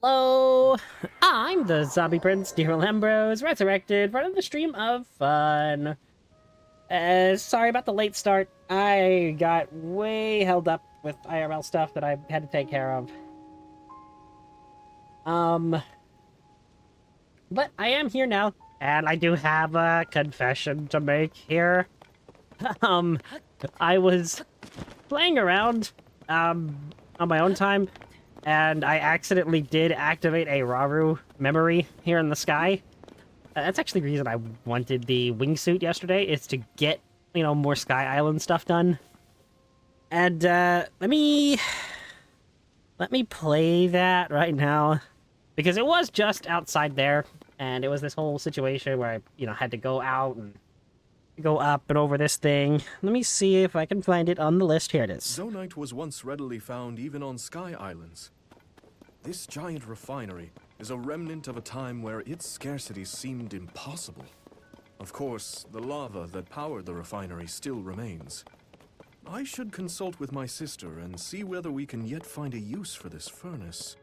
Hello, I'm the Zombie Prince, Daryl Ambrose, resurrected for another stream of fun. Sorry about the late start. I got way held up with IRL stuff that I had to take care of. Um, but I am here now, and I do have a confession to make here. Um, I was playing around, on my own time, and I accidentally did activate a Raru memory here in the sky. That's actually the reason I wanted the wingsuit yesterday, is to get, more Sky Island stuff done. And, let me play that right now, because it was just outside there, and it was this whole situation where I, had to go out and go up and over this thing. Let me see if I can find it on the list. Here it is. Zonite was once readily found even on Sky Islands. This giant refinery is a remnant of a time where its scarcity seemed impossible. Of course, the lava that powered the refinery still remains. I should consult with my sister and see whether we can yet find a use for this furnace.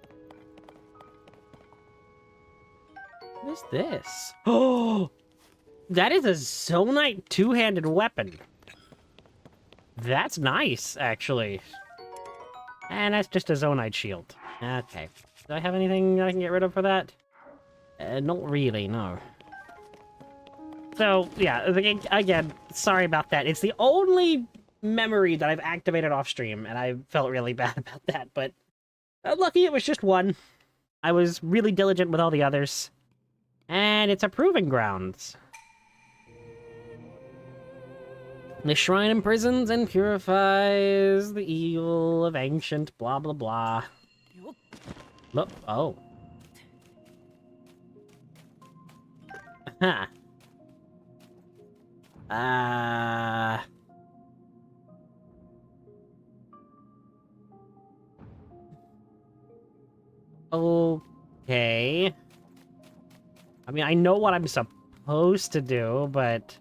What is this? Oh, that is a Zonite two-handed weapon. That's nice, actually. And that's just a Zonite shield. Okay. Do I have anything I can get rid of for that? Not really, no. So, yeah, again, sorry about that. It's the only memory that I've activated off stream, and I felt really bad about that, but lucky it was just one. I was really diligent with all the others. And it's a proving ground. The shrine imprisons and purifies the evil of ancient blah blah blah. Oh. Huh. Okay. I mean, I know what I'm supposed to do, but...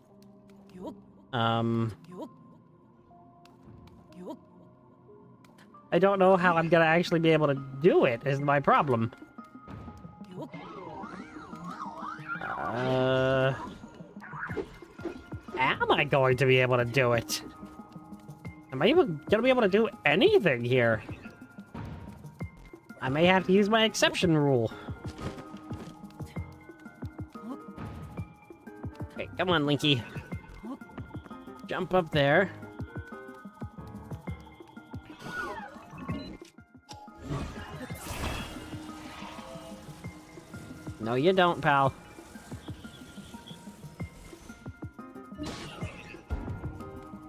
I don't know how I'm gonna actually be able to do it, is my problem. Am I going to be able to do it? Am I even gonna be able to do anything here? I may have to use my exception rule. Okay, come on, Linky. Jump up there. No, you don't, pal.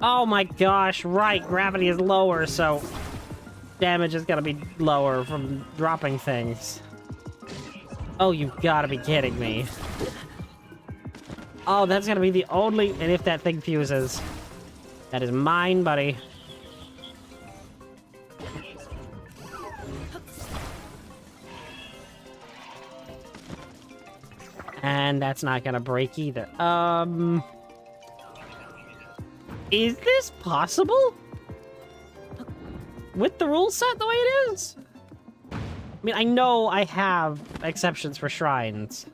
Oh my gosh, right, gravity is lower, so damage is gonna be lower from dropping things. Oh, you've gotta be kidding me. Oh, that's gonna be the only... And if that thing fuses, that is mine, buddy. And that's not gonna break either. Is this possible? With the rule set the way it is? I mean, I know I have exceptions for shrines.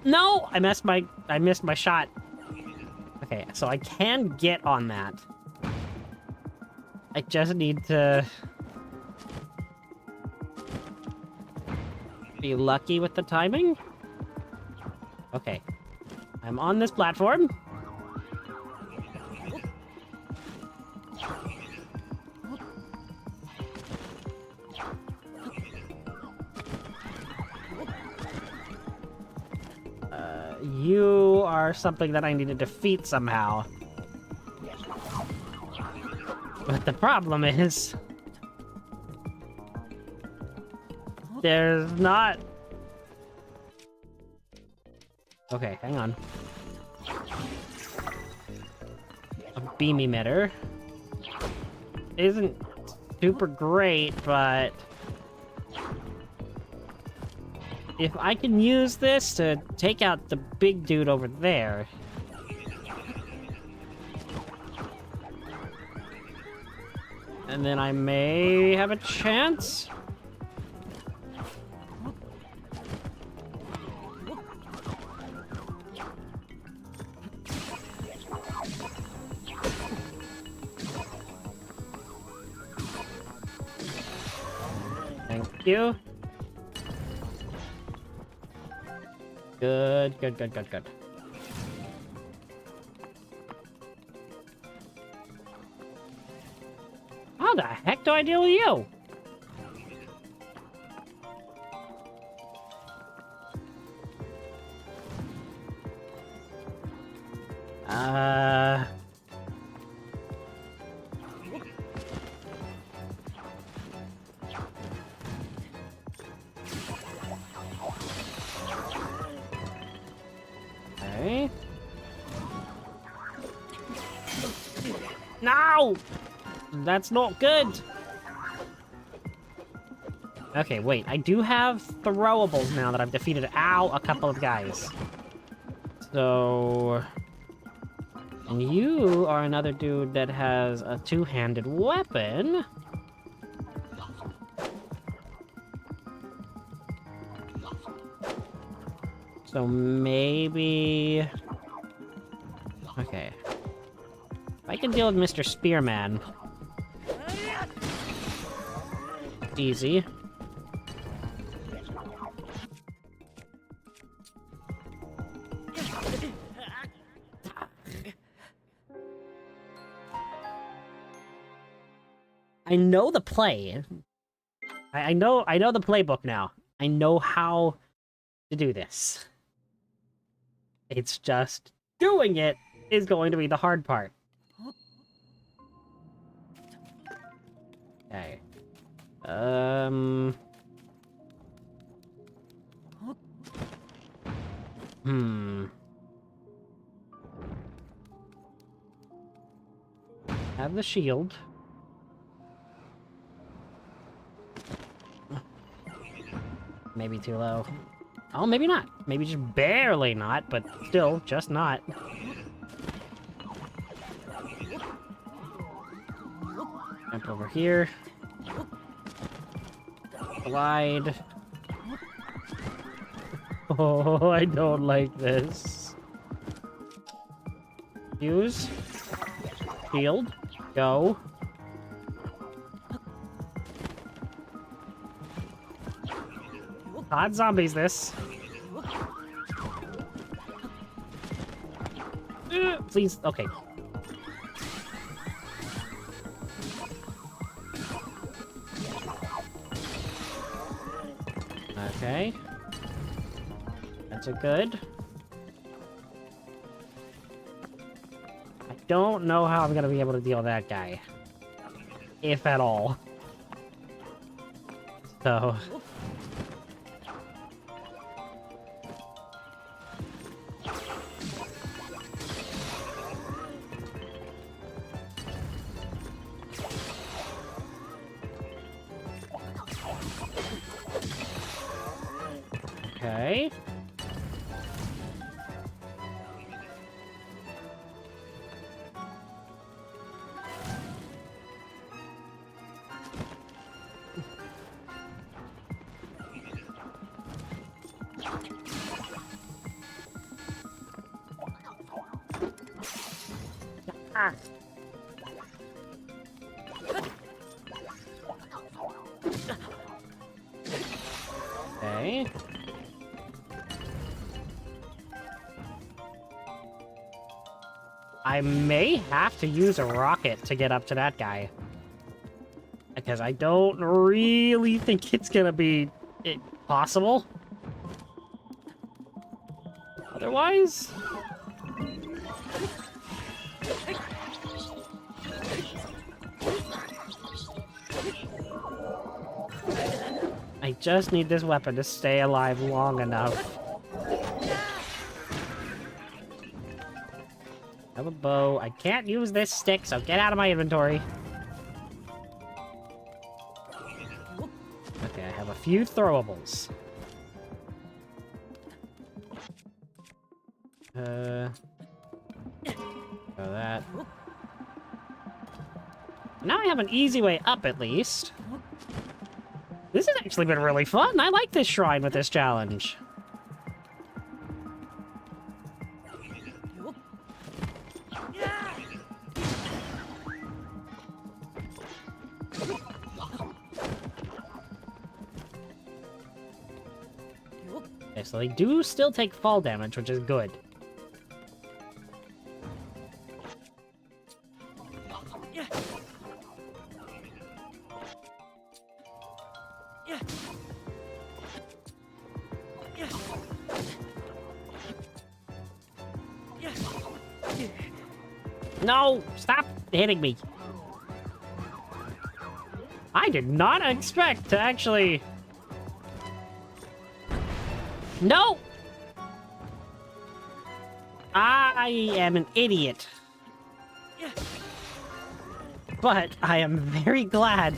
No! I missed my shot. Okay, so I can get on that. I just need to be lucky with the timing. Okay. I'm on this platform. You are something that I need to defeat somehow. But the problem is... there's not... Okay, hang on. A beam emitter. Isn't super great, but... if I can use this to take out the big dude over there... and then I may have a chance? Thank you. Good, good, good, good, good. How the heck do I deal with you? Okay. No! That's not good! Okay, wait. I do have throwables now that I've defeated, a couple of guys. So... and you are another dude that has a two-handed weapon. So maybe... okay. If I can deal with Mr. Spearman. Easy. I know the play. I know the playbook now. I know how to do this. It's just doing it is going to be the hard part. Okay. Have the shield. Maybe too low. Oh, maybe not. Maybe just barely not, but still, just not. Jump over here. Glide. Oh, I don't like this. Use. Shield. Go. Hot zombies this. Please, okay. Okay. That's a good. I don't know how I'm gonna be able to deal with that guy. If at all. So... okay. Ah. Okay. I may have to use a rocket to get up to that guy. Because I don't really think it's gonna be possible. Otherwise... I just need this weapon to stay alive long enough. bow. I can't use this stick, so get out of my inventory. Okay, I have a few throwables. Throw that. Now I have an easy way up, at least. This has actually been really fun. I like this shrine with this challenge. Okay, so they do still take fall damage, which is good. No! Stop hitting me! I did not expect to actually... No! I am an idiot. But I am very glad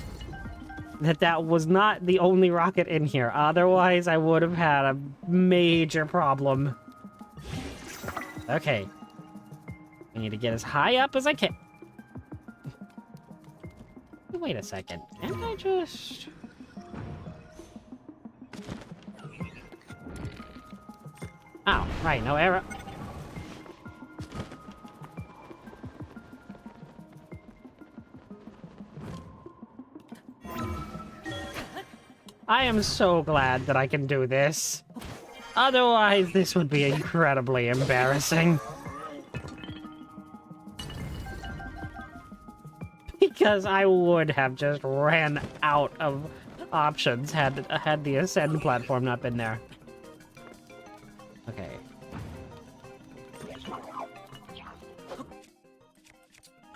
that that was not the only rocket in here. Otherwise, I would have had a major problem. Okay. I need to get as high up as I can. Wait a second. Can I just... Oh, right, no arrow. I am so glad that I can do this. Otherwise, this would be incredibly embarrassing. Because I would have just ran out of options had the ascend platform not been there. Okay.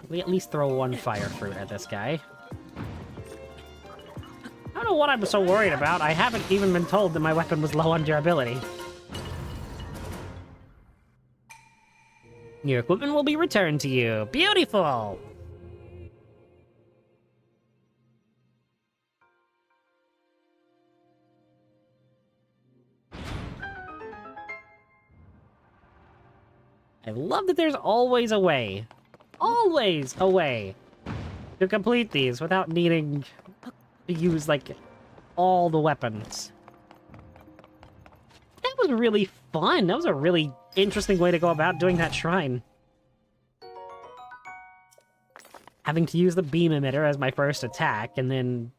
We at least throw one fire fruit at this guy. I don't know what I'm so worried about. I haven't even been told that my weapon was low on durability. Your equipment will be returned to you. Beautiful! I love that there's always a way to complete these without needing to use, like, all the weapons. That was really fun. That was a really interesting way to go about doing that shrine. Having to use the beam emitter as my first attack, and then...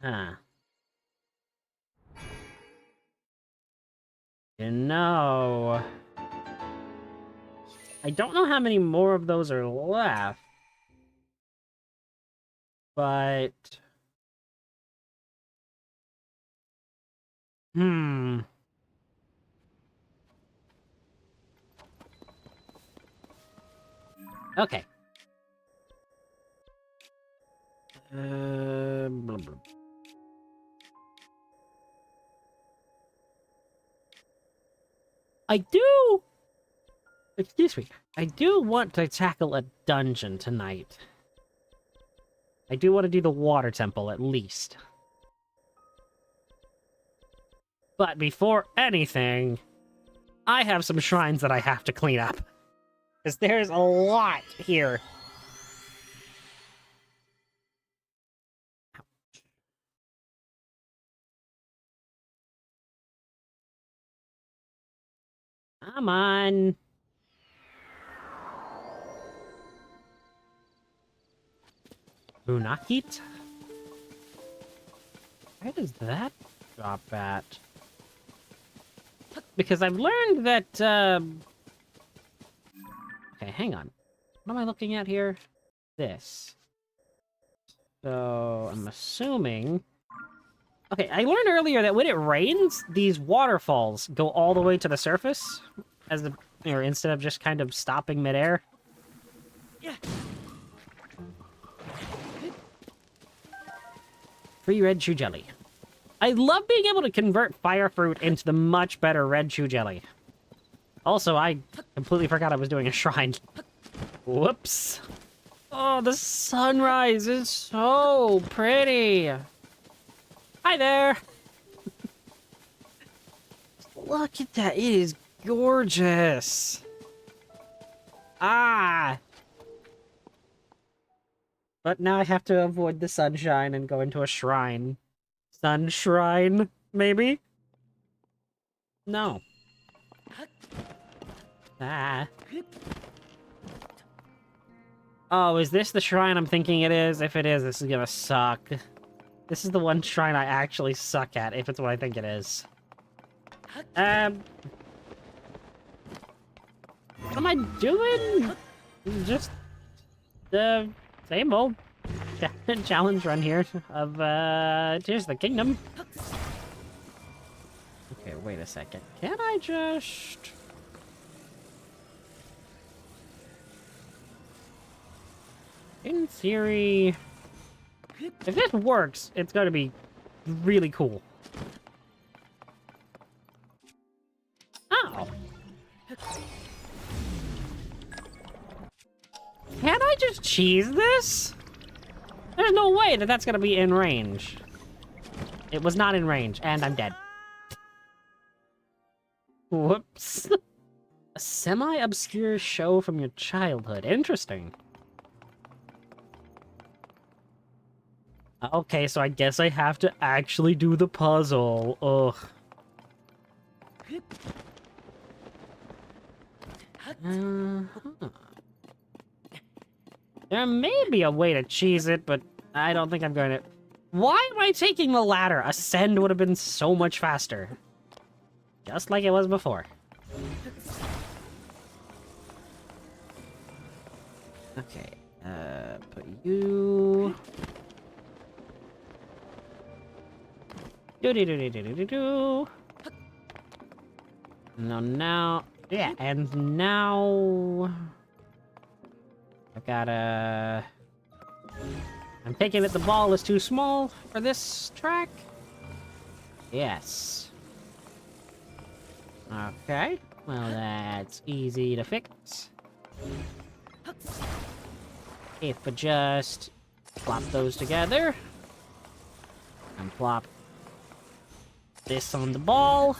Huh. You know... I don't know how many more of those are left. But... Okay. Blah, blah. Excuse me. I do want to tackle a dungeon tonight. I do want to do the water temple, at least. But before anything, I have some shrines that I have to clean up. Because there's a lot here. Come on. Runakit? Where does that drop at? Because I've learned that, Okay, hang on. What am I looking at here? This. So, I'm assuming... Okay, I learned earlier that when it rains, these waterfalls go all the way to the surface, or instead of just kind of stopping midair. Yeah. Free red chew jelly. I love being able to convert fire fruit into the much better red chew jelly. Also, I completely forgot I was doing a shrine. Whoops. Oh, the sunrise is so pretty. Hi there. Look at that. It is gorgeous. Ah. But now I have to avoid the sunshine and go into a shrine. Sun shrine, maybe? No. Ah. Oh, is this the shrine I'm thinking it is? If it is, this is gonna suck. This is the one shrine I actually suck at, if it's what I think it is. What am I doing? Just the same old challenge run here of, Tears of the Kingdom. Okay, wait a second. Can I just... In theory... If this works, it's gonna be really cool. Oh. Can I just cheese this? There's no way that that's gonna be in range. It was not in range, and I'm dead. Whoops. A semi-obscure show from your childhood. Interesting. Okay, so I guess I have to actually do the puzzle. Ugh. There may be a way to cheese it, but I don't think I'm going to... Why am I taking the ladder? Ascend would have been so much faster. Just like it was before. Okay, put you... Do-do-do-do-do-do-do. Now... Yeah, and now... I gotta... I'm thinking that the ball is too small for this track. Yes. Okay. Well, that's easy to fix. If I just plop those together. And plop this on the ball.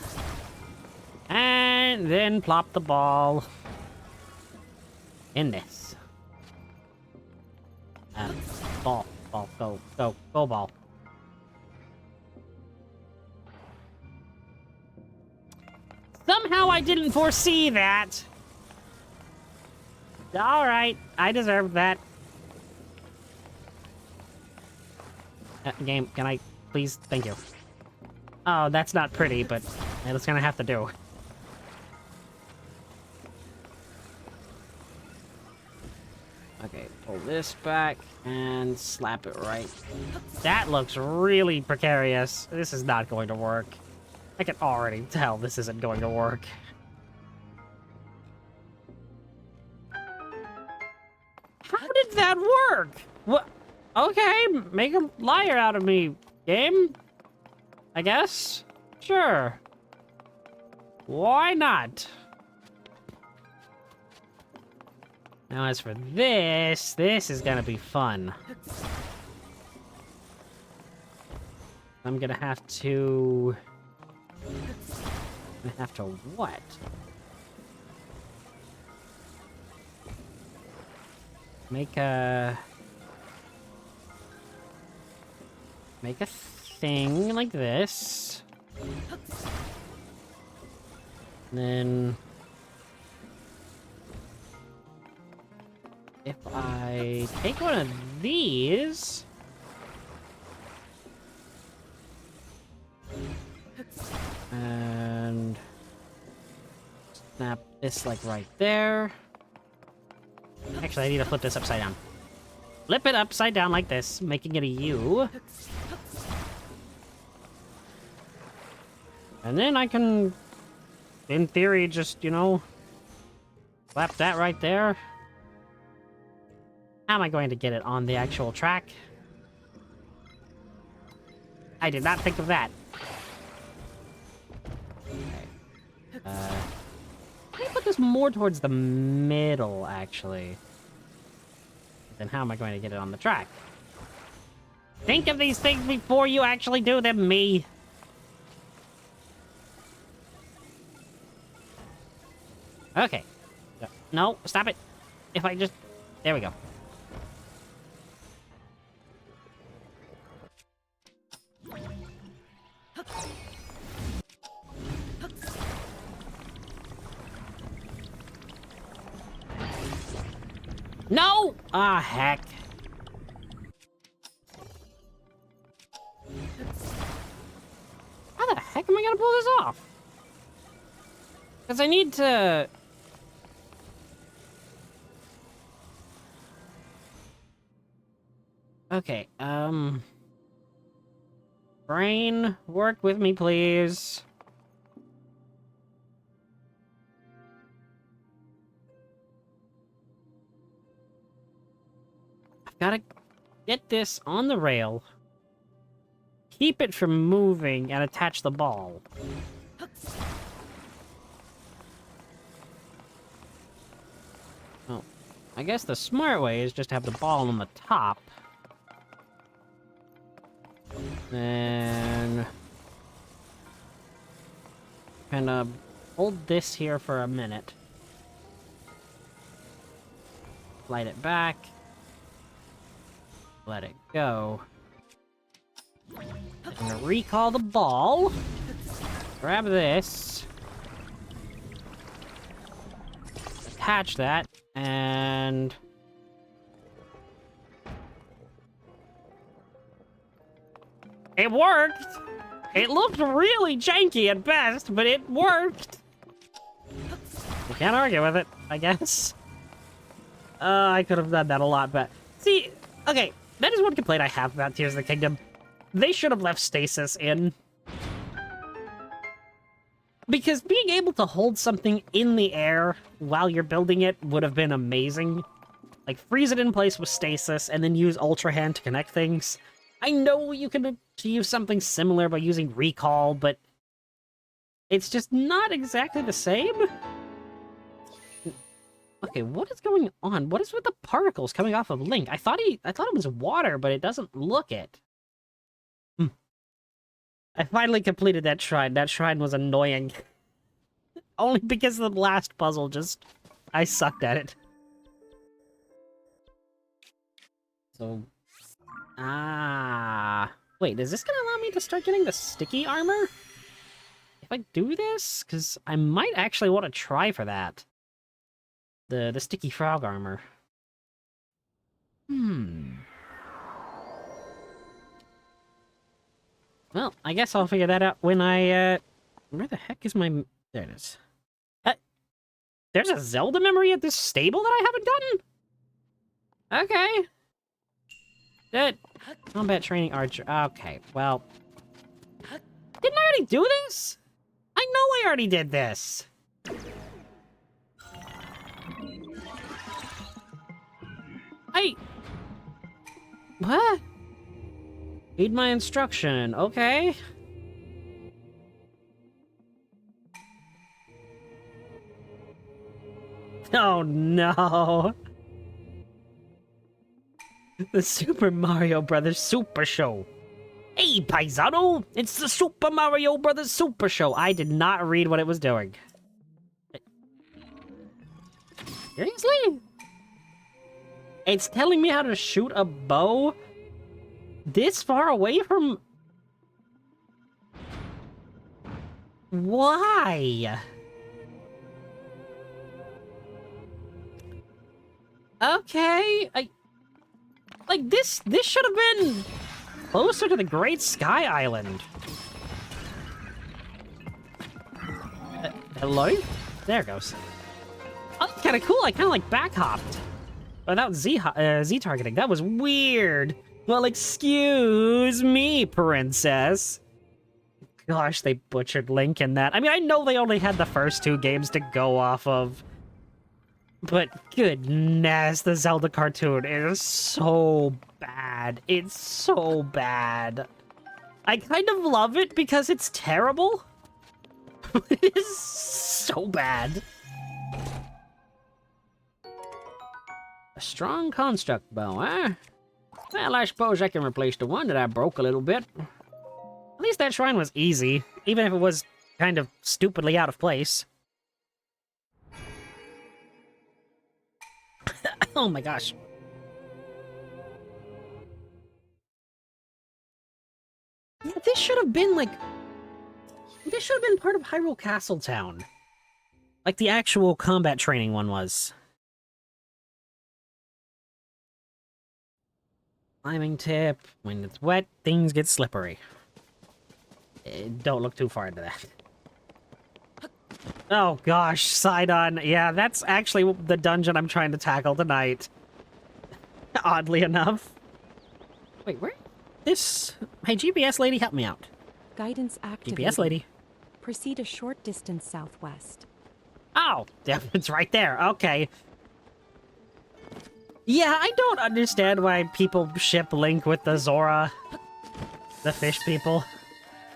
And then plop the ball in this. Ball, go ball. Somehow I didn't foresee that. Alright, I deserve that. Game, can I please? Thank you. Oh, that's not pretty, but it's gonna have to do. Okay, pull this back and slap it right. That looks really precarious. This is not going to work. I can already tell this isn't going to work. How did that work? What? Okay, make a liar out of me, game. I guess? Sure. Why not? Now, as for this is gonna be fun. I'm gonna have to... what? Make a thing like this. And then... if I take one of these... and... snap this, like, right there. Actually, I need to flip this upside down. Flip it upside down like this, making it a U. And then I can, in theory, just, you know, slap that right there. How am I going to get it on the actual track? I did not think of that. Okay. I put this more towards the middle, actually. Then how am I going to get it on the track? Think of these things before you actually do them, me. Okay. No, stop it. If I just... There we go. No! Ah, heck. How the heck am I gonna pull this off? Because I need to... Okay, Brain, work with me, please. I've gotta get this on the rail, keep it from moving, and attach the ball. Oh, I guess the smart way is just to have the ball on the top. Then... kind of hold this here for a minute. Slide it back. Let it go. I'm gonna recall the ball. Grab this. Attach that, and... it worked! It looked really janky at best, but it worked! You can't argue with it, I guess. I could have done that a lot better. See, okay, that is one complaint I have about Tears of the Kingdom. They should have left stasis in. Because being able to hold something in the air while you're building it would have been amazing. Like, freeze it in place with stasis, and then use Ultra Hand to connect things. I know you can use something similar by using recall, but it's just not exactly the same. Okay, what is going on? What is with the particles coming off of Link? I thought it was water, but it doesn't look it. I finally completed that shrine. That shrine was annoying. Only because the last puzzle I sucked at it. So... wait, is this gonna allow me to start getting the sticky armor? If I do this? Because I might actually want to try for that. The sticky frog armor. Well, I guess I'll figure that out when I, where the heck is my... There it is. There's a Zelda memory at this stable that I haven't gotten? Okay. Good. Combat training archer. Okay, well... Didn't I already do this? I know I already did this! What? Read my instruction, okay. Oh no! The Super Mario Brothers Super Show. Hey, paisano! It's the Super Mario Brothers Super Show. I did not read what it was doing. Seriously? It's telling me how to shoot a bow this far away from... Why? Okay, like this should have been closer to the Great Sky Island. Hello? There it goes. Oh, that's kind of cool. I kind of like back hopped without Z targeting. That was weird. Well, excuse me, princess. Gosh, they butchered Link in that. I mean, I know they only had the first 2 games to go off of. But goodness, the Zelda cartoon is so bad. It's so bad. I kind of love it because it's terrible. It is so bad. A strong construct bow, eh? Well, I suppose I can replace the one that I broke a little bit. At least that shrine was easy, even if it was kind of stupidly out of place. Oh my gosh. Yeah, this should have been like... This should have been part of Hyrule Castle Town. Like the actual combat training one was. Climbing tip. When it's wet, things get slippery. Don't look too far into that. Oh gosh, Sidon. Yeah, that's actually the dungeon I'm trying to tackle tonight. Oddly enough. Wait, where? This... Hey, GPS lady, help me out. Guidance activated. GPS lady. Proceed a short distance southwest. Oh, yeah, it's right there. Okay. Yeah, I don't understand why people ship Link with the Zora. The fish people.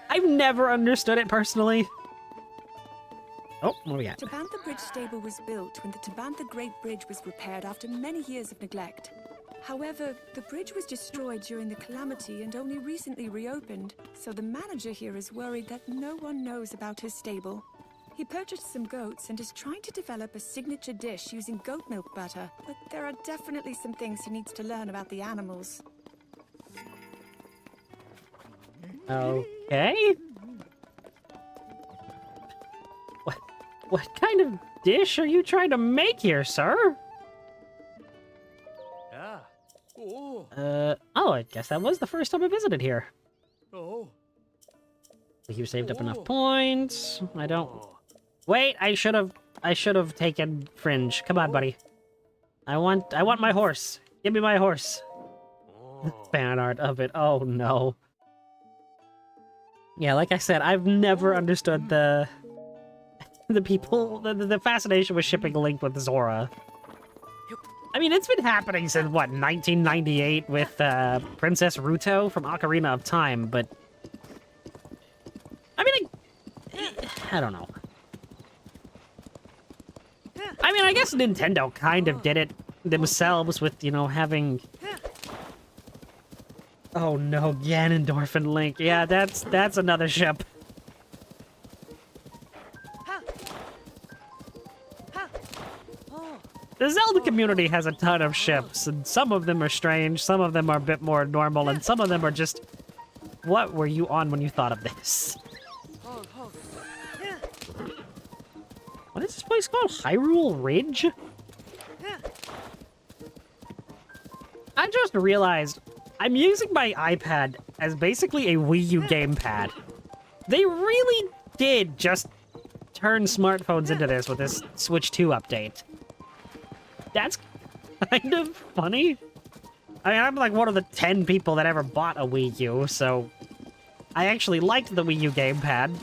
I've never understood it personally. Oh, what do we got? Tabantha Bridge Stable was built when the Tabantha Great Bridge was repaired after many years of neglect. However, the bridge was destroyed during the calamity and only recently reopened, so the manager here is worried that no one knows about his stable. He purchased some goats and is trying to develop a signature dish using goat milk butter, but there are definitely some things he needs to learn about the animals. Okay. What kind of dish are you trying to make here, sir? Ah. Oh. Oh, I guess that was the first time I visited here. Oh. You saved up enough points. I don't... Wait, I should have taken Fringe. Come on, buddy. I want my horse. Give me my horse. Fan art of it. Oh, no. Yeah, like I said, I've never understood the people, the fascination with shipping Link with Zora. I mean, it's been happening since, what, 1998 with Princess Ruto from Ocarina of Time, but... I mean, I don't know. I mean, I guess Nintendo kind of did it themselves with, you know, having... Oh no, Ganondorf and Link. Yeah, that's another ship. The Zelda community has a ton of ships, and some of them are strange, some of them are a bit more normal, and some of them are just... What were you on when you thought of this? What is this place called? Hyrule Ridge? I just realized I'm using my iPad as basically a Wii U gamepad. They really did just turn smartphones into this with this Switch 2 update. That's kind of funny. I mean, I'm like one of the 10 people that ever bought a Wii U, so I actually liked the Wii U gamepad.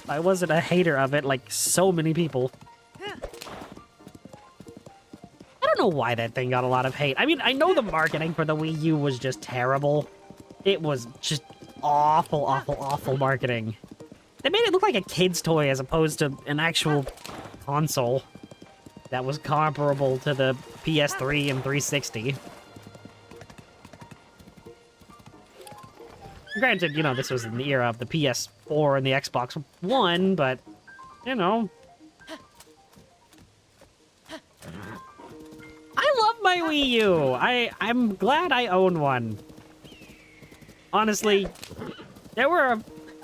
I wasn't a hater of it like so many people. I don't know why that thing got a lot of hate. I mean, I know the marketing for the Wii U was just terrible. It was just awful, awful, awful marketing. They made it look like a kid's toy as opposed to an actual console that was comparable to the PS3 and 360. Granted, you know, this was in the era of the PS4 and the Xbox One, but, you know. I love my Wii U. I'm glad I own one. Honestly, there were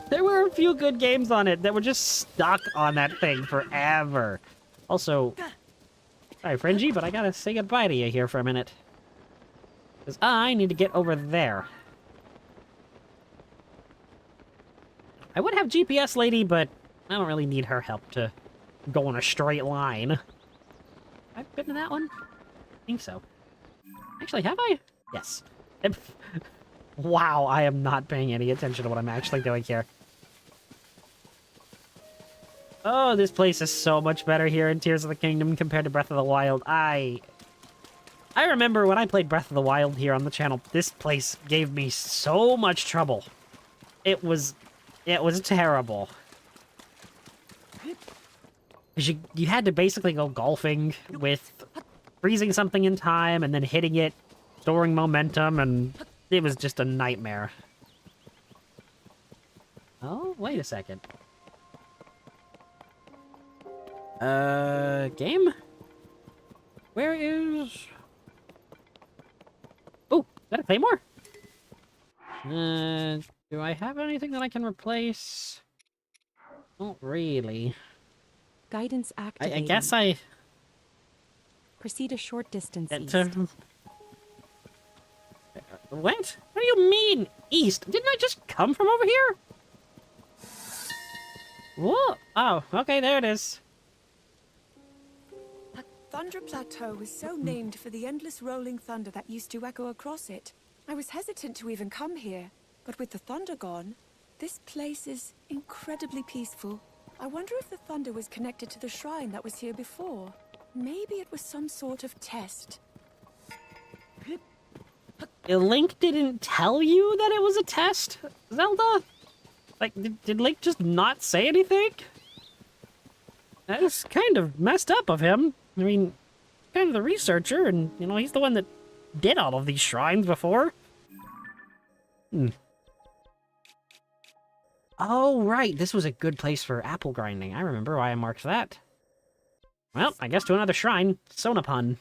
a few good games on it that were just stuck on that thing forever. Also, sorry, Fringy, but I gotta say goodbye to you here for a minute. Because I need to get over there. I would have GPS lady, but I don't really need her help to go in a straight line. I've been to that one? I think so. Actually, have I? Yes. Wow, I am not paying any attention to what I'm actually doing here. Oh, this place is so much better here in Tears of the Kingdom compared to Breath of the Wild. I remember when I played Breath of the Wild here on the channel, this place gave me so much trouble. It was terrible. 'Cause you had to basically go golfing with freezing something in time and then hitting it, storing momentum, and it was just a nightmare. Oh, wait a second. Game? Where is... Oh, is that a claymore? Do I have anything that I can replace? Not really. Guidance I activated. guess I... Proceed a short distance east. What? What do you mean, east? Didn't I just come from over here? Whoa! Oh, okay, there it is. Thunder Plateau was so named for the endless rolling thunder that used to echo across it. I was hesitant to even come here, but with the thunder gone, this place is incredibly peaceful. I wonder if the thunder was connected to the shrine that was here before. Maybe it was some sort of test. Link didn't tell you that it was a test, Zelda? Like, did Link just not say anything? That's kind of messed up of him. I mean, kind of the researcher, and, you know, he's the one that did all of these shrines before. Oh, right, this was a good place for apple grinding. I remember why I marked that. Well, I guess to another shrine. Sonapun.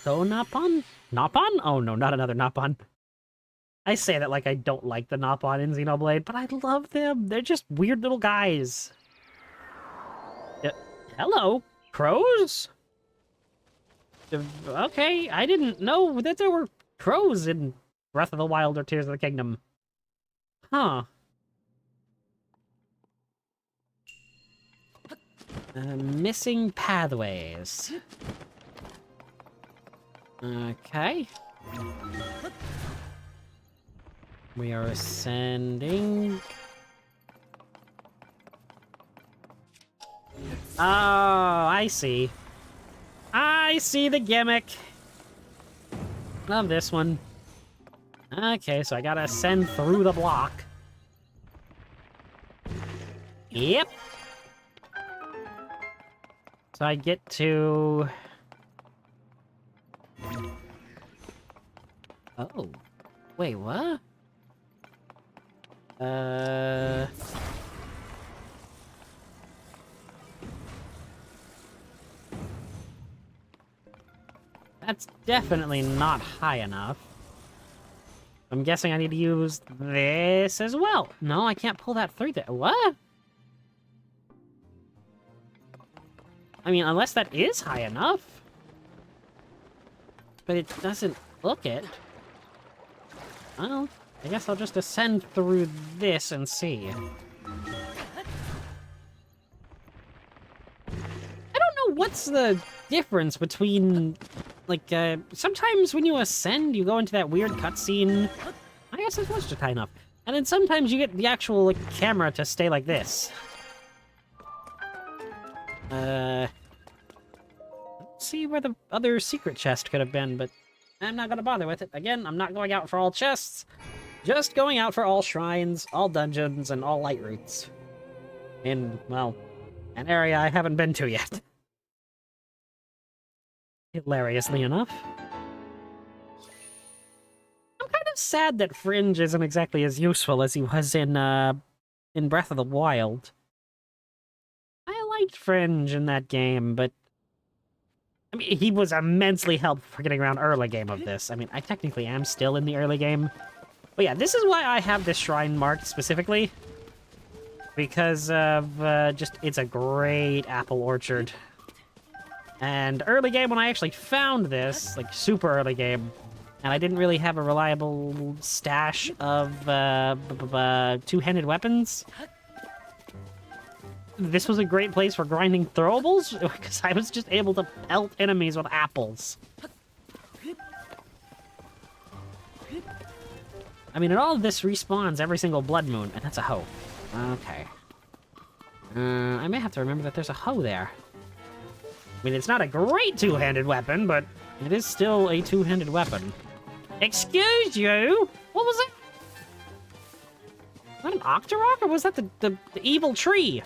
Sonapun? Nopon? Oh no, not another Nopon. I say that like I don't like the Nopon in Xenoblade, but I love them. They're just weird little guys. Hello, crows? Okay, I didn't know that there were crows in Breath of the Wild or Tears of the Kingdom. Huh. Missing pathways. Okay. We are ascending. Oh, I see. I see the gimmick. Love this one. Okay, so I gotta ascend through the block. Yep. So I get to... Oh. Wait, what? That's definitely not high enough. I'm guessing I need to use this as well. No, I can't pull that through there. What? I mean, unless that is high enough. But it doesn't look it. Well, I guess I'll just ascend through this and see. I don't know what's the difference between, like, sometimes when you ascend, you go into that weird cutscene. I guess this was just high enough. And then sometimes you get the actual, like, camera to stay like this. Let's see where the other secret chest could have been, but I'm not gonna bother with it. Again, I'm not going out for all chests. Just going out for all shrines, all dungeons, and all light routes. In, well, an area I haven't been to yet. Hilariously enough. I'm kind of sad that Fringe isn't exactly as useful as he was in Breath of the Wild. I liked Fringe in that game, but I mean, he was immensely helpful for getting around early game of this. I mean, I technically am still in the early game. But yeah, this is why I have this shrine marked specifically. Because of, just, it's a great apple orchard. And early game, when I actually found this, like super early game, and I didn't really have a reliable stash of, two-handed weapons, this was a great place for grinding throwables, because I was just able to pelt enemies with apples. I mean, and all of this respawns every single blood moon, and that's a hoe. Okay. I may have to remember that there's a hoe there. I mean, it's not a great two-handed weapon, but it is still a two-handed weapon. Excuse you? What was it? Was that an Octorok, or was that the evil tree?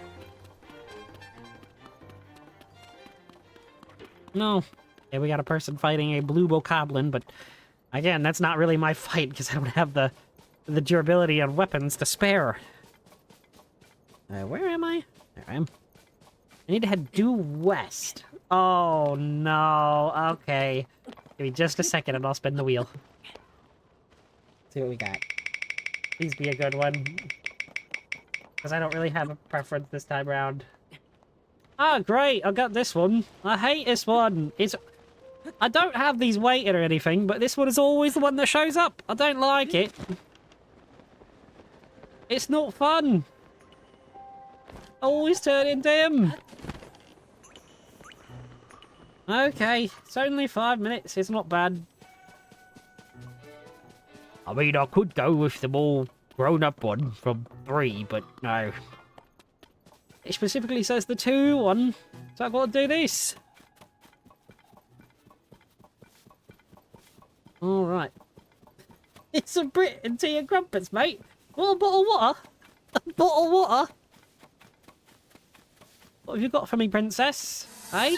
No. Yeah, we got a person fighting a blue bokoblin, but again, that's not really my fight because I don't have the durability of weapons to spare. Where am I? There I am. I need to head due west. Oh, no. Okay. Give me just a second and I'll spin the wheel. See what we got. Please be a good one. Because I don't really have a preference this time around. Ah, great. I got this one. I hate this one. I don't have these weighted or anything, but this one is always the one that shows up. I don't like it. It's not fun. I always turn into him. Okay, it's only 5 minutes. It's not bad. I mean, I could go with the more grown-up one from 3, but no. It specifically says the 2 one, so I've got to do this. Alright. It's a Brit and tea and crumpets, mate. What, a bottle of water? A bottle of water? What have you got for me, princess? Hey?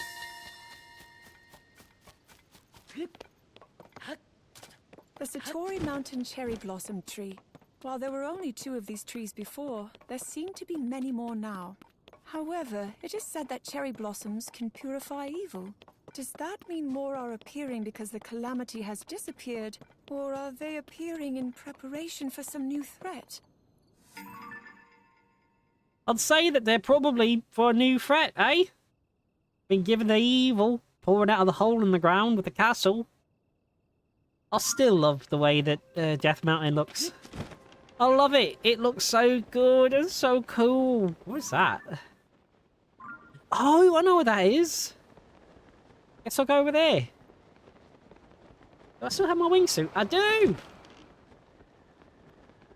The Satori Mountain cherry blossom tree. While there were only 2 of these trees before, there seem to be many more now. However, it is said that cherry blossoms can purify evil. Does that mean more are appearing because the calamity has disappeared, or are they appearing in preparation for some new threat? I'd say that they're probably for a new threat, eh? Been given the evil pouring out of the hole in the ground with the castle. I still love the way that Death Mountain looks. I love it. It looks so good and so cool. What's that? Oh, I know what that is. Guess I'll go over there. Do I still have my wingsuit? I do!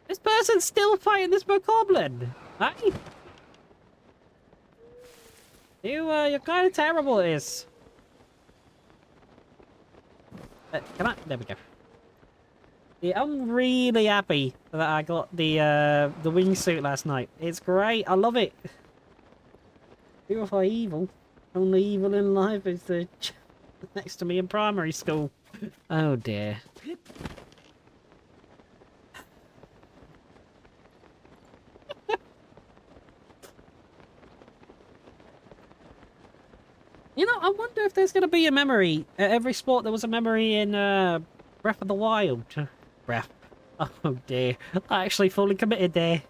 This person's still fighting this bokoblin. Hey? You're kind of terrible at this. Come on, there we go. Yeah, I'm really happy that I got the wingsuit last night. It's great. I love it. Purify evil. Only evil in life is the next to me in primary school. Oh dear. You know, I wonder if there's going to be a memory. At every sport, there was a memory in Breath of the Wild. Breath. Oh dear. I actually fully committed there.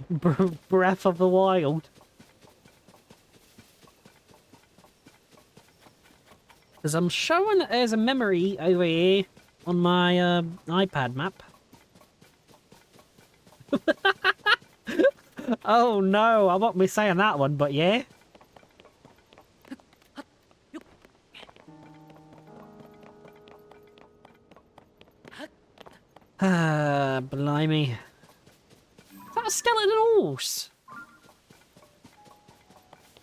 Breath of the Wild. Because I'm showing that there's a memory over here on my iPad map. Oh no, I won't be saying that one, but yeah. Ah, blimey. Is that a skeleton horse?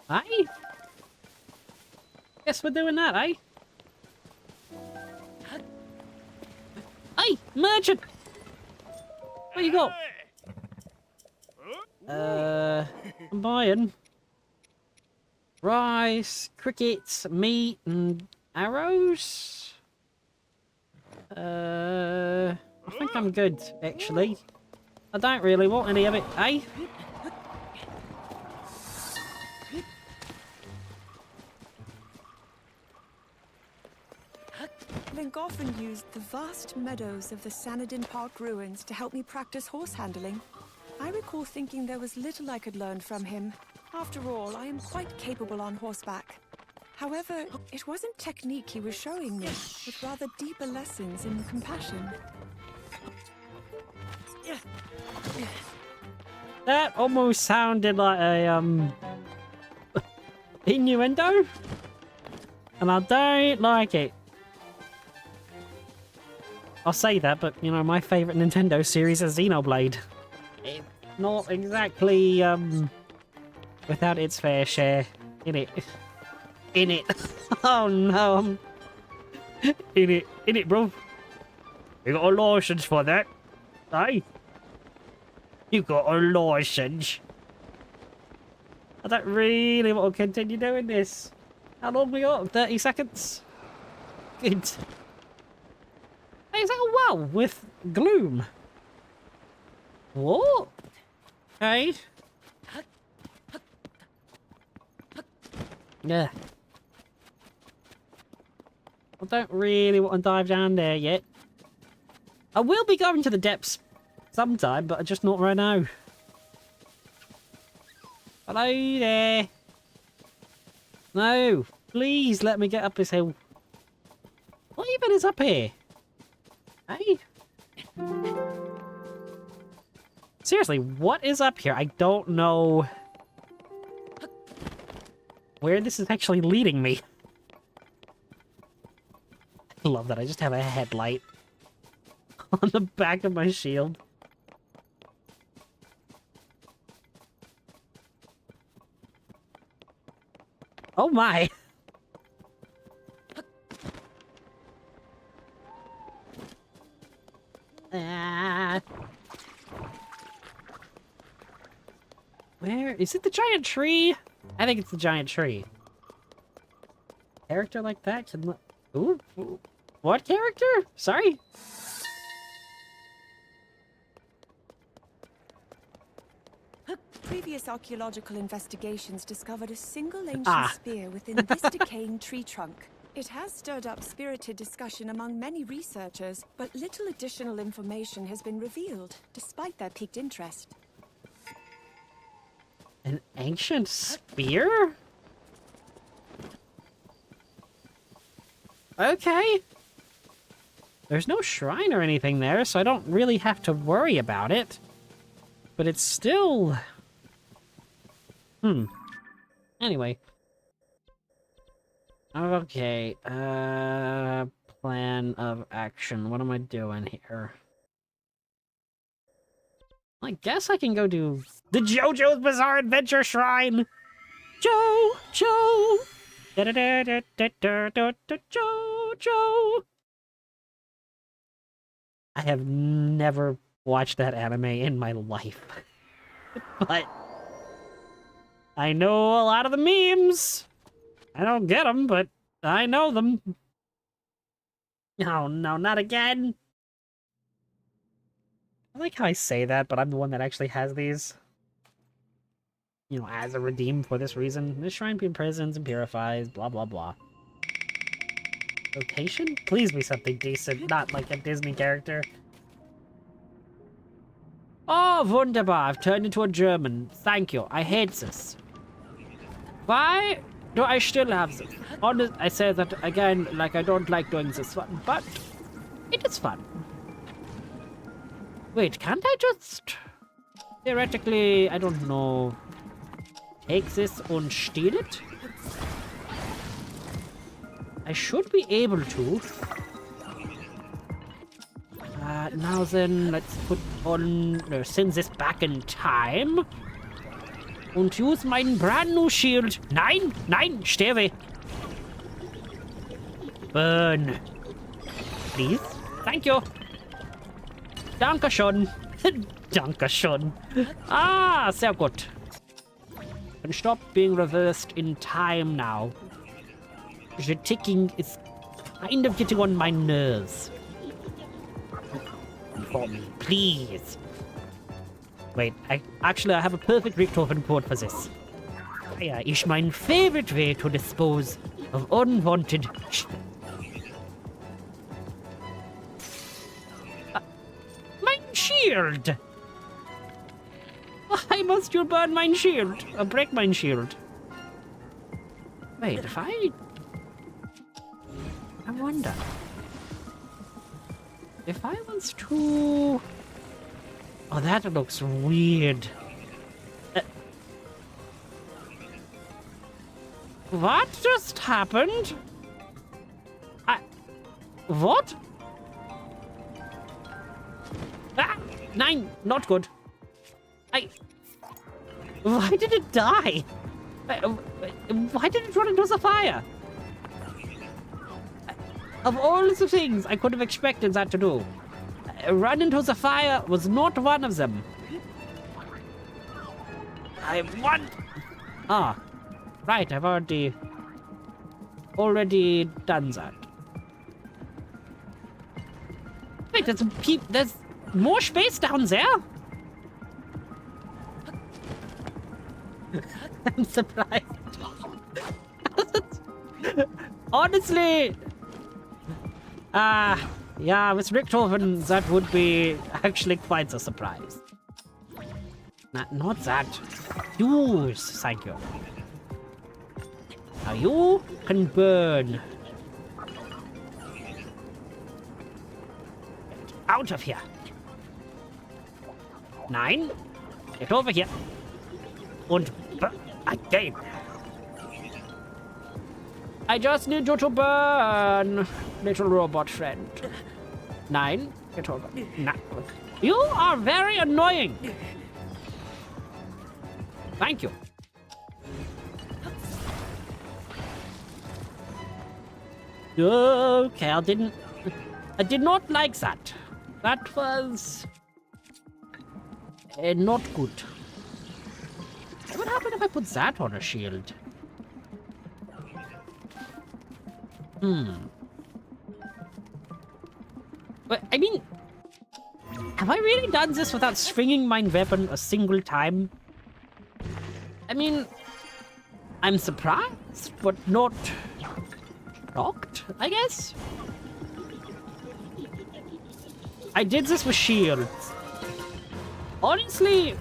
Hey? Guess we're doing that, eh? Hey, merchant! What you got? I'm buying rice, crickets, meat, and arrows. I think I'm good, actually. I don't really want any of it, eh? Link often used the vast meadows of the Sanadin Park ruins to help me practice horse handling. I recall thinking there was little I could learn from him. After all, I am quite capable on horseback. However, it wasn't technique he was showing me, but rather deeper lessons in compassion. That almost sounded like a, innuendo. And I don't like it. I'll say that, but, you know, my favourite Nintendo series is Xenoblade. It's not exactly, without its fair share in it. In it. Oh, no. I'm... In it, bro. You got a license for that. Hey? You got a license. I don't really want to continue doing this. How long we got? 30 seconds? Good. Hey, is that a well with gloom? What? Okay. Yeah. I don't really want to dive down there yet. I will be going to the depths sometime, but just not right now. Hello there. No, please let me get up this hill. What even is up here? Hey? Seriously, what is up here? I don't know where this is actually leading me. I love that. I just have a headlight on the back of my shield. Oh my! Where is it? The giant tree? I think it's the giant tree. Character like that can. Ooh, what character? Sorry. Previous archaeological investigations discovered a single ancient spear within this decaying tree trunk. It has stirred up spirited discussion among many researchers, but little additional information has been revealed, despite their piqued interest. An ancient spear? Okay. There's no shrine or anything there, so I don't really have to worry about it. But it's still... Anyway. Okay, plan of action. What am I doing here? I guess I can go do the JoJo's Bizarre Adventure Shrine! JoJo! JoJo! I have never watched that anime in my life. But I know a lot of the memes. I don't get them, but I know them. Oh no, not again. I like how I say that, but I'm the one that actually has these. You know, as a redeem for this reason. This shrine imprisons and purifies, blah blah blah. Location? Please be something decent, not like a Disney character. Oh, wunderbar. I've turned into a German. Thank you. I hate this. Why do I still have this? Honest, I say that again, like I don't like doing this one, but it is fun. Wait, can't I just... Theoretically, I don't know... Take this and steal it? I should be able to. Now then, let's put on... send this back in time. Und use mein brand new shield. Nein, nein, stay away. Burn. Please. Thank you. Dankeschön. Dankeschön. Ah, sehr gut. And stop being reversed in time now. The ticking is kind of getting on my nerves. For me, please. Wait, I have a perfect Richtofen code for this. Fire is my favorite way to dispose of unwanted... Mein shield! Why must you burn mein shield? Or break mein shield? Wait, if I wonder... If I was to... Oh, that looks weird. What just happened? What? Ah! Nein, not good. Why did it die? Why did it run into the fire? Of all the things I could have expected that to do, run into the fire was not one of them. I want... Ah, right, I've already already done that. Wait, there's more space down there? I'm surprised. Honestly, yeah, with Richthofen, that would be actually quite a surprise. Not that. Use, thank you. Now you can burn. Get out of here. 9. Get over here. Und again. I just need you to burn, little robot friend. 9. Get over. 9. You are very annoying. Thank you. Okay, I did not like that. That was not good. What would happen if I put that on a shield? But, I mean, have I really done this without swinging my weapon a single time? I mean, I'm surprised, but not shocked, I guess? I did this with shields. Honestly,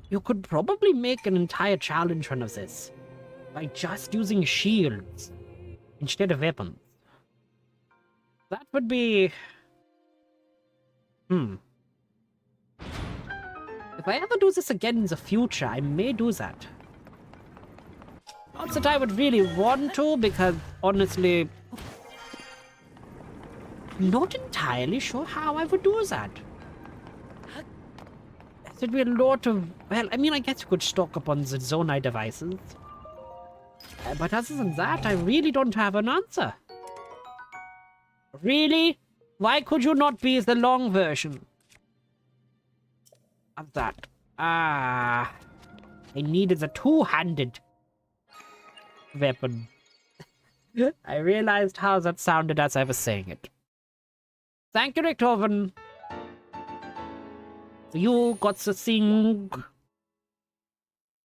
you could probably make an entire challenge run of this by just using shields instead of weapons. That would be... If I ever do this again in the future, I may do that. Not that I would really want to, because honestly, I'm not entirely sure how I would do that. There'd be a lot of... Well, I mean, I guess you could stock up on the Zonai devices. But other than that, I really don't have an answer. Really? Why could you not be the long version of that? I needed the two-handed weapon. I realized how that sounded as I was saying it. Thank you, Richthofen. You got the thing.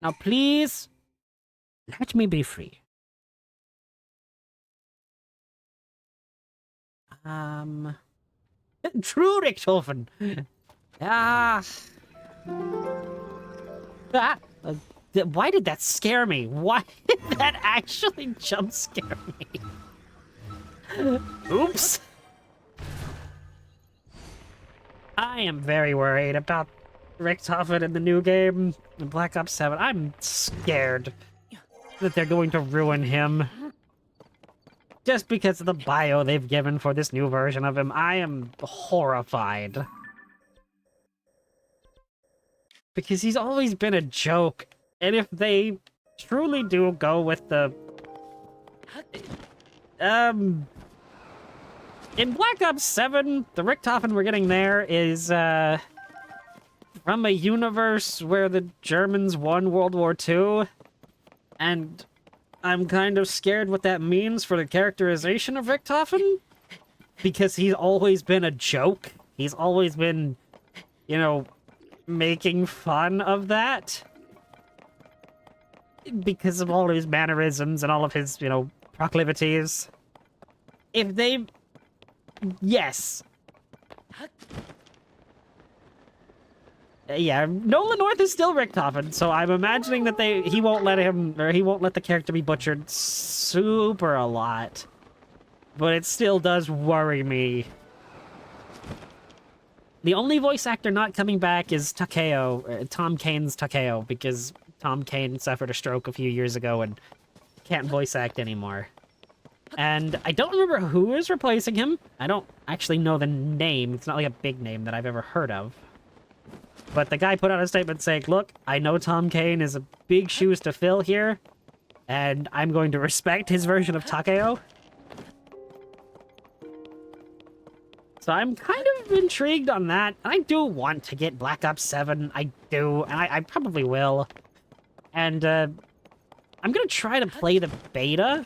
Now, please, let me be free. True, Richthofen. Why did that scare me? Why did that actually jump scare me? Oops. I am very worried about Richthofen in the new game, in Black Ops 7. I'm scared that they're going to ruin him. Just because of the bio they've given for this new version of him, I am horrified. Because he's always been a joke. And if they truly do go with the... In Black Ops 7, the Richthofen we're getting there is, from a universe where the Germans won World War II. And I'm kind of scared what that means for the characterization of Richthofen. Because he's always been a joke. He's always been, you know, making fun of that. Because of all of his mannerisms and all of his, you know, proclivities. If they... Yes. Yeah, Nolan North is still Richthofen, so I'm imagining that he won't let the character be butchered super a lot. But it still does worry me. The only voice actor not coming back is Takeo, Tom Kane's Takeo, because Tom Kane suffered a stroke a few years ago and can't voice act anymore. And I don't remember who is replacing him. I don't actually know the name. It's not like a big name that I've ever heard of. But the guy put out a statement saying, look, I know Tom Kane is a big shoes to fill here, and I'm going to respect his version of Takeo. So I'm kind of intrigued on that. I do want to get Black Ops 7. I do, and I probably will. And I'm going to try to play the beta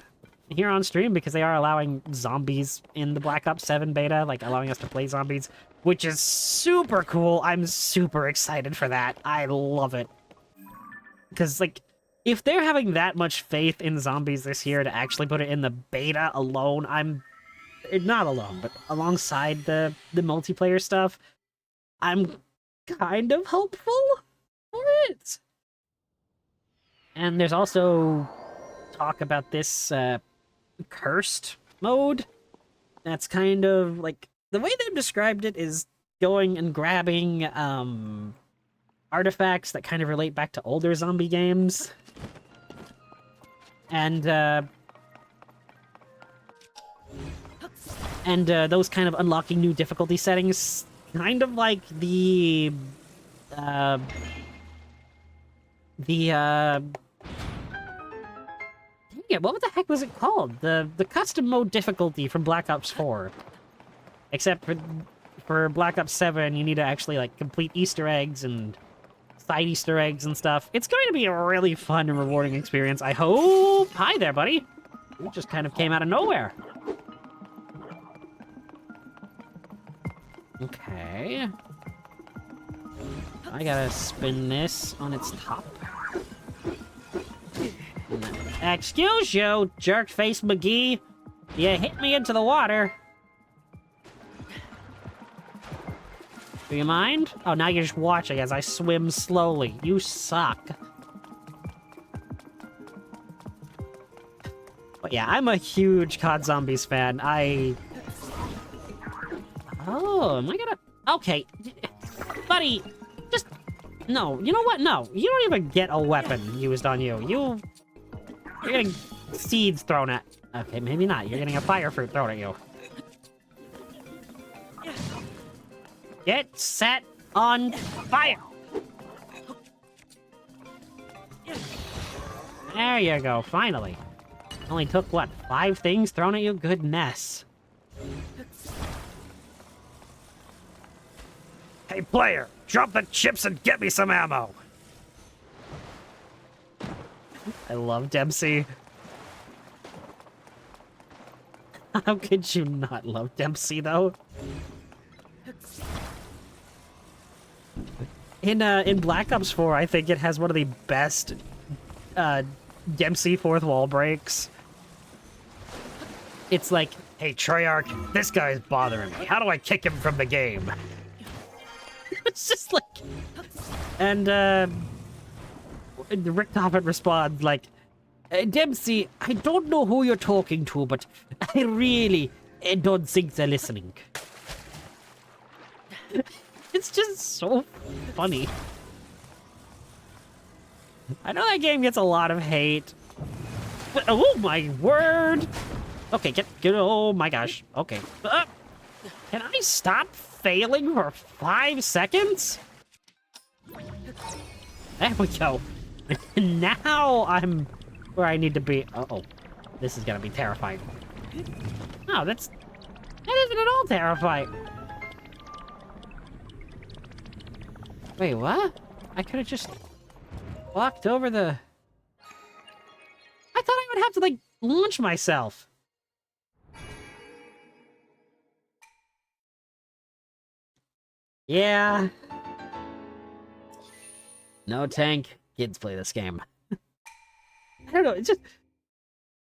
here on stream because they are allowing zombies in the Black Ops 7 beta, like allowing us to play zombies, which is super cool. I'm super excited for that. I love it. Because, like, if they're having that much faith in zombies this year to actually put it in the beta alone, not alone, but alongside the multiplayer stuff, I'm kind of hopeful for it. And there's also talk about this cursed mode. That's kind of like, the way they've described it is going and grabbing artifacts that kind of relate back to older zombie games. And those kind of unlocking new difficulty settings, kind of like yeah, what the heck was it called? The custom mode difficulty from Black Ops 4. Except for Black Ops 7, you need to actually like complete Easter eggs and side Easter eggs and stuff. It's going to be a really fun and rewarding experience, I hope. Hi there, buddy. You just kind of came out of nowhere. Okay. I gotta spin this on its top. Excuse you, jerk-face McGee. You hit me into the water. Do you mind? Oh, now you're just watching as I swim slowly. You suck. But yeah, I'm a huge COD Zombies fan. Oh, am I gonna... Okay. Buddy, just... No, you know what? No, you don't even get a weapon used on you. You're getting seeds thrown at... Okay, maybe not. You're getting a fire fruit thrown at you. Get set on fire! There you go, finally. Only took, what, 5 things thrown at you? Goodness. Hey, player! Drop the chips and get me some ammo! I love Dempsey. How could you not love Dempsey, though? In Black Ops 4, I think it has one of the best Dempsey fourth wall breaks. It's like, hey, Treyarch, this guy's bothering me. How do I kick him from the game? It's just like... And Rick Toppin responds like, Dempsey, I don't know who you're talking to, but I really don't think they're listening. It's just so funny. I know that game gets a lot of hate, but oh my word! Okay, get oh my gosh. Okay, can I stop failing for 5 seconds? There we go. Now I'm where I need to be. Uh-oh, this is gonna be terrifying. No, that isn't at all terrifying. Wait, what? I could have just walked over the... I thought I would have to, like, launch myself. Yeah. No tank. Kids play this game. I don't know, it's just...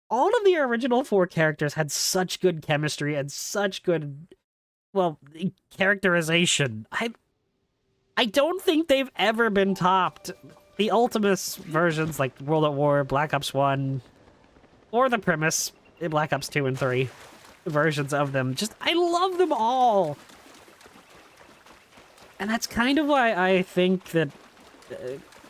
All of the original 4 characters had such good chemistry and such good, well, characterization. I don't think they've ever been topped. The Ultimus versions, like World at War, Black Ops 1, or the Primus, Black Ops 2 and 3 versions of them. Just, I love them all! And that's kind of why I think that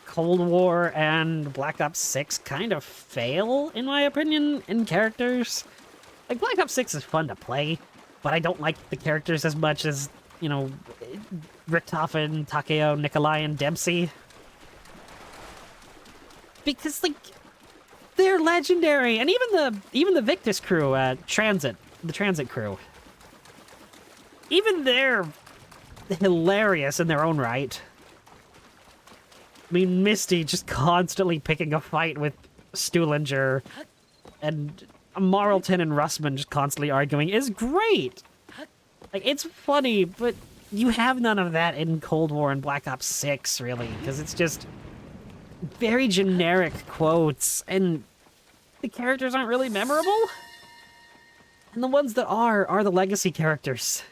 Cold War and Black Ops 6 kind of fail, in my opinion, in characters. Like, Black Ops 6 is fun to play, but I don't like the characters as much as, you know, Richtofen, Takeo, Nikolai, and Dempsey. Because, like, they're legendary, and even the Victus crew, the Transit crew. Even they're hilarious in their own right. I mean, Misty just constantly picking a fight with Stuhlinger, and Marlton and Russman just constantly arguing is great. Like, it's funny, but you have none of that in Cold War and Black Ops 6, really, because it's just very generic quotes, and the characters aren't really memorable. And the ones that are the legacy characters.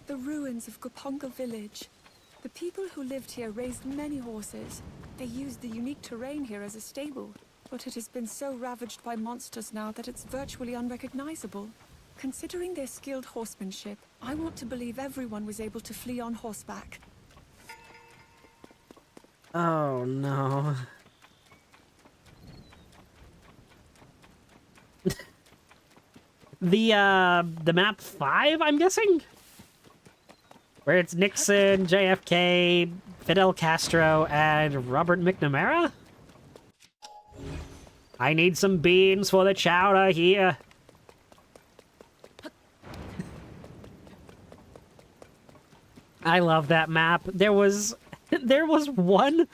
The ruins of Koponka village. The people who lived here raised many horses. They used the unique terrain here as a stable, but it has been so ravaged by monsters now that it's virtually unrecognizable. Considering their skilled horsemanship, I want to believe everyone was able to flee on horseback. Oh no. The map 5, I'm guessing? Where it's Nixon, JFK, Fidel Castro, and Robert McNamara? I need some beans for the chowder here. I love that map. There was one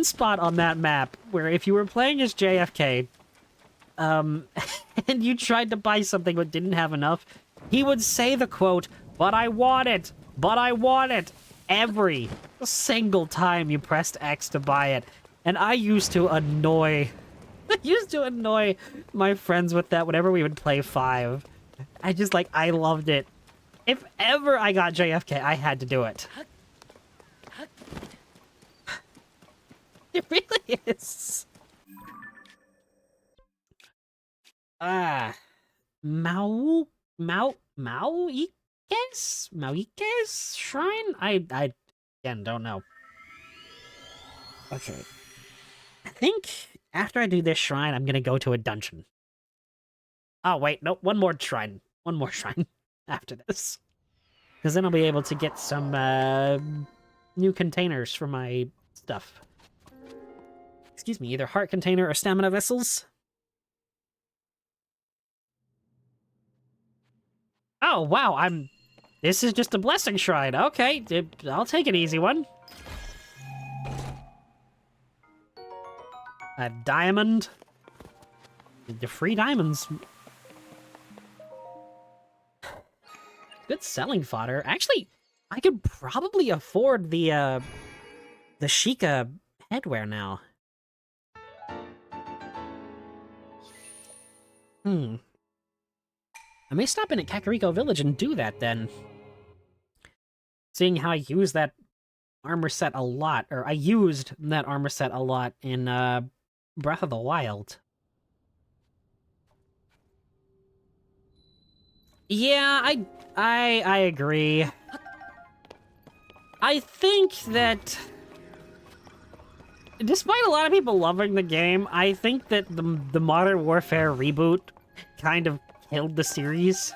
spot on that map where if you were playing as JFK, and you tried to buy something but didn't have enough, he would say the quote, "But I want it! But I want it!" every single time you pressed X to buy it. And I used to annoy my friends with that whenever we would play 5. I loved it. If ever I got JFK, I had to do it. It really is. Mauikes Shrine? I again don't know. Okay. I think after I do this shrine, I'm gonna go to a dungeon. Oh wait, no, one more shrine after this. Because then I'll be able to get some new containers for my stuff. Excuse me, either heart container or stamina vessels. Oh, wow, this is just a blessing shrine. Okay, I'll take an easy one. A diamond. The free diamonds. Good selling fodder. Actually, I could probably afford the Sheikah headwear now. I may stop in at Kakariko Village and do that then. Seeing how I use that armor set a lot, or I used that armor set a lot in Breath of the Wild. Yeah, I agree. I think that despite a lot of people loving the game, I think that the Modern Warfare reboot kind of killed the series.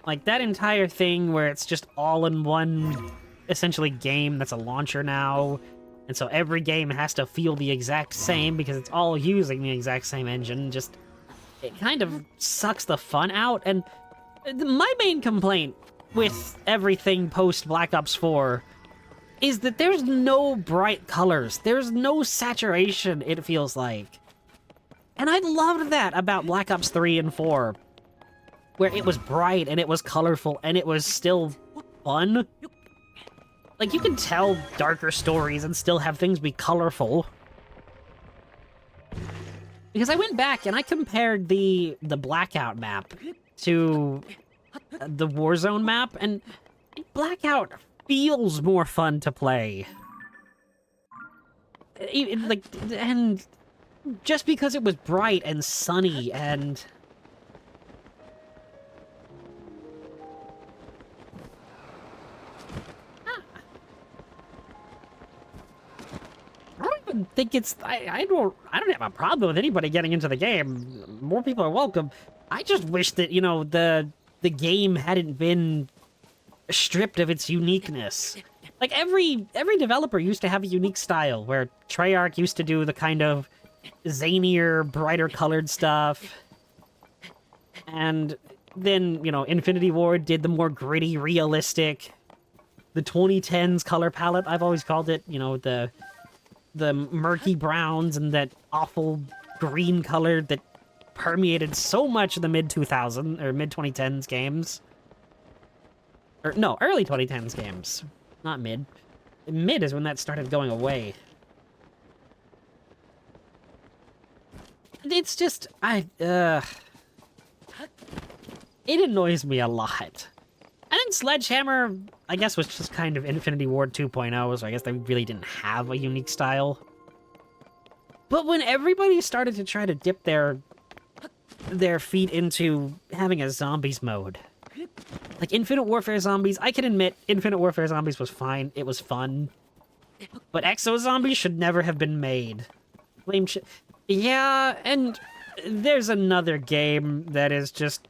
Like, that entire thing where it's just all in one, essentially, game that's a launcher now, and so every game has to feel the exact same because it's all using the exact same engine, just, it kind of sucks the fun out, and my main complaint with everything post Black Ops 4 is that there's no bright colors. There's no saturation, it feels like. And I loved that about Black Ops 3 and 4, where it was bright and it was colorful and it was still fun. Like, you can tell darker stories and still have things be colorful. Because I went back and I compared the Blackout map to the Warzone map, and Blackout feels more fun to play. And just because it was bright and sunny and... I don't even think it's... I don't have a problem with anybody getting into the game. More people are welcome. I just wish that, you know, the game hadn't been stripped of its uniqueness. Like, every developer used to have a unique style, where Treyarch used to do the kind of zanier, brighter colored stuff. And then, you know, Infinity Ward did the more gritty, realistic, the 2010s color palette, I've always called it, you know, the murky browns and that awful green color that permeated so much of the mid-2000s or mid-2010s games. Or no, early 2010s games. Not mid. Mid is when that started going away. It's just, it annoys me a lot. And then Sledgehammer, I guess, was just kind of Infinity Ward 2.0, so I guess they really didn't have a unique style. But when everybody started to try to dip their feet into having a zombies mode, like Infinite Warfare Zombies, I can admit Infinite Warfare Zombies was fine, it was fun. But Exo Zombies should never have been made. Yeah, and there's another game that is just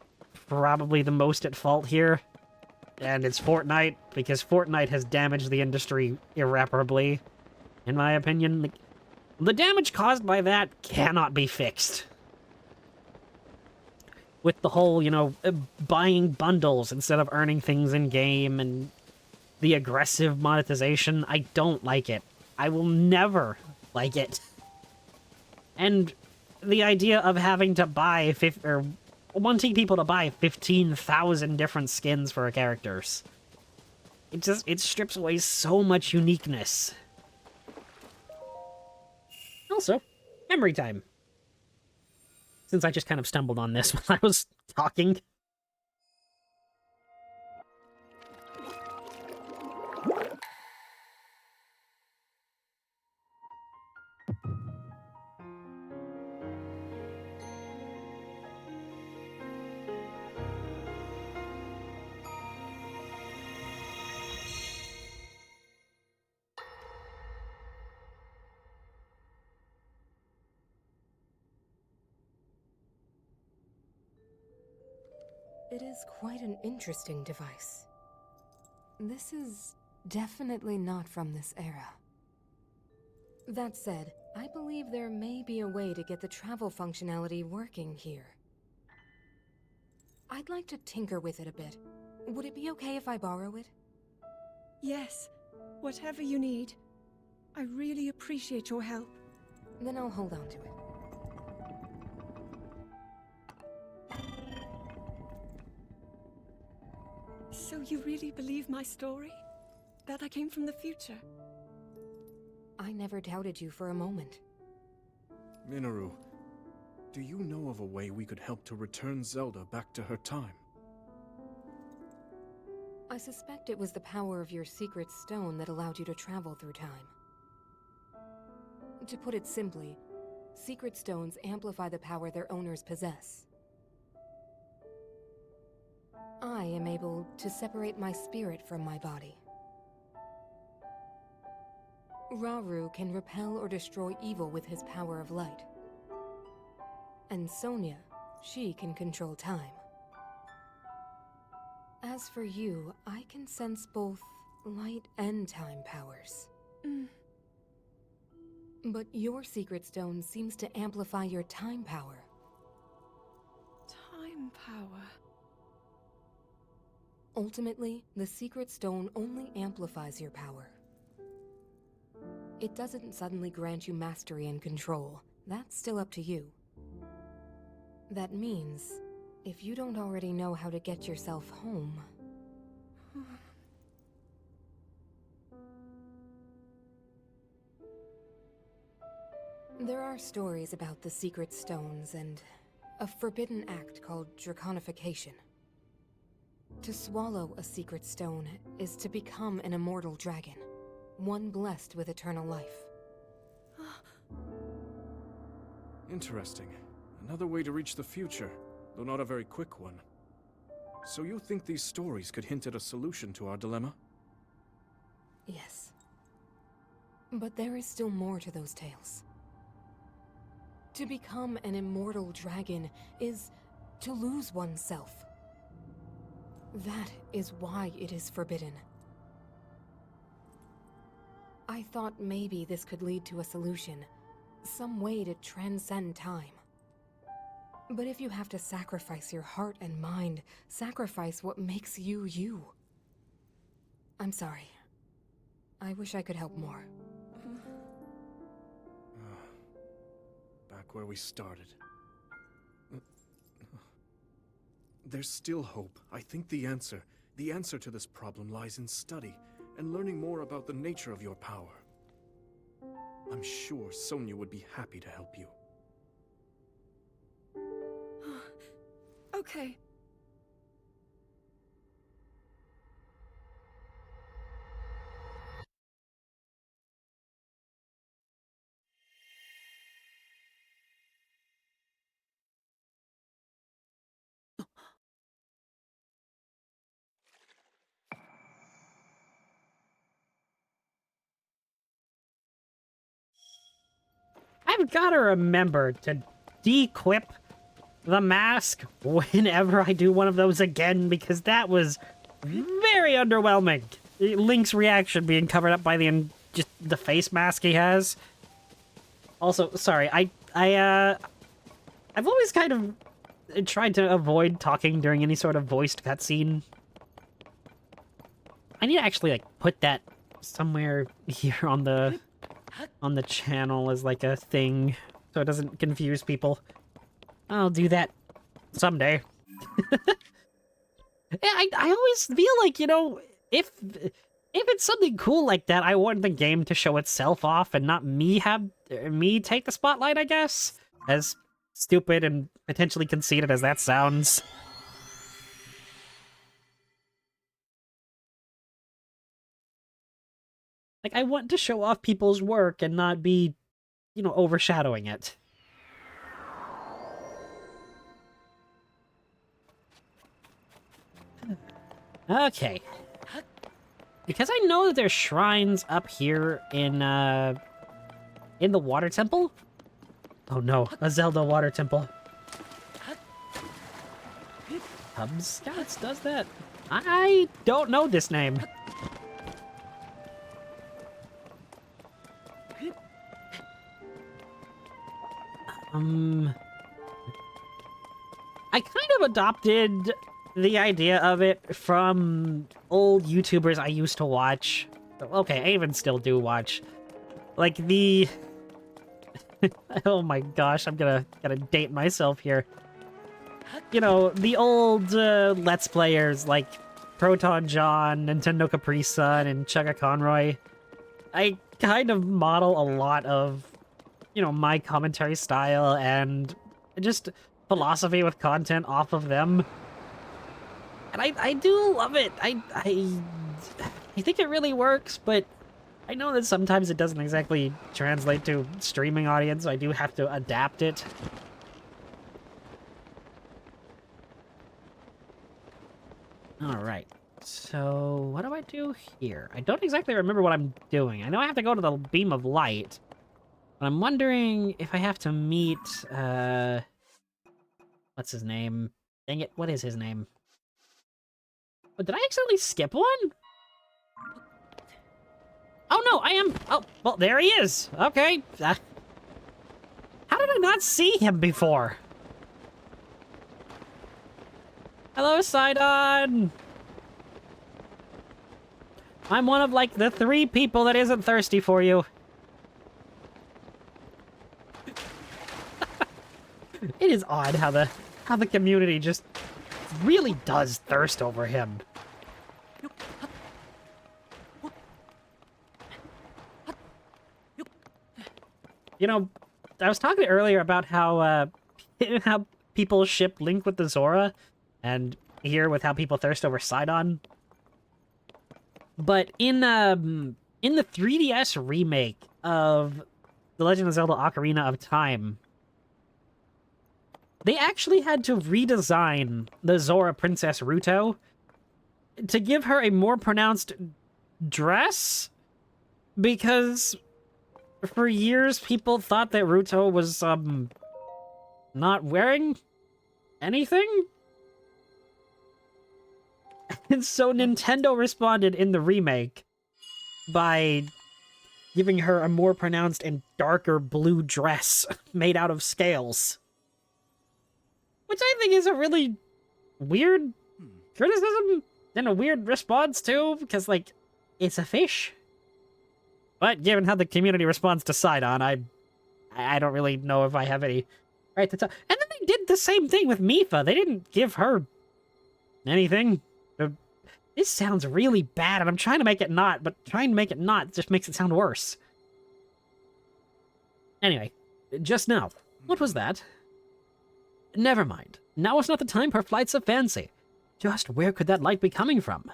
probably the most at fault here. And it's Fortnite, because Fortnite has damaged the industry irreparably, in my opinion. Like, the damage caused by that cannot be fixed. With the whole, you know, buying bundles instead of earning things in-game, and the aggressive monetization, I don't like it. I will never like it. And the idea of having to buy, or wanting people to buy 15,000 different skins for characters. It strips away so much uniqueness. Also, memory time. Since I just kind of stumbled on this while I was talking. It is quite an interesting device. This is definitely not from this era. That said, I believe there may be a way to get the travel functionality working here. I'd like to tinker with it a bit. Would it be okay if I borrow it? Yes, whatever you need. I really appreciate your help. Then I'll hold on to it. So you really believe my story? That I came from the future? I never doubted you for a moment. Minoru, do you know of a way we could help to return Zelda back to her time? I suspect it was the power of your secret stone that allowed you to travel through time. To put it simply, secret stones amplify the power their owners possess. I am able to separate my spirit from my body. Rauru can repel or destroy evil with his power of light. And Sonia, she can control time. As for you, I can sense both light and time powers. But your secret stone seems to amplify your time power. Time power. Ultimately, the secret stone only amplifies your power. It doesn't suddenly grant you mastery and control. That's still up to you. That means, if you don't already know how to get yourself home... There are stories about the secret stones and a forbidden act called draconification. To swallow a secret stone is to become an immortal dragon, one blessed with eternal life. Interesting. Another way to reach the future, though not a very quick one. So you think these stories could hint at a solution to our dilemma? Yes. But there is still more to those tales. To become an immortal dragon is to lose oneself. That is why it is forbidden. I thought maybe this could lead to a solution, some way to transcend time. But if you have to sacrifice your heart and mind, sacrifice what makes you you. I'm sorry. I wish I could help more. Back back where we started. There's still hope. I think the answer to this problem lies in study and learning more about the nature of your power. I'm sure Sonia would be happy to help you. Okay. I've got to remember to de-equip the mask whenever I do one of those again, because that was very underwhelming. Link's reaction being covered up by just the face mask he has. Also, sorry, I've always kind of tried to avoid talking during any sort of voiced cutscene. I need to actually, like, put that somewhere here on the channel as, like, a thing, so it doesn't confuse people. I'll do that someday. Yeah, I always feel like, you know, if it's something cool like that, I want the game to show itself off and not me take the spotlight, I guess. As stupid and potentially conceited as that sounds. Like, I want to show off people's work and not be, you know, overshadowing it. Okay. Because I know that there's shrines up here in the water temple. Oh no, a Zelda water temple. Cub Scouts does that? I don't know this name. I kind of adopted the idea of it from old YouTubers I used to watch. Okay, I even still do watch. Like the... oh my gosh, I'm gonna date myself here. You know, the old Let's Players like Proton John, Nintendo Capri Sun, and Chugga Conroy. I kind of model a lot of, you know, my commentary style and just philosophy with content off of them. And I do love it. I think it really works, but I know that sometimes it doesn't exactly translate to streaming audience, so I do have to adapt it. Alright, so what do I do here? I don't exactly remember what I'm doing. I know I have to go to the Beam of Light, but I'm wondering if I have to meet, what's his name? Dang it, what is his name? Oh, did I accidentally skip one? Oh no, I am... Oh, well, there he is. Okay. How did I not see him before? Hello, Sidon! I'm one of, like, the 3 people that isn't thirsty for you. It is odd how the community just really does thirst over him. You know, I was talking earlier about how how people ship Link with the Zora, and here with how people thirst over Sidon. But in the 3DS remake of The Legend of Zelda: Ocarina of Time, they actually had to redesign the Zora Princess Ruto to give her a more pronounced dress, because for years people thought that Ruto was not wearing anything. And so Nintendo responded in the remake by giving her a more pronounced and darker blue dress made out of scales. Which I think is a really weird criticism and a weird response too, because, like, it's a fish. But given how the community responds to Sidon, I I don't really know if I have any right to tell. And then they did the same thing with Mipha. They didn't give her anything. This sounds really bad, and I'm trying to make it not, but trying to make it not just makes it sound worse. Anyway, just now. What was that? Never mind. Now is not the time for flights of fancy. Just where could that light be coming from?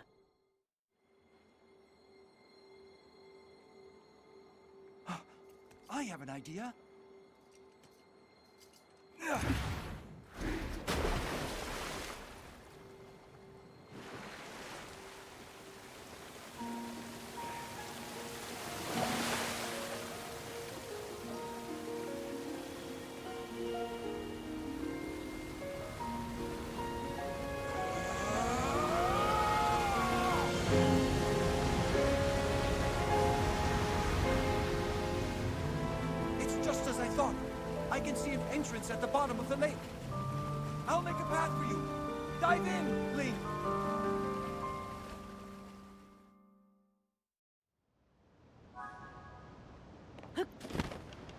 I have an idea. It's just as I thought. I can see an entrance at the bottom of the lake. I'll make a path for you. Dive in, Link.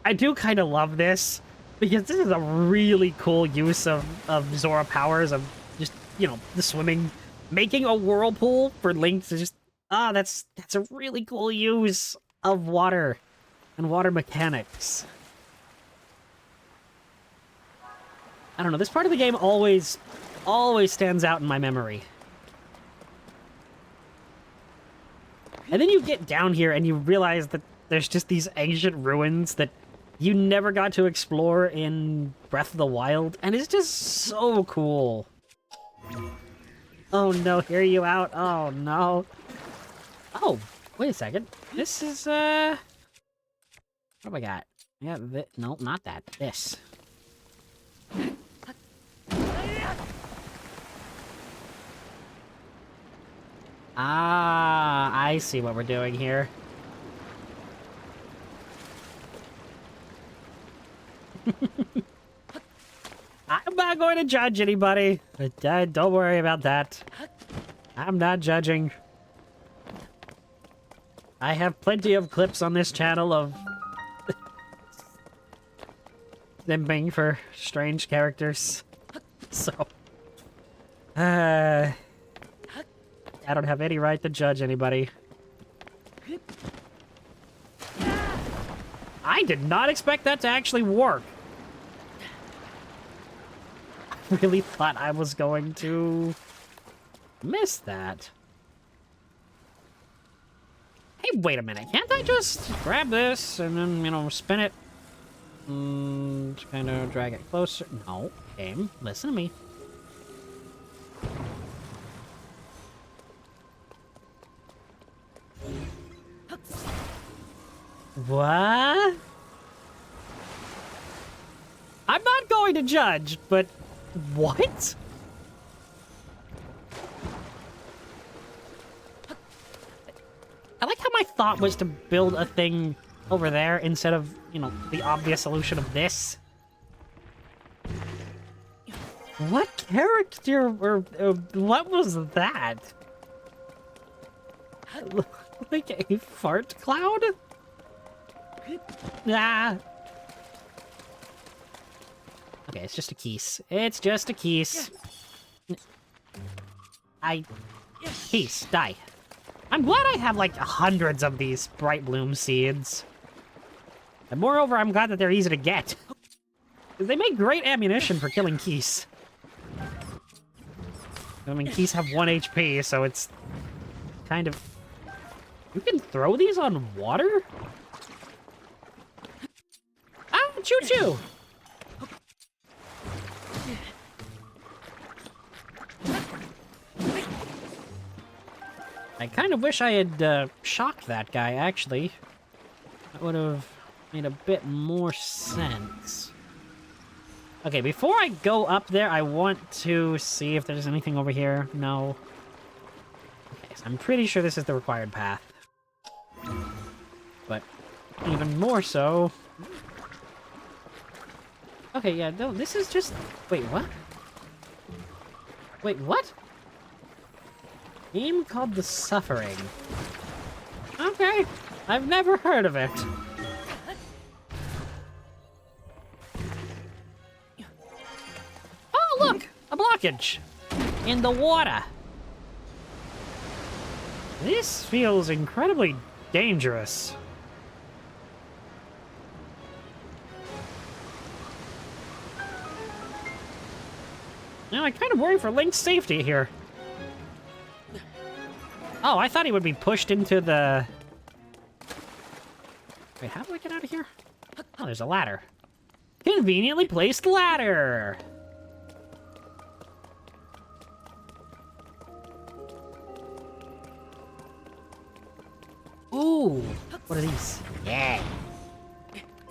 I do kind of love this, because this is a really cool use of Zora powers, of just, you know, the swimming. Making a whirlpool for Link to just... that's a really cool use of water and water mechanics. I don't know, this part of the game always stands out in my memory. And then you get down here and you realize that there's just these ancient ruins that you never got to explore in Breath of the Wild, and it's just so cool. Oh no, hear you out. Oh no. Oh, wait a second. This is, what do I got? Yeah, no, not that. This. Ah, I see what we're doing here. I'm not going to judge anybody. Don't worry about that. I'm not judging. I have plenty of clips on this channel of them being for strange characters. So, I don't have any right to judge anybody. I did not expect that to actually work. I really thought I was going to miss that. Hey, wait a minute. Can't I just grab this and then, you know, spin it? Just kind of drag it closer. No, game, listen to me. What? I'm not going to judge, but what? I like how my thought was to build a thing over there instead of, you know, the obvious solution of this. What character or what was that? Like a fart cloud? Ah. Okay, it's just a keys. It's just a keys. Keys, die. I'm glad I have, like, hundreds of these Bright Bloom seeds. And moreover, I'm glad that they're easy to get. They make great ammunition for killing Keys. I mean, Keys have 1 HP, so it's kind of... You can throw these on water? Ah, choo-choo! I kind of wish I had shocked that guy, actually. That would have made a bit more sense. Okay, before I go up there, I want to see if there's anything over here. No. Okay, so I'm pretty sure this is the required path. But even more so... Okay, yeah, no, this is just... Wait, what? Wait, what? Game called The Suffering. Okay, I've never heard of it. blockage in the water. This feels incredibly dangerous. Now, I kind of worry for Link's safety here. Oh, I thought he would be pushed into the... Wait, how do I get out of here? Oh, there's a ladder. Conveniently placed ladder! Ooh, what are these? Yeah.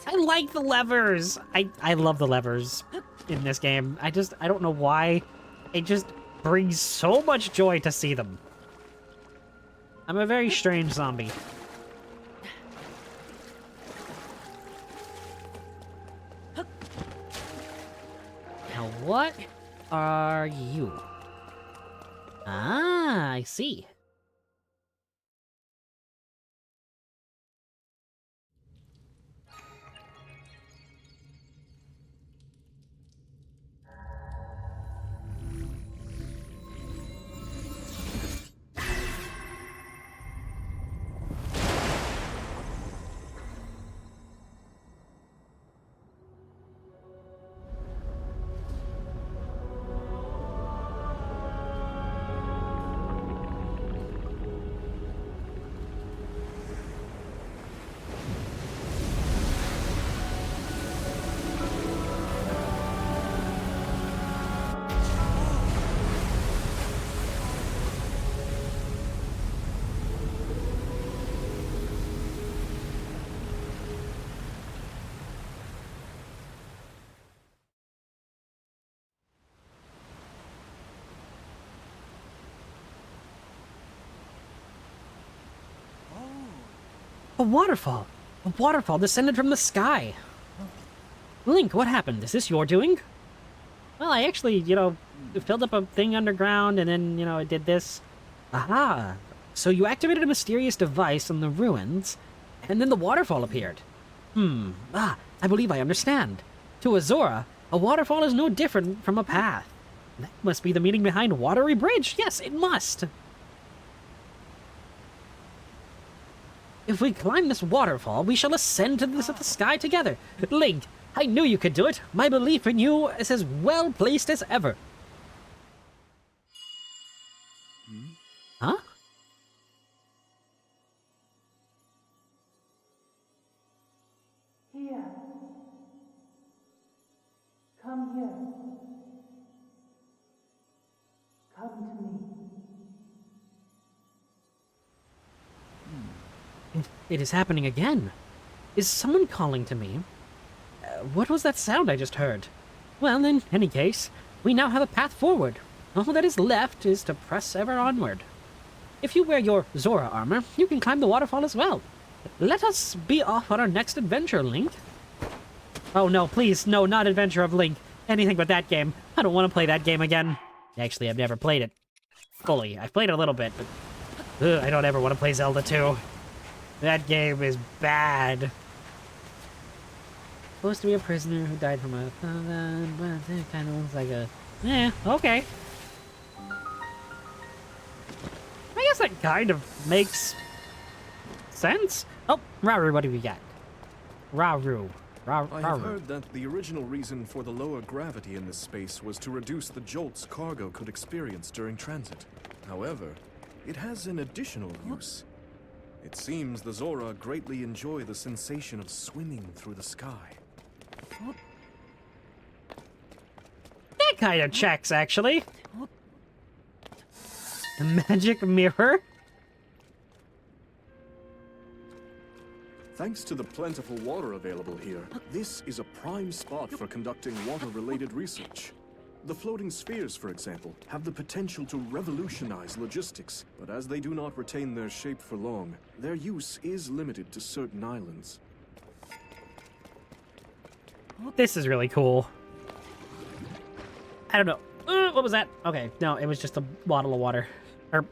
I like the levers. I love the levers in this game. I don't know why. It just brings so much joy to see them. I'm a very strange zombie. Now, what are you? Ah, I see. A waterfall! A waterfall descended from the sky! Link, what happened? Is this your doing? Well, I actually, filled up a thing underground and then, it did this. Aha! So you activated a mysterious device in the ruins, and then the waterfall appeared. I believe I understand. To Azora, a waterfall is no different from a path. That must be the meaning behind Watery Bridge. Yes, it must! If we climb this waterfall, we shall ascend to the sky together. Link, I knew you could do it. My belief in you is as well placed as ever. Huh? Here. Come here. Come to me. It is happening again. Is someone calling to me? What was that sound I just heard? Well, in any case, we now have a path forward. All that is left is to press ever onward. If you wear your Zora armor, you can climb the waterfall as well. Let us be off on our next adventure, Link. Oh no, please, no, not Adventure of Link. Anything but that game. I don't want to play that game again. Actually, I've never played it fully. I've played it a little bit, but I don't ever want to play Zelda 2. That game is bad. Supposed to be a prisoner who died from a... it kind of looks like a... okay. I guess that kind of makes sense. Oh, Rauru, what do we got? Rauru. I have heard that the original reason for the lower gravity in this space was to reduce the jolts cargo could experience during transit. However, it has an additional use. It seems the Zora greatly enjoy the sensation of swimming through the sky. That kind of checks, actually. A magic mirror? Thanks to the plentiful water available here, this is a prime spot for conducting water-related research. The floating spheres, for example, have the potential to revolutionize logistics, but as they do not retain their shape for long, their use is limited to certain islands. This is really cool. I don't know. What was that? Okay, no, it was just a bottle of water. Or...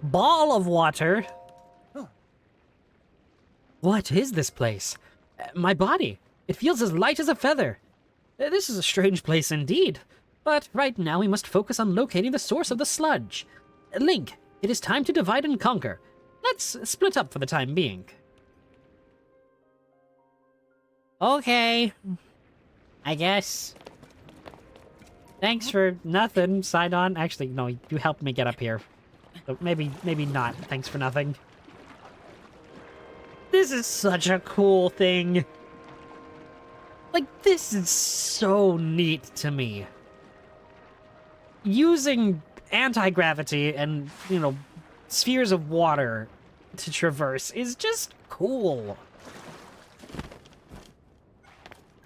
ball of water? What is this place? My body. It feels as light as a feather. This is a strange place indeed. But right now we must focus on locating the source of the sludge. Link, it is time to divide and conquer. Let's split up for the time being. Okay. I guess. Thanks for nothing, Sidon. Actually, no, you helped me get up here. So maybe not. Thanks for nothing. This is such a cool thing. Like, this is so neat to me. Using anti-gravity and, you know, spheres of water to traverse is just cool.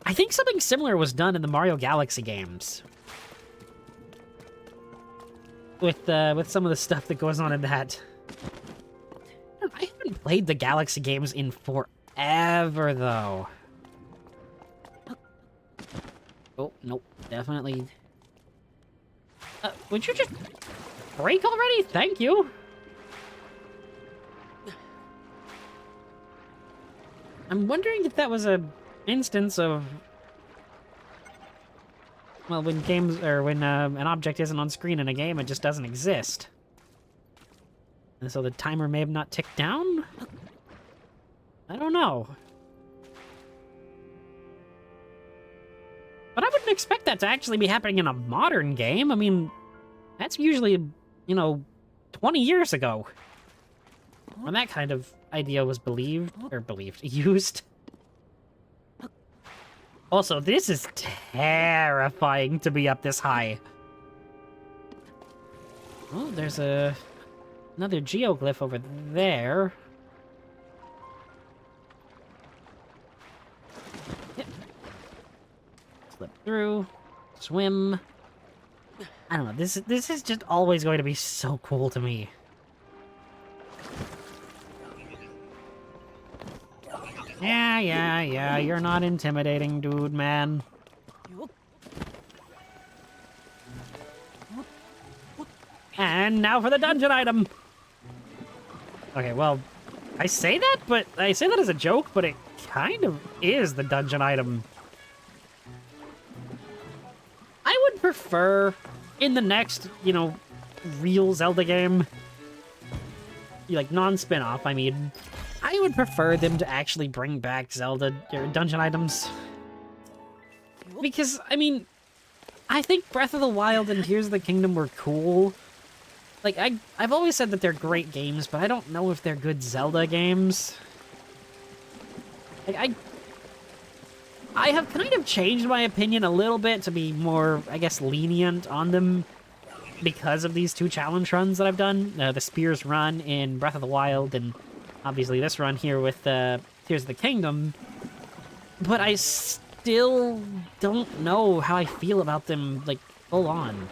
I think something similar was done in the Mario Galaxy games. With some of the stuff that goes on in that. I haven't played the Galaxy games in forever, though. Oh, nope, definitely. Would you just break already? Thank you. I'm wondering if that was a instance of, well, when games, or when an object isn't on screen in a game, it just doesn't exist. And so the timer may have not ticked down? I don't know. But I wouldn't expect that to actually be happening in a modern game. I mean, that's usually, you know, 20 years ago. When that kind of idea was used. Also, this is terrifying to be up this high. Oh, there's another geoglyph over there. Yep. Slip through, swim. I don't know, this is just always going to be so cool to me. Yeah, you're not intimidating, dude, man. And now for the dungeon item! Okay, well, I say that as a joke, but it kind of is the dungeon item. I would prefer, in the next, you know, real Zelda game, like, non-spin-off, I mean, I would prefer them to actually bring back Zelda dungeon items. Because, I mean, I think Breath of the Wild and Tears of the Kingdom were cool. Like, I've always said that they're great games, but I don't know if they're good Zelda games. Like, I have kind of changed my opinion a little bit to be more, I guess, lenient on them because of these two challenge runs that I've done. The Spears run in Breath of the Wild, and obviously this run here with Tears of the Kingdom. But I still don't know how I feel about them, like, full on.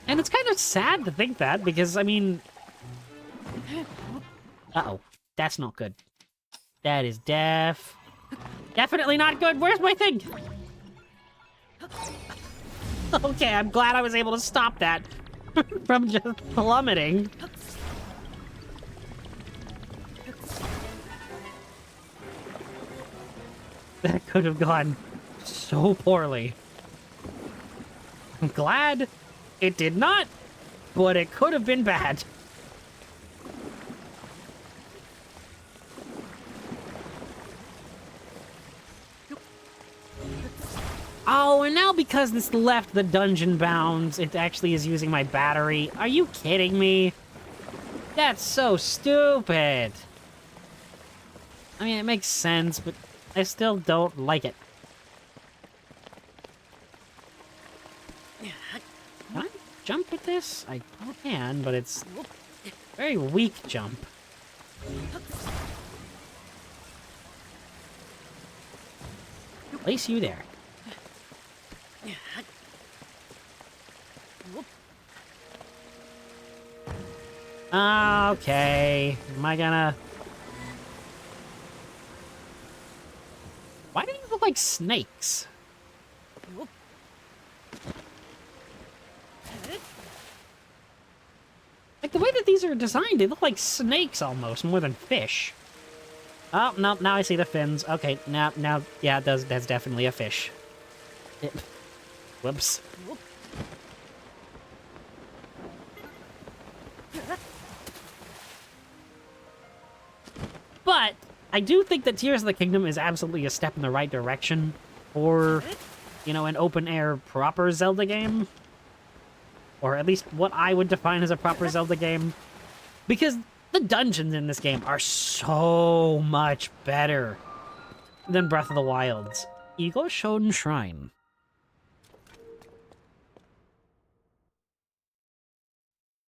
And it's kind of sad to think that, because, I mean... Uh-oh. That's not good. That is definitely not good. Where's my thing? Okay, I'm glad I was able to stop that from just plummeting. That could have gone so poorly. I'm glad it did not, but it could have been bad. Oh, and now because this left the dungeon bounds, it actually is using my battery. Are you kidding me? That's so stupid. I mean, it makes sense, but I still don't like it. Can I jump with this? I can, but it's a very weak jump. Place you there. Okay, am I gonna... Why do you look like snakes? Like, the way that these are designed, they look like snakes almost, more than fish. Oh, no, now I see the fins. Okay, now, yeah, that's definitely a fish. Whoops. But I do think that Tears of the Kingdom is absolutely a step in the right direction for, you know, an open-air proper Zelda game. Or at least what I would define as a proper Zelda game. Because the dungeons in this game are so much better than Breath of the Wild's. Ego Shown Shrine.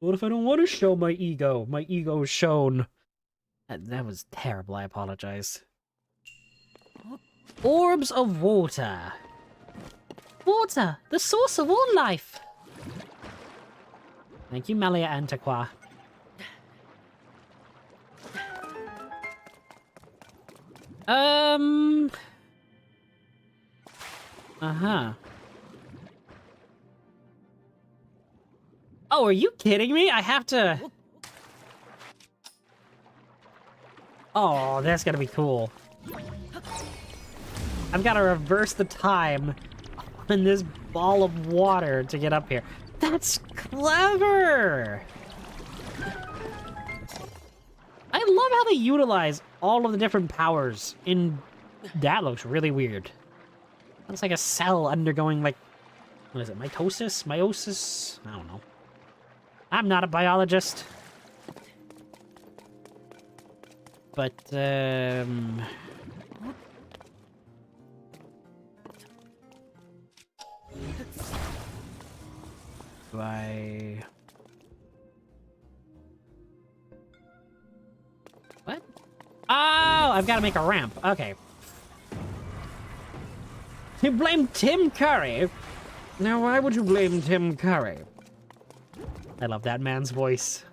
What if I don't want to show my ego? My ego is shown. That was terrible, I apologize. Orbs of Water. Water, the source of all life. Thank you, Melia Antiqua. Uh-huh. Oh, are you kidding me? I have to... Oh, that's gonna be cool. I've got to reverse the time on this ball of water to get up here. That's clever! I love how they utilize all of the different powers in... That looks really weird. Looks like a cell undergoing, like... What is it? Mitosis? Meiosis? I don't know. I'm not a biologist. But, do I... What? Oh, I've got to make a ramp. Okay. You blame Tim Curry? Now, why would you blame Tim Curry? I love that man's voice.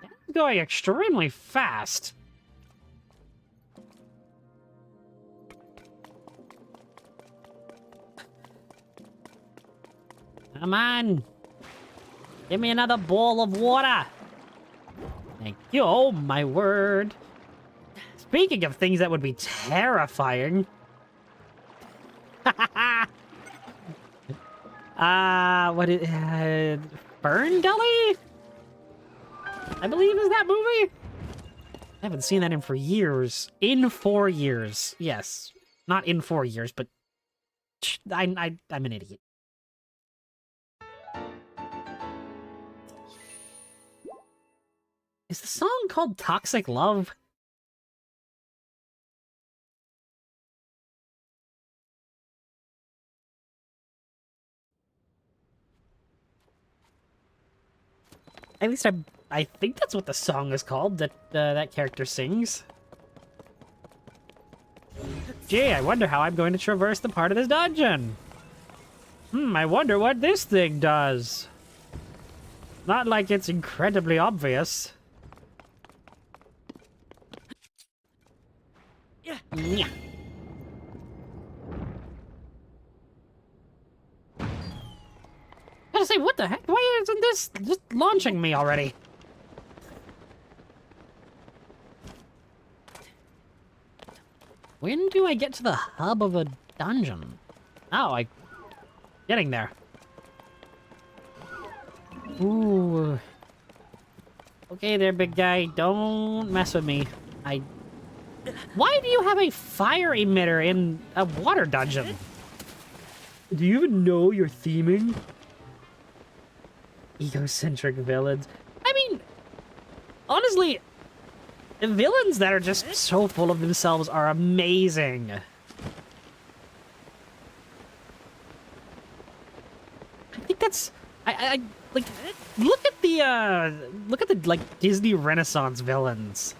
That's going extremely fast. Come on. Give me another bowl of water. Thank you. Oh, my word. Speaking of things that would be terrifying. What is... Fern Gully? I believe is that movie? I haven't seen that in for years. In 4 years. Yes. Not in 4 years, but... I'm an idiot. Is the song called Toxic Love? At least I think that's what the song is called that that character sings. Gee, I wonder how I'm going to traverse the part of this dungeon. I wonder what this thing does. Not like it's incredibly obvious. Yeah. I gotta say, what the heck? Why isn't this just launching me already? When do I get to the hub of a dungeon? Oh, getting there. Ooh. Okay there, big guy. Don't mess with me. Why do you have a fire emitter in a water dungeon? Do you even know you're theming? Egocentric villains. I mean, honestly, villains that are just so full of themselves are amazing. I think that's... I like, look at the like Disney Renaissance villains.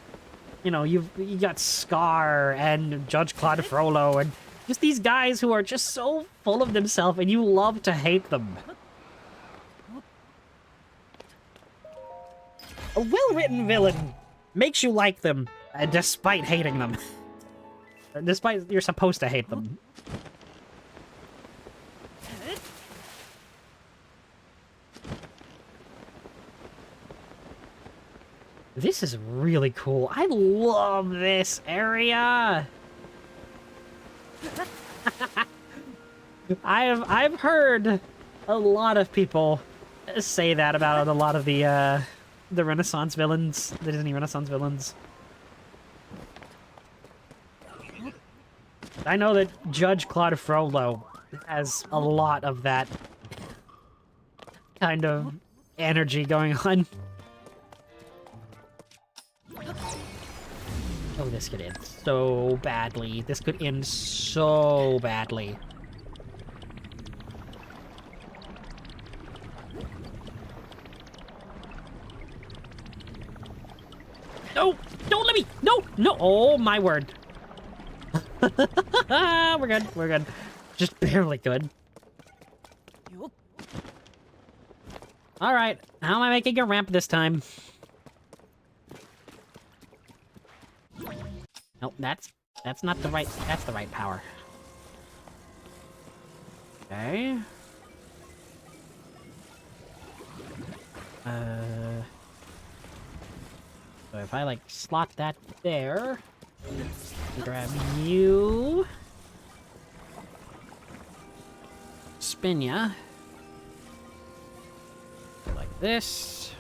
You know, you got Scar and Judge Claude Frollo and just these guys who are just so full of themselves and you love to hate them. A well-written villain makes you like them, despite hating them. Despite you're supposed to hate them. This is really cool. I love this area. I've heard a lot of people say that about a lot of the Renaissance villains, the Disney Renaissance villains. I know that Judge Claude Frollo has a lot of that kind of energy going on. Oh, this could end so badly. This could end so badly. No! Don't let me! No! No! Oh, my word. We're good. We're good. Just barely good. Alright. How am I making a ramp this time? Nope, that's not the right... That's the right power. Okay. So if I, like, slot that there... Grab you... Spin ya. Like this.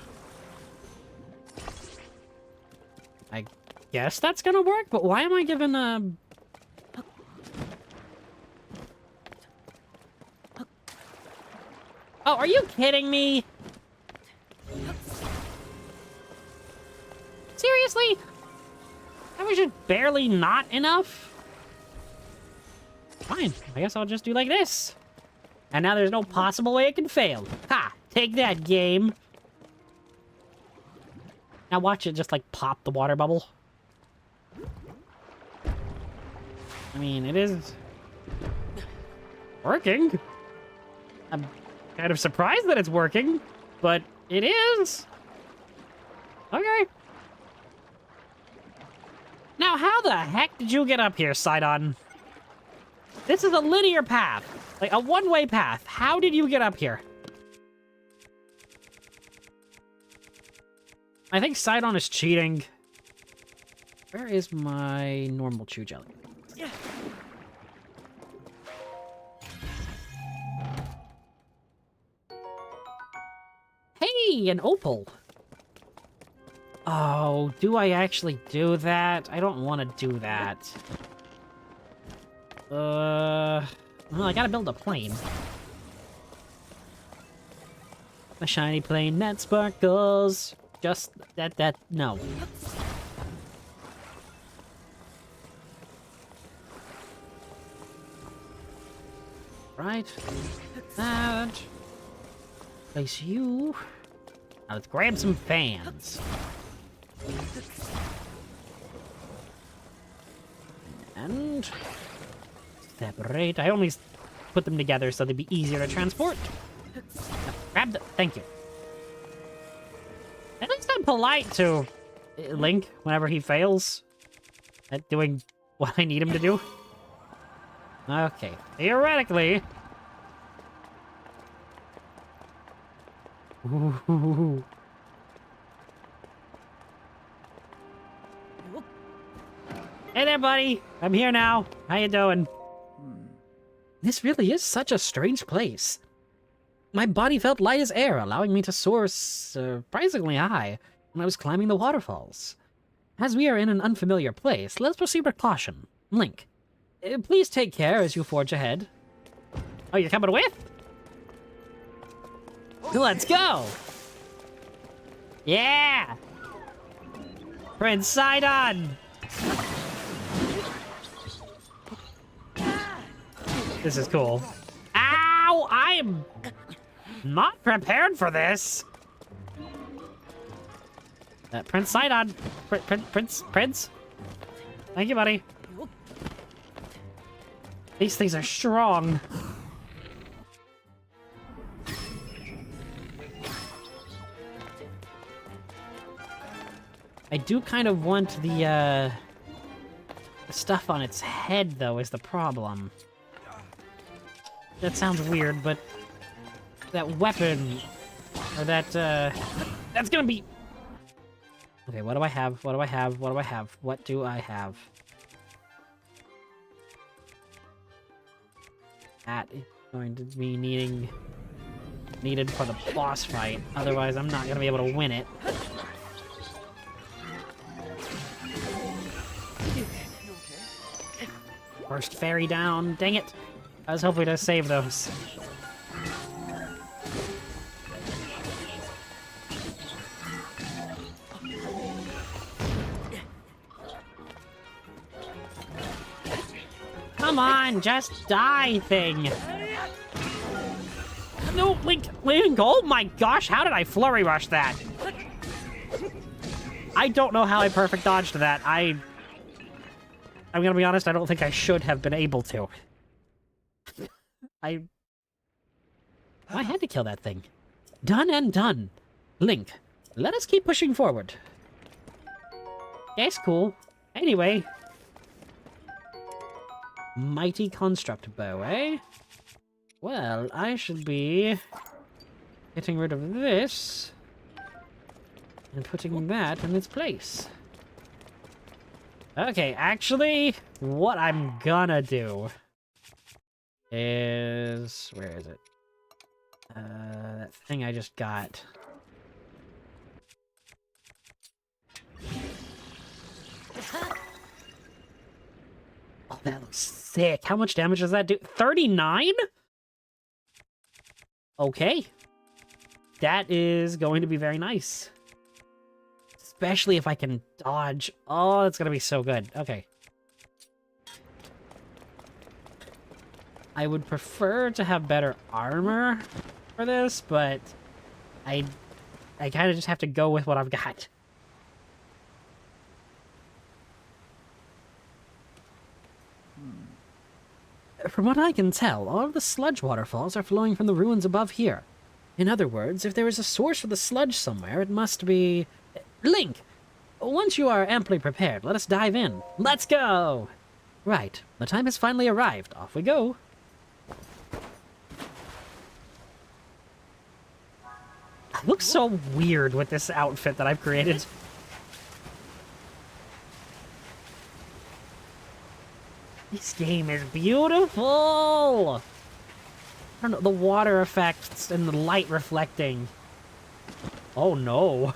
I guess that's gonna work, but why am I given a... Oh, are you kidding me? Seriously? That was just barely not enough? Fine, I guess I'll just do like this. And now there's no possible way it can fail. Ha! Take that, game. Now watch it just, like, pop the water bubble. I mean, it is... working. I'm kind of surprised that it's working, but it is. Okay. Now, how the heck did you get up here, Sidon? This is a linear path. Like, a one-way path. How did you get up here? I think Sidon is cheating. Where is my normal chew jelly? Hey, an opal. Oh, do I actually do that? I don't want to do that. Well, I gotta build a plane. A shiny plane that sparkles. Just no. Right. That. Place you. Now let's grab some fans. And separate. I only put them together so they'd be easier to transport. Now, grab the. Thank you. At least I'm polite to Link whenever he fails at doing what I need him to do. Okay, theoretically. Ooh. Hey there, buddy. I'm here now. How you doing? This really is such a strange place. My body felt light as air, allowing me to soar surprisingly high when I was climbing the waterfalls. As we are in an unfamiliar place, let's proceed with caution. Link, please take care as you forge ahead. Oh, you're coming with? Let's go! Yeah! Prince Sidon! This is cool. Ow! I am not prepared for this. Prince Sidon. Prince. Thank you, buddy. These things are strong. I do kind of want the stuff on its head, though, is the problem. That sounds weird, but that weapon, or that, that's gonna be... Okay, what do I have? What do I have? What do I have? What do I have? That is going to be needed for the boss fight. Otherwise, I'm not gonna be able to win it. First fairy down. Dang it! I was hoping to save those. Come on, just die, thing. No, Link, oh my gosh, how did I flurry rush that? I don't know how I perfect dodged that. I'm gonna be honest, I don't think I should have been able to. I had to kill that thing. Done and done. Link, let us keep pushing forward. That's cool. Anyway. Mighty construct bow, eh? Well, I should be getting rid of this and putting that in its place. Okay, actually, what I'm gonna do is... Where is it? That thing I just got. Oh, that looks sick. How much damage does that do? 39? Okay. That is going to be very nice. Especially if I can dodge. Oh, it's going to be so good. Okay. I would prefer to have better armor for this, but I kind of just have to go with what I've got. From what I can tell, all of the sludge waterfalls are flowing from the ruins above here. In other words, if there is a source for the sludge somewhere, it must be... Link! Once you are amply prepared, let us dive in. Let's go! Right, the time has finally arrived. Off we go. I look so weird with this outfit that I've created. This game is beautiful! I don't know, the water effects and the light reflecting. Oh no.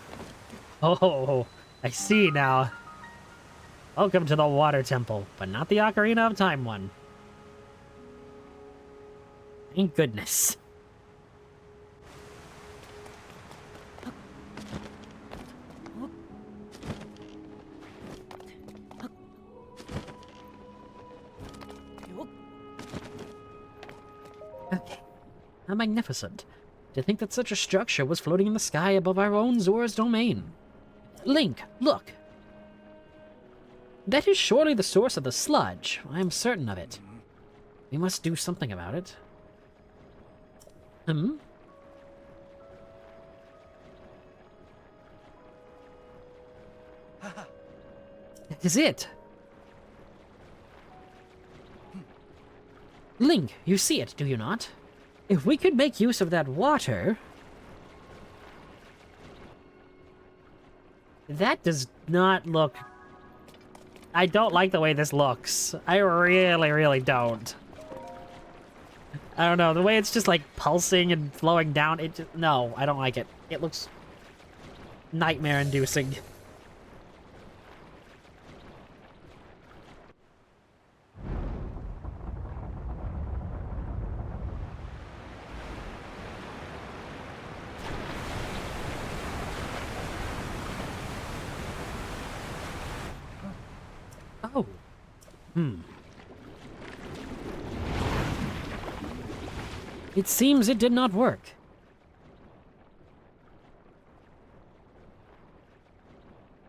Oh, I see now. Welcome to the Water Temple, but not the Ocarina of Time one. Thank goodness. Okay. How magnificent. To think that such a structure was floating in the sky above our own Zora's domain. Link, look. That is surely the source of the sludge. I am certain of it. We must do something about it. That is it. Link, you see it, do you not? If we could make use of that water... That does not look... I don't like the way this looks. I really, really don't. I don't know, the way it's just like pulsing and flowing down, it just... No, I don't like it. It looks nightmare-inducing. Oh. It seems it did not work.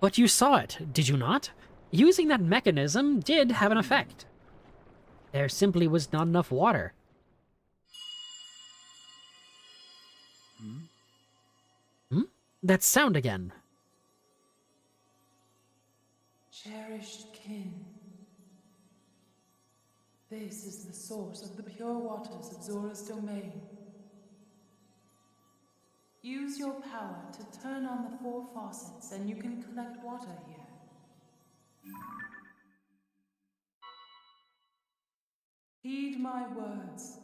But you saw it, did you not? Using that mechanism did have an effect. There simply was not enough water. That sound again. Cherished kin. This is the source of the pure waters of Zora's domain. Use your power to turn on the 4 faucets and you can collect water here. Heed my words.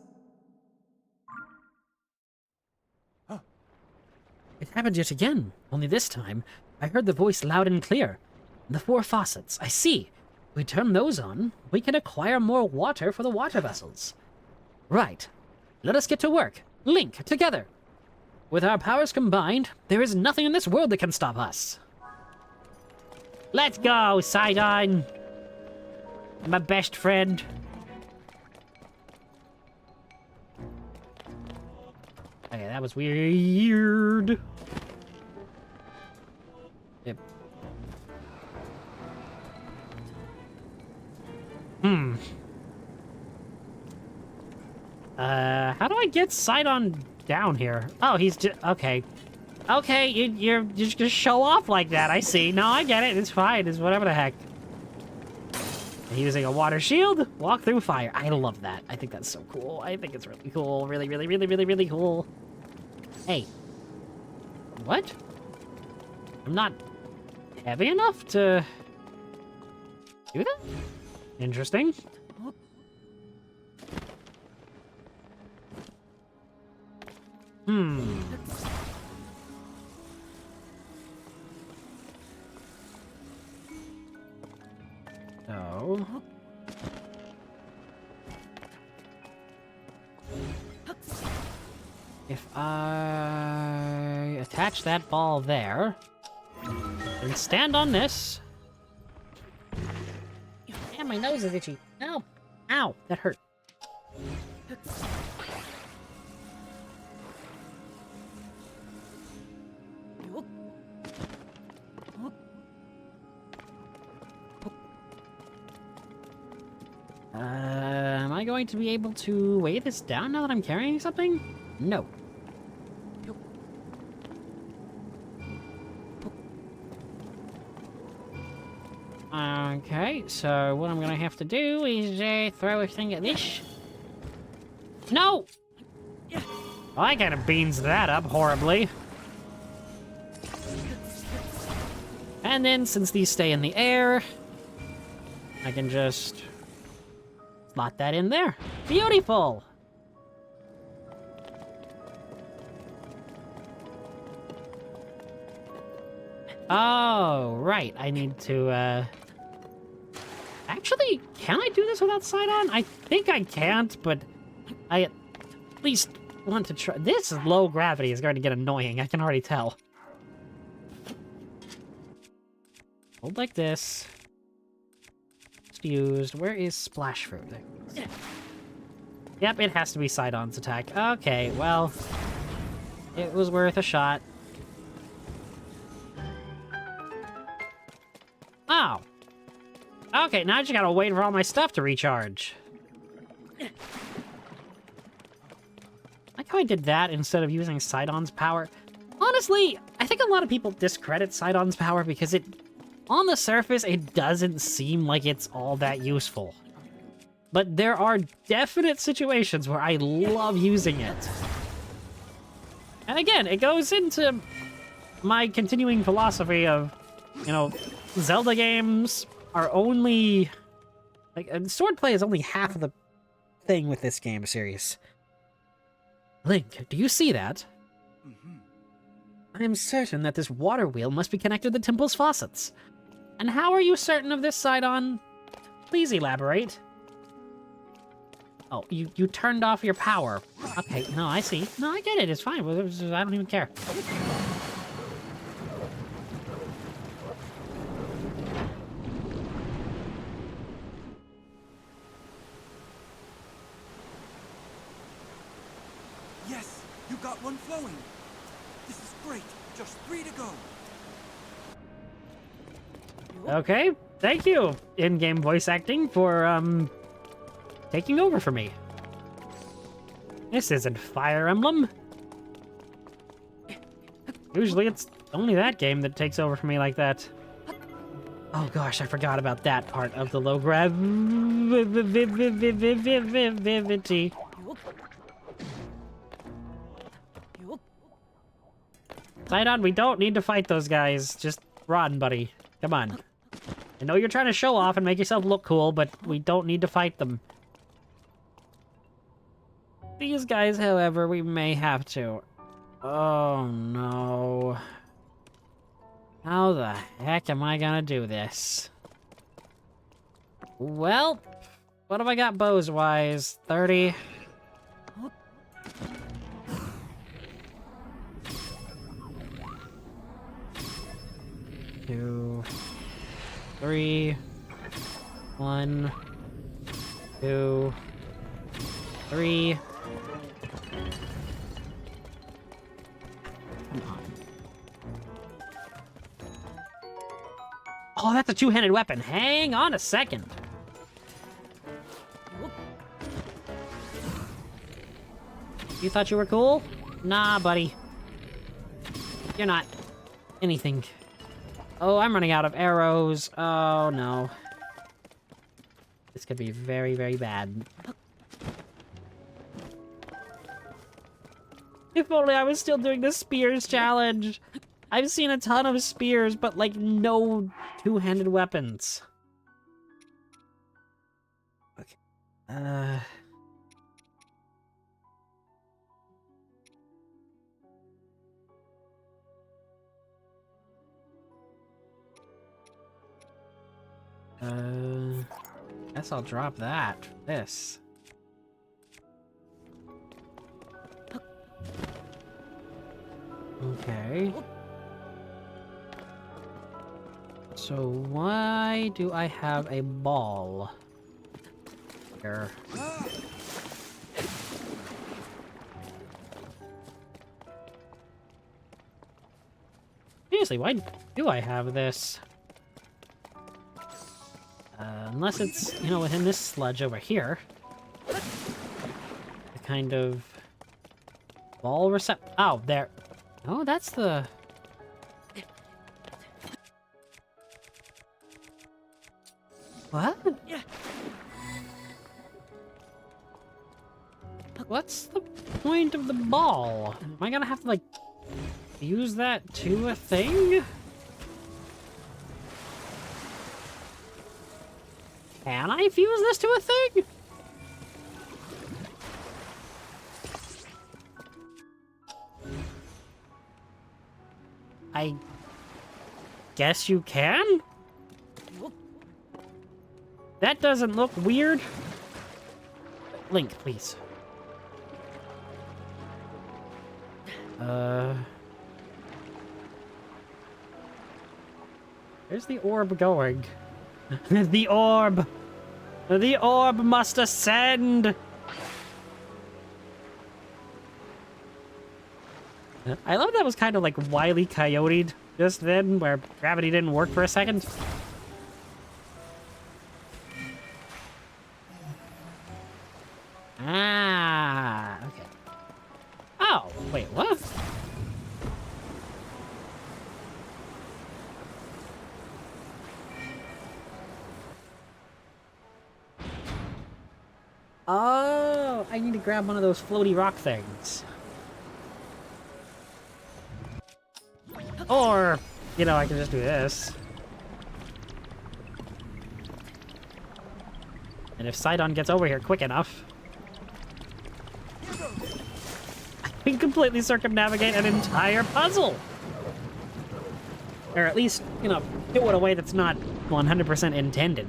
It happened yet again, only this time, I heard the voice loud and clear. The 4 faucets, I see. We turn those on, we can acquire more water for the water vessels. Right. Let us get to work. Link, together. With our powers combined, there is nothing in this world that can stop us. Let's go, Sidon! My best friend. Okay, that was weird. Yep. How do I get Sidon down here? Oh, he's just... Okay. Okay, you're just gonna show off like that, I see. No, I get it. It's fine. It's whatever the heck. Using a water shield, walk through fire. I love that. I think that's so cool. I think it's really cool. Really, really, really, really, really cool. Hey. What? I'm not heavy enough to do that? Interesting. So... if I attach that ball there, and stand on this... Man, my nose is itchy. Ow! Ow! That hurt. Am I going to be able to weigh this down now that I'm carrying something? No. Okay, so what I'm gonna have to do is throw a thing at this. No! Well, I kind of beans that up horribly. And then, since these stay in the air, I can just slot that in there. Beautiful! Oh, right. I need to, Actually, can I do this without Sidon? I think I can't, but I at least want to try. This low gravity is going to get annoying, I can already tell. Hold like this. Just used. Where is Splash Fruit? Yep, it has to be Sidon's attack. Okay, well, it was worth a shot. Oh. Okay, now I just gotta wait for all my stuff to recharge. Like how I did that instead of using Sidon's power. Honestly, I think a lot of people discredit Sidon's power because it, on the surface, it doesn't seem like it's all that useful. But there are definite situations where I love using it. And again, it goes into my continuing philosophy of, you know, Zelda games are only... like, swordplay is only half of the thing with this game series. Link, do you see that? I am certain that this water wheel must be connected to the temple's faucets. And how are you certain of this, Sidon? Please elaborate. Oh, you turned off your power. Okay, no, I see. No, I get it. It's fine. I don't even care. Yes, you got one flowing. This is great. Just 3 to go. Okay, thank you, in-game voice acting, for, taking over for me. This isn't Fire Emblem. Usually it's only that game that takes over for me like that. Oh gosh, I forgot about that part of the low gravity. Sidon, we don't need to fight those guys. Just run, buddy. Come on. I know you're trying to show off and make yourself look cool, but we don't need to fight them. These guys, however, we may have to. Oh, no. How the heck am I gonna do this? Well, what have I got bows-wise? 30. 2, 3, 1, 2, 3. Come on. Oh, that's a two-handed weapon. Hang on a second. You thought you were cool? Nah, buddy. You're not anything. Oh, I'm running out of arrows. Oh, no. This could be very, very bad. If only I was still doing the spears challenge. I've seen a ton of spears, but, like, no two-handed weapons. Okay. Guess I'll drop that for this. Okay. So why do I have a ball here? Seriously, why do I have this? Unless it's, you know, within this sludge over here. The kind of ball Oh, there. Oh, that's the... What? What's the point of the ball? Am I gonna have to, like, use that to a thing? Can I fuse this to a thing? I guess you can? That doesn't look weird. Link, please. Where's the orb going? The orb! The orb must ascend! I love that was kind of like Wile E. Coyote just then, where gravity didn't work for a second. Ah, okay. Oh, wait, what? Oh, I need to grab one of those floaty rock things. Or, you know, I can just do this. And if Sidon gets over here quick enough, I can completely circumnavigate an entire puzzle. Or at least, you know, do it in a way that's not 100% intended.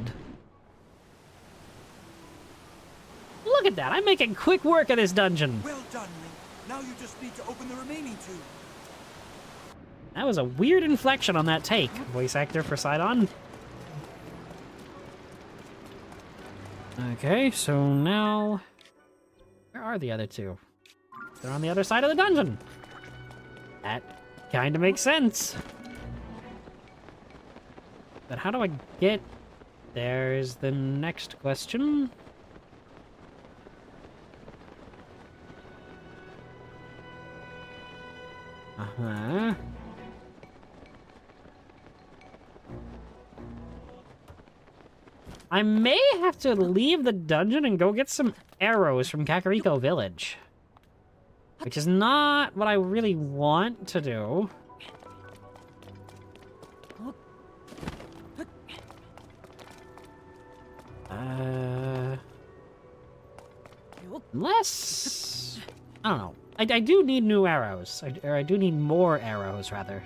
Look at that, I'm making quick work of this dungeon. Well done, Link. Now you just need to open the remaining two. That was a weird inflection on that take, voice actor for Sidon. Okay, so now... Where are the other two? They're on the other side of the dungeon. That kind of makes sense. But how do I get... There's the next question. Uh-huh. I may have to leave the dungeon and go get some arrows from Kakariko Village. Which is not what I really want to do. Unless... I don't know. I do need new arrows. Or I do need more arrows, rather.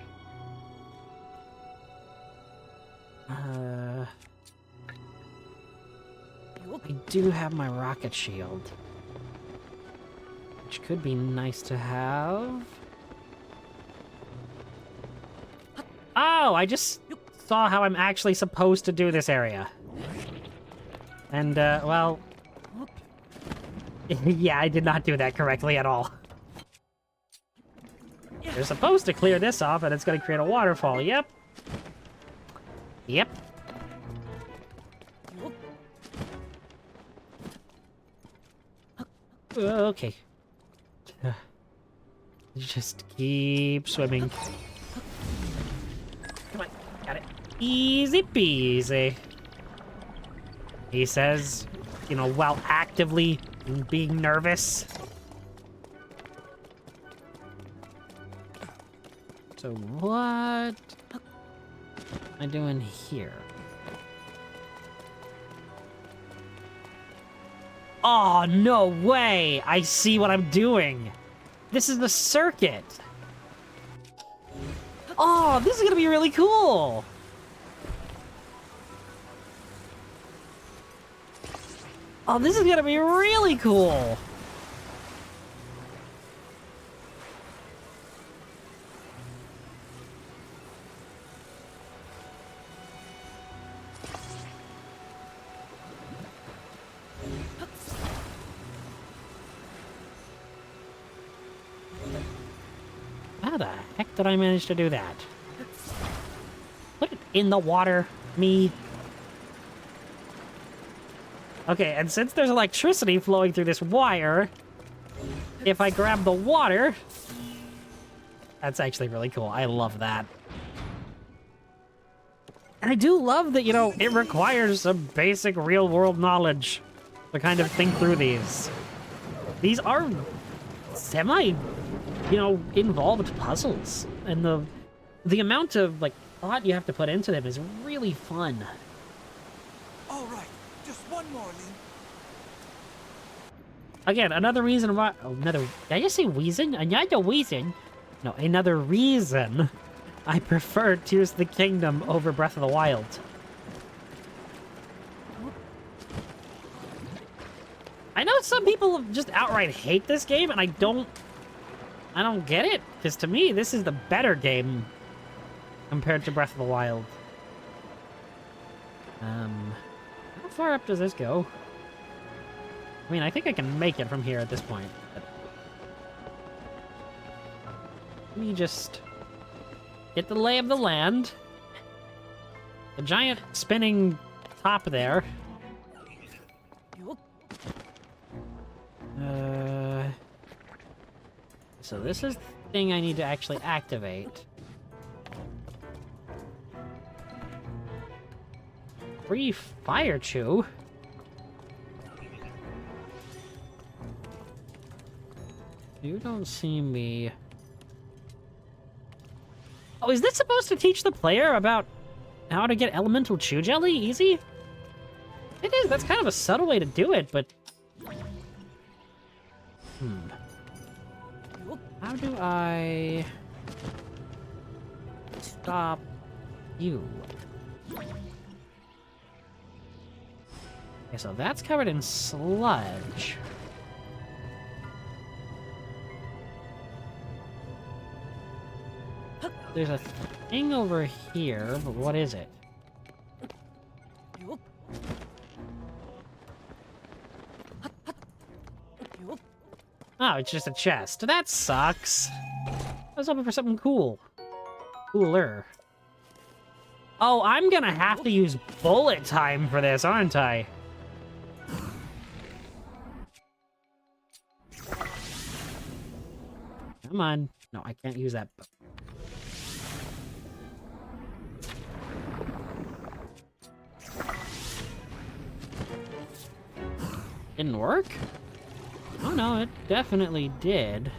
I do have my rocket shield. Which could be nice to have. Oh, I just saw how I'm actually supposed to do this area. And, well... yeah, I did not do that correctly at all. You're supposed to clear this off, and it's gonna create a waterfall. Yep. Yep. Okay. Just keep swimming. Come on, got it. Easy peasy. He says, you know, while actively being nervous. So what am I doing here? Oh, no way! I see what I'm doing! This is the circuit! Oh, this is gonna be really cool! Oh, this is gonna be really cool! How the heck did I manage to do that? Put it in the water, me. Okay, and since there's electricity flowing through this wire, if I grab the water... That's actually really cool. I love that. And I do love that, you know, it requires some basic real-world knowledge to kind of think through these. These are semi... you know, involved puzzles, and the amount of, like, thought you have to put into them is really fun. All right, just one more, Link. Again, another reason why... Oh, did I just say reason? Another reason? No, another reason I prefer Tears of the Kingdom over Breath of the Wild. I know some people just outright hate this game, and I don't get it, because to me, this is the better game compared to Breath of the Wild. How far up does this go? I mean, I think I can make it from here at this point. But... let me just get the lay of the land. The giant spinning top there. So this is the thing I need to actually activate. Free Fire Chew? You don't see me... Oh, is this supposed to teach the player about how to get Elemental Chew Jelly easy? It is, that's kind of a subtle way to do it, but... How do I stop you? Okay, so that's covered in sludge. There's a thing over here, but what is it? Oh, it's just a chest. That sucks. I was hoping for something cool. Cooler. Oh, I'm gonna have to use bullet time for this, aren't I? Come on. No, I can't use that. Didn't work? Oh no, it definitely did.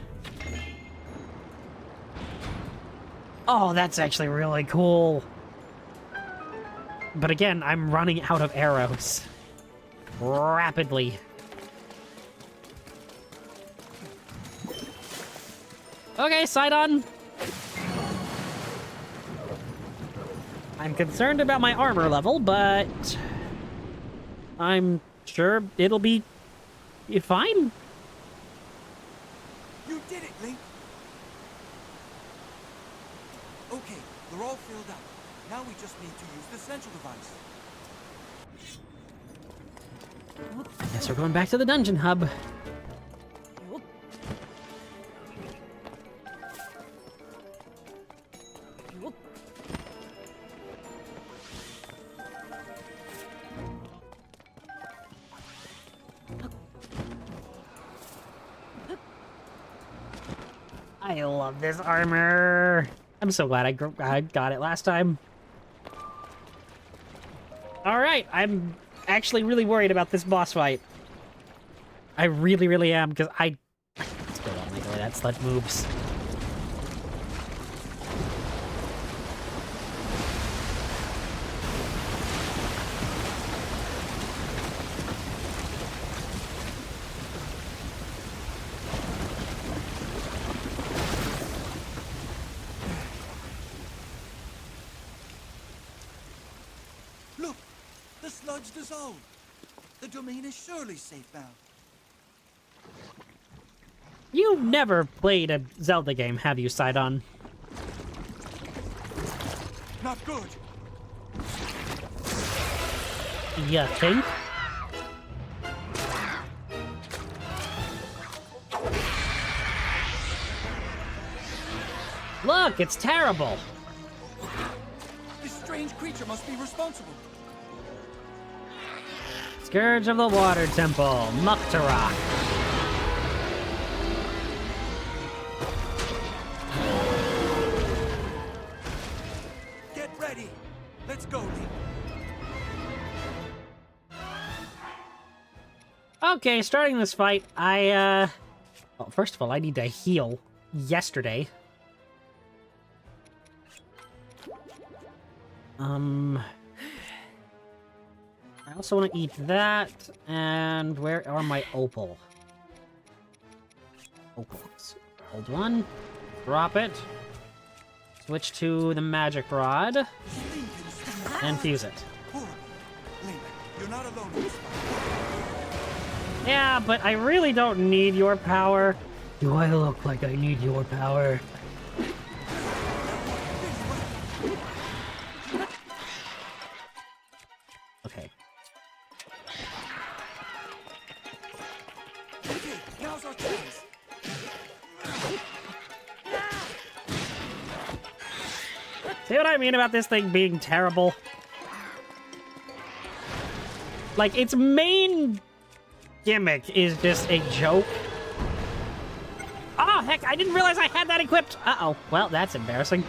Oh, that's actually really cool. But again, I'm running out of arrows. rapidly. Okay, Sidon. I'm concerned about my armor level, but I'm sure it'll be fine. You did it, Link! Okay, they're all filled up. Now we just need to use the central device. I guess we're going back to the dungeon hub. I love this armor. I'm so glad I got it last time. All right, I'm actually really worried about this boss fight. I really, really am, because I still don't like the way that sludge moves. Look! The sludge dissolved! The domain is surely safe now. You've never played a Zelda game, have you, Sidon? Not good! You think? Look, it's terrible! This strange creature must be responsible. Scourge of the Water Temple, Muktarok. Get ready! Let's go, Link. Okay, starting this fight, well, first of all, I need to heal yesterday. I also want to eat that, and where are my opal? Opals. Hold one, drop it, switch to the magic rod, and fuse it. Horrible. Link, you're not alone in this fight. Yeah, but I really don't need your power. Do I look like I need your power? Okay. Okay, now's our chance. See what I mean about this thing being terrible? Like, its main gimmick is just a joke. Oh, heck, I didn't realize I had that equipped. Uh-oh. Well, that's embarrassing.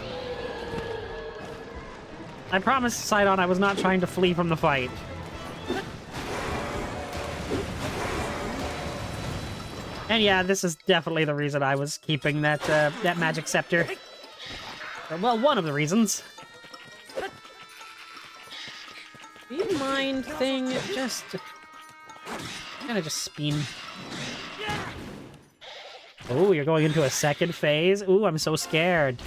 I promised Sidon I was not trying to flee from the fight. And yeah, this is definitely the reason I was keeping that, that magic scepter. Well, one of the reasons. Do you mind thing? Just... kind of just spin. Oh, you're going into a second phase? Ooh, I'm so scared.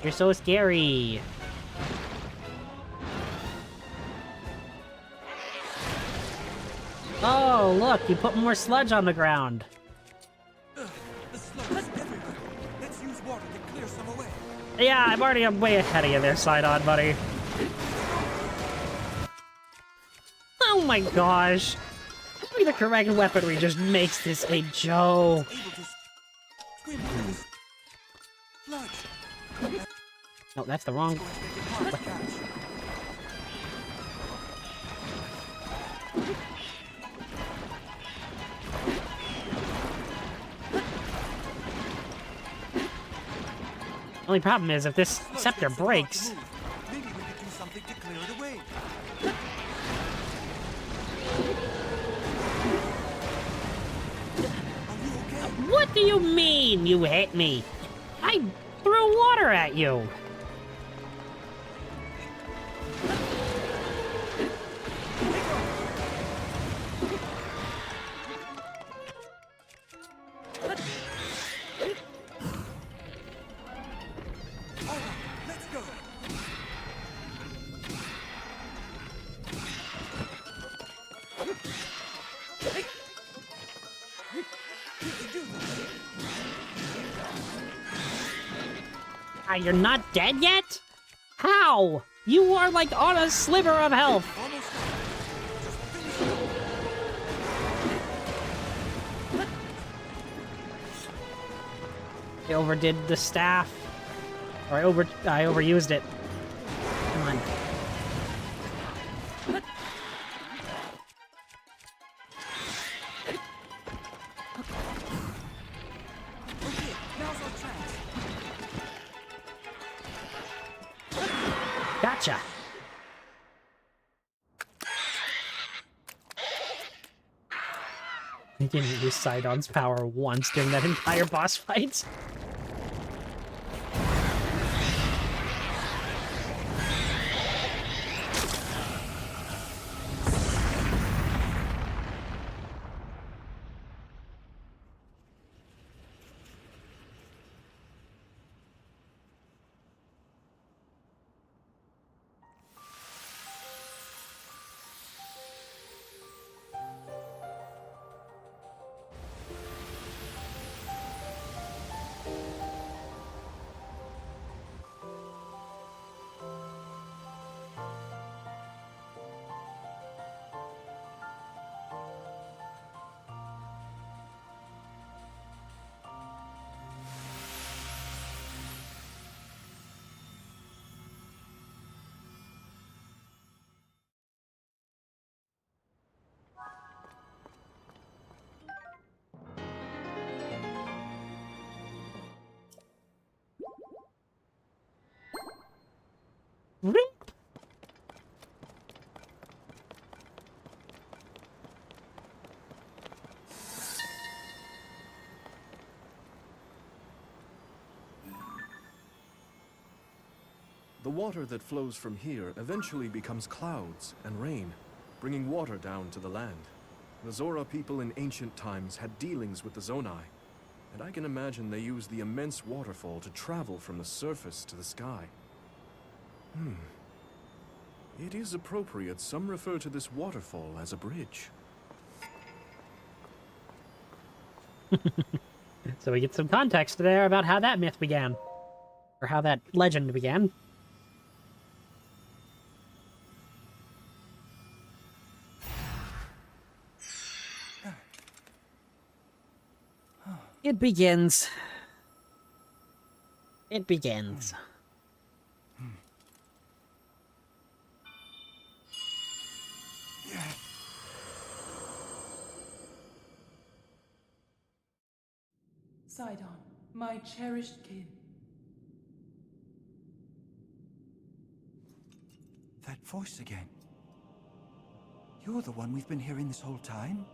You're so scary. Oh, look, you put more sludge on the ground. The sludge is everywhere. Let's use water to clear some away. Yeah, I'm already way ahead of you there, Sidon, buddy. Oh my gosh. Maybe the correct weaponry just makes this a joke. Able to swim through this sludge. No, that's the wrong... Going to make it hard to catch. Only problem is if this Sludge scepter takes so long to breaks... move. Maybe we could do something to clear it away. Are you okay? What do you mean you hit me? I threw water at you. You can do this. Ah, you're not dead yet? How? You are like on a sliver of health. Almost done. Just finish it. I overdid the staff. Or I overused it. Come on. Okay, now's our chance. Gotcha. I didn't use Sidon's power once during that entire boss fight. The water that flows from here eventually becomes clouds and rain, bringing water down to the land. The Zora people in ancient times had dealings with the Zonai, and I can imagine they used the immense waterfall to travel from the surface to the sky. It is appropriate some refer to this waterfall as a bridge. So we get some context there about how that myth began. Or how that legend began. It begins. It begins. Sidon, my cherished kin. That voice again. You're the one we've been hearing this whole time?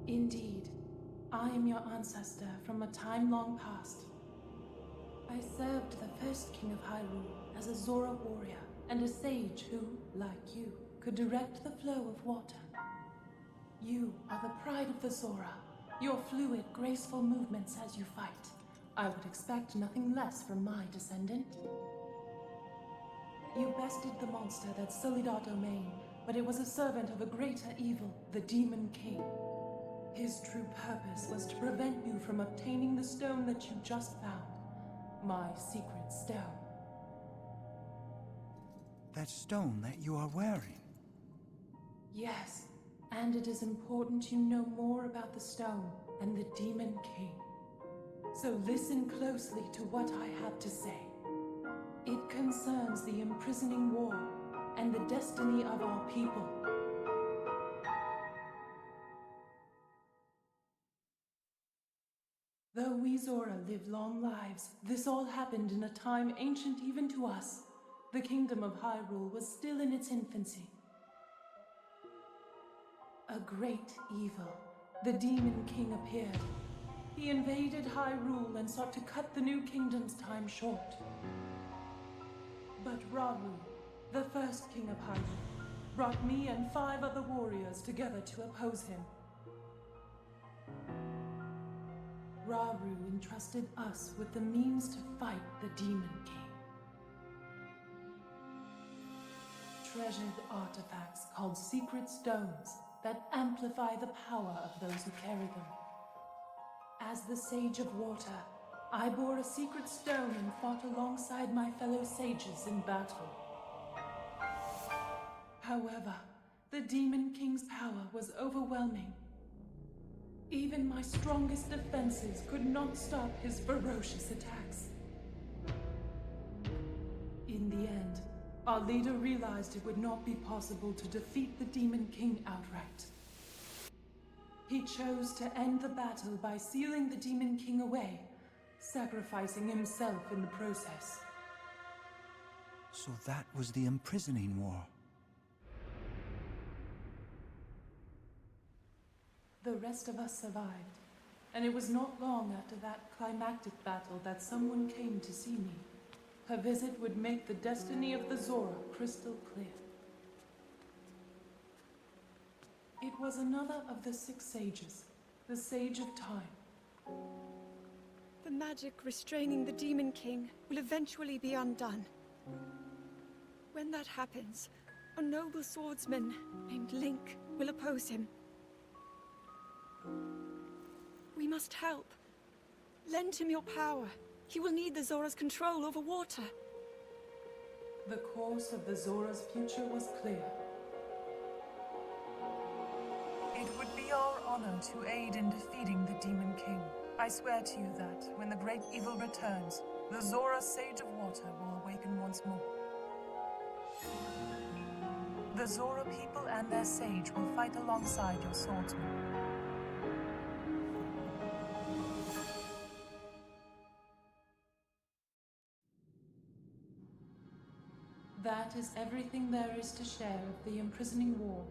Indeed, I am your ancestor from a time long past. I served the first king of Hyrule as a Zora warrior and a sage who, like you, could direct the flow of water. You are the pride of the Zora, your fluid, graceful movements as you fight. I would expect nothing less from my descendant. You bested the monster that sullied our domain, but it was a servant of a greater evil, the Demon King. His true purpose was to prevent you from obtaining the stone that you just found. My secret stone. That stone that you are wearing? Yes, and it is important you know more about the stone and the Demon King. So listen closely to what I have to say. It concerns the imprisoning war and the destiny of our people. Though we Zora live long lives, this all happened in a time ancient even to us. The kingdom of Hyrule was still in its infancy. A great evil, the Demon King, appeared. He invaded Hyrule and sought to cut the new kingdom's time short. But Rauru, the first king of Hyrule, brought me and 5 other warriors together to oppose him. Rauru entrusted us with the means to fight the Demon King. Treasured artifacts called secret stones that amplify the power of those who carry them. As the Sage of Water, I bore a secret stone and fought alongside my fellow sages in battle. However, the Demon King's power was overwhelming. Even my strongest defenses could not stop his ferocious attacks. In the end, our leader realized it would not be possible to defeat the Demon King outright. He chose to end the battle by sealing the Demon King away, sacrificing himself in the process. So that was the imprisoning war. The rest of us survived, and it was not long after that climactic battle that someone came to see me. Her visit would make the destiny of the Zora crystal clear. It was another of the 6 sages, the Sage of Time. The magic restraining the Demon King will eventually be undone. When that happens, a noble swordsman named Link will oppose him. We must help. Lend him your power. He will need the Zora's control over water. The course of the Zora's future was clear. It would be our honor to aid in defeating the Demon King. I swear to you that, when the great evil returns, the Zora Sage of Water will awaken once more. The Zora people and their sage will fight alongside your swordsman. That is everything there is to share of the imprisoning war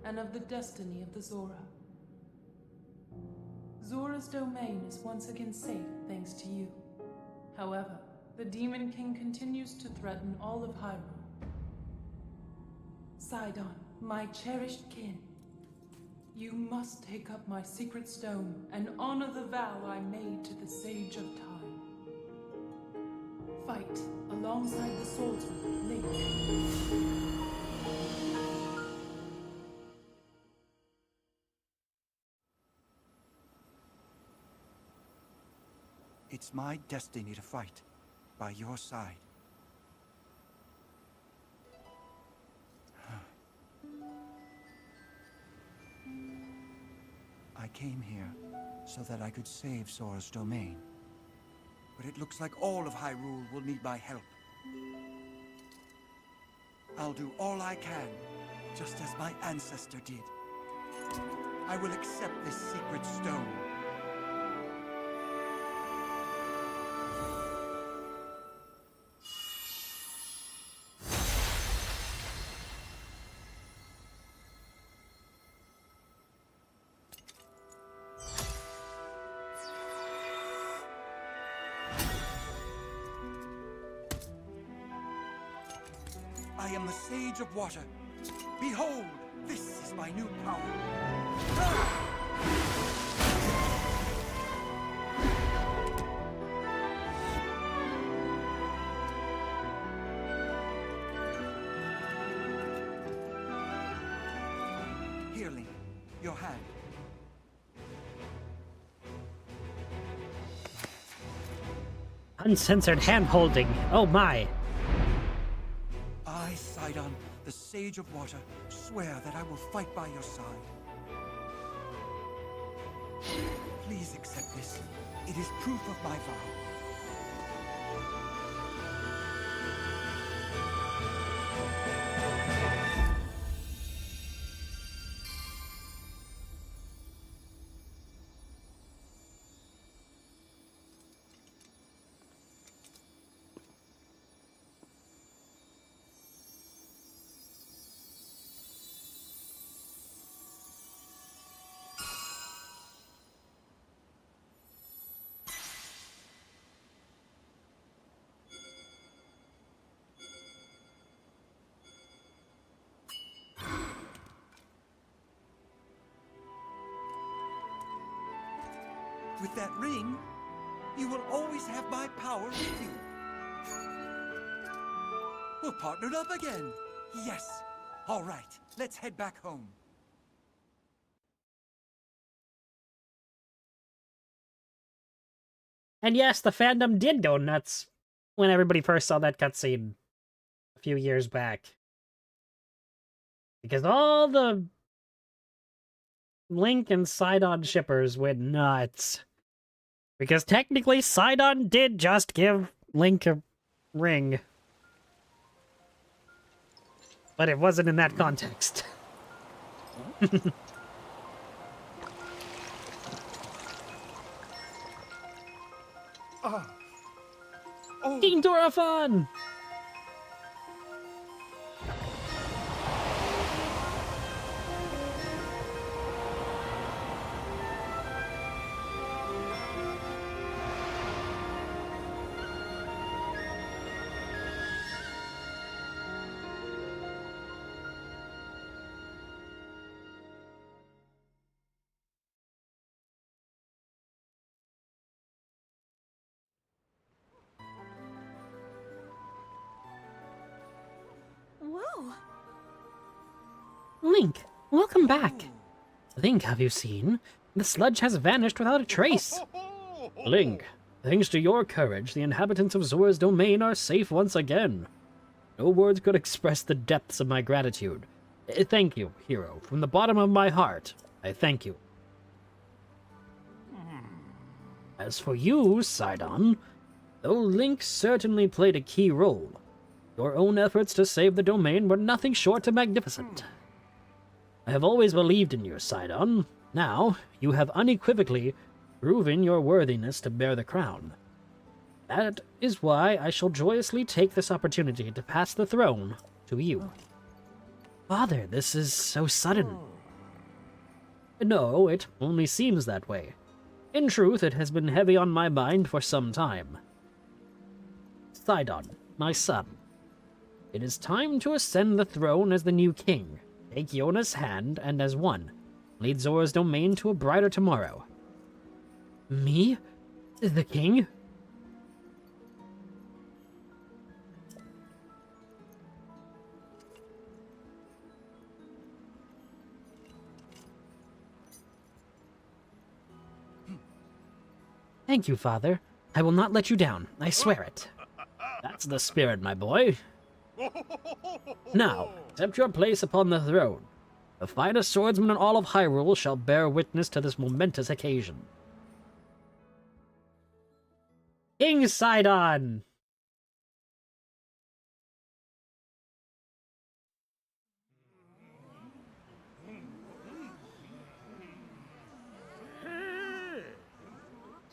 and of the destiny of the Zora. Zora's domain is once again safe thanks to you. However, the Demon King continues to threaten all of Hyrule. Sidon, my cherished kin, you must take up my secret stone and honor the vow I made to the Sage of Time. Fight alongside the swordsman, Link. It's my destiny to fight by your side. I came here so that I could save Zora's domain. But it looks like all of Hyrule will need my help. I'll do all I can, just as my ancestor did. I will accept this secret stone. I am the Sage of Water. Behold, this is my new power. Here, Link, your hand. Uncensored hand-holding. Oh my. I, Sidon, the Sage of Water, swear that I will fight by your side. Please accept this. It is proof of my vow. With that ring, you will always have my power with you. We're partnered up again. Yes. All right, let's head back home. And yes, the fandom did go nuts when everybody first saw that cutscene a few years back. Because all the Link and Sidon shippers went nuts. Because technically, Sidon did just give Link a ring. But it wasn't in that context. King Dorephan! Whoa! Link, welcome back. Link, have you seen? The sludge has vanished without a trace. Link, thanks to your courage, the inhabitants of Zora's domain are safe once again. No words could express the depths of my gratitude. Thank you, hero. From the bottom of my heart, I thank you. As for you, Sidon, though Link certainly played a key role, your own efforts to save the domain were nothing short of magnificent. I have always believed in you, Sidon. Now, you have unequivocally proven your worthiness to bear the crown. That is why I shall joyously take this opportunity to pass the throne to you. Father, this is so sudden. No, it only seems that way. In truth, it has been heavy on my mind for some time. Sidon, my son, it is time to ascend the throne as the new king. Take Yona's hand, and as one, lead Zora's domain to a brighter tomorrow. Me? The king? Thank you, Father. I will not let you down. I swear it. That's the spirit, my boy. Now, accept your place upon the throne. The finest swordsman in all of Hyrule shall bear witness to this momentous occasion. King Sidon!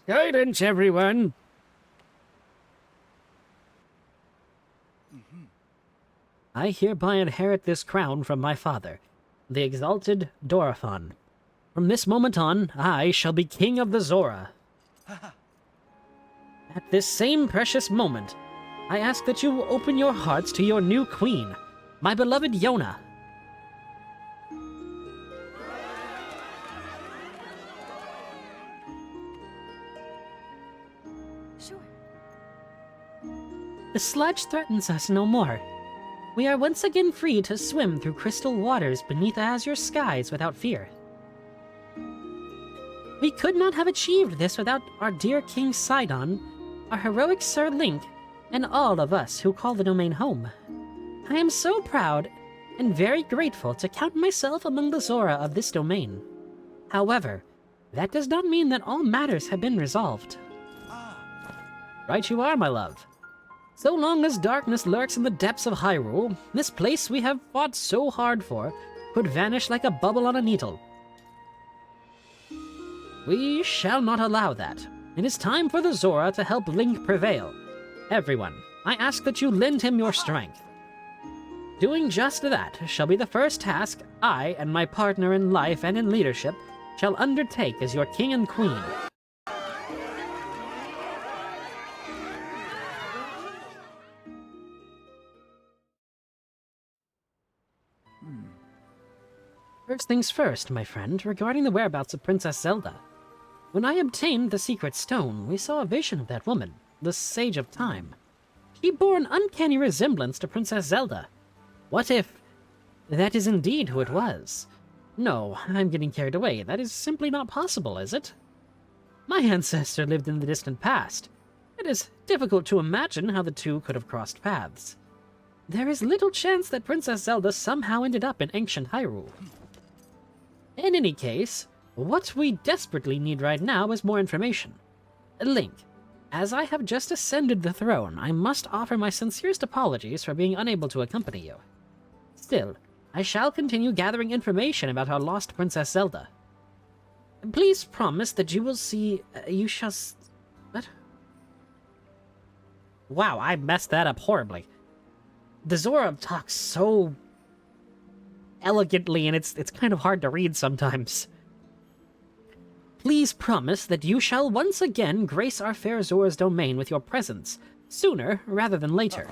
Guidance, everyone! I hereby inherit this crown from my father, the exalted Dorephan. From this moment on, I shall be king of the Zora. At this same precious moment, I ask that you open your hearts to your new queen, my beloved Yona. Sure. The sludge threatens us no more. We are once again free to swim through crystal waters beneath azure skies without fear. We could not have achieved this without our dear King Sidon, our heroic Sir Link, and all of us who call the domain home. I am so proud and very grateful to count myself among the Zora of this domain. However, that does not mean that all matters have been resolved. Right you are, my love. So long as darkness lurks in the depths of Hyrule, this place we have fought so hard for could vanish like a bubble on a needle. We shall not allow that. It is time for the Zora to help Link prevail. Everyone, I ask that you lend him your strength. Doing just that shall be the first task I and my partner in life and in leadership shall undertake as your king and queen. First things first, my friend, regarding the whereabouts of Princess Zelda. When I obtained the Secret Stone, we saw a vision of that woman, the Sage of Time. She bore an uncanny resemblance to Princess Zelda. What if that is indeed who it was? No, I'm getting carried away. That is simply not possible, is it? My ancestor lived in the distant past. It is difficult to imagine how the two could have crossed paths. There is little chance that Princess Zelda somehow ended up in ancient Hyrule. In any case, what we desperately need right now is more information. Link, as I have just ascended the throne, I must offer my sincerest apologies for being unable to accompany you. Still, I shall continue gathering information about our lost Princess Zelda. Please promise that you will see... you shall... What? Wow, I messed that up horribly. The Zora talks so elegantly, and it's kind of hard to read sometimes. Please promise that you shall once again grace our fair Zora's domain with your presence, sooner rather than later.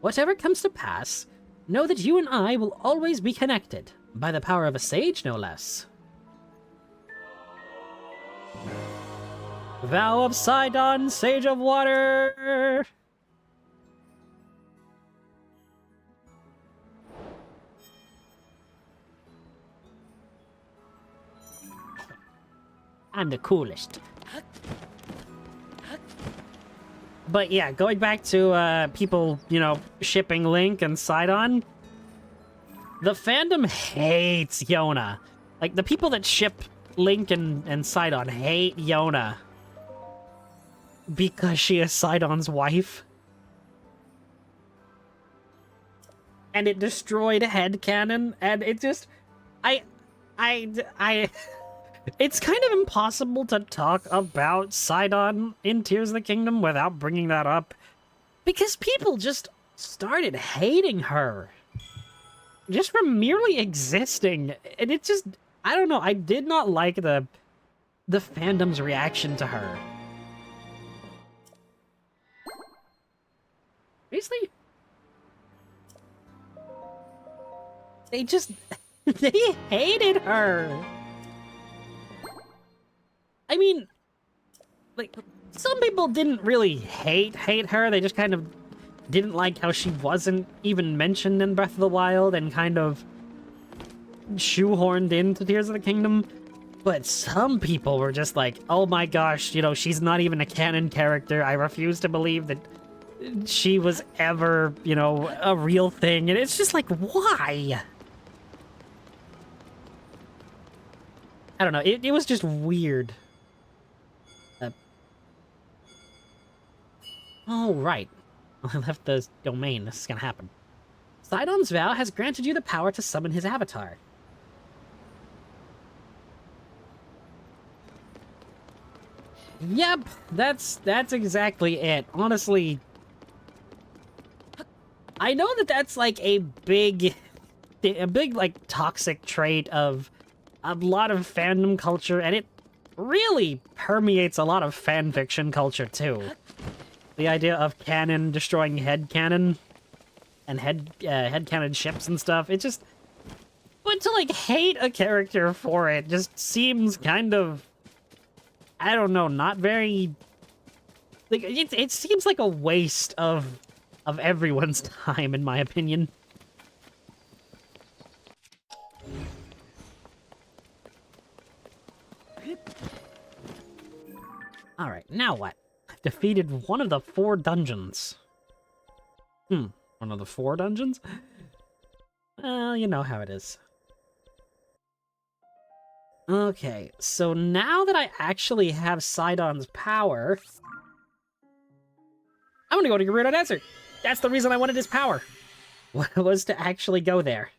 Whatever comes to pass, know that you and I will always be connected, by the power of a sage, no less. Vow of Sidon, Sage of Water! I'm the coolest. But yeah, going back to people, you know, shipping Link and Sidon, the fandom hates Yona. Like, the people that ship Link and Sidon hate Yona because she is Sidon's wife. And it destroyed headcanon, and it just... It's kind of impossible to talk about Sidon in Tears of the Kingdom without bringing that up, because people just started hating her just from merely existing, and it just, I don't know, I did not like the fandom's reaction to her. Seriously? They just, they hated her. I mean, like, some people didn't really hate her, they just kind of didn't like how she wasn't even mentioned in Breath of the Wild and kind of shoehorned into Tears of the Kingdom. But some people were just like, oh my gosh, you know, she's not even a canon character, I refuse to believe that she was ever, you know, a real thing, and it's just like, why? I don't know, it was just weird. Oh, right. I left the domain. This is gonna happen. Sidon's vow has granted you the power to summon his avatar. Yep, that's exactly it. Honestly, I know that that's like a big like toxic trait of a lot of fandom culture, and it really permeates a lot of fanfiction culture too. The idea of canon destroying headcanon and headcanon ships and stuff, it just... But to, like, hate a character for it just seems kind of... I don't know, not very... Like, it seems like a waste of everyone's time, in my opinion. Alright, now what? Defeated one of the 4 dungeons. One of the 4 dungeons? Well, you know how it is. Okay, so now that I actually have Sidon's power, I'm gonna go to Gerudo Desert. That's the reason I wanted his power, was to actually go there.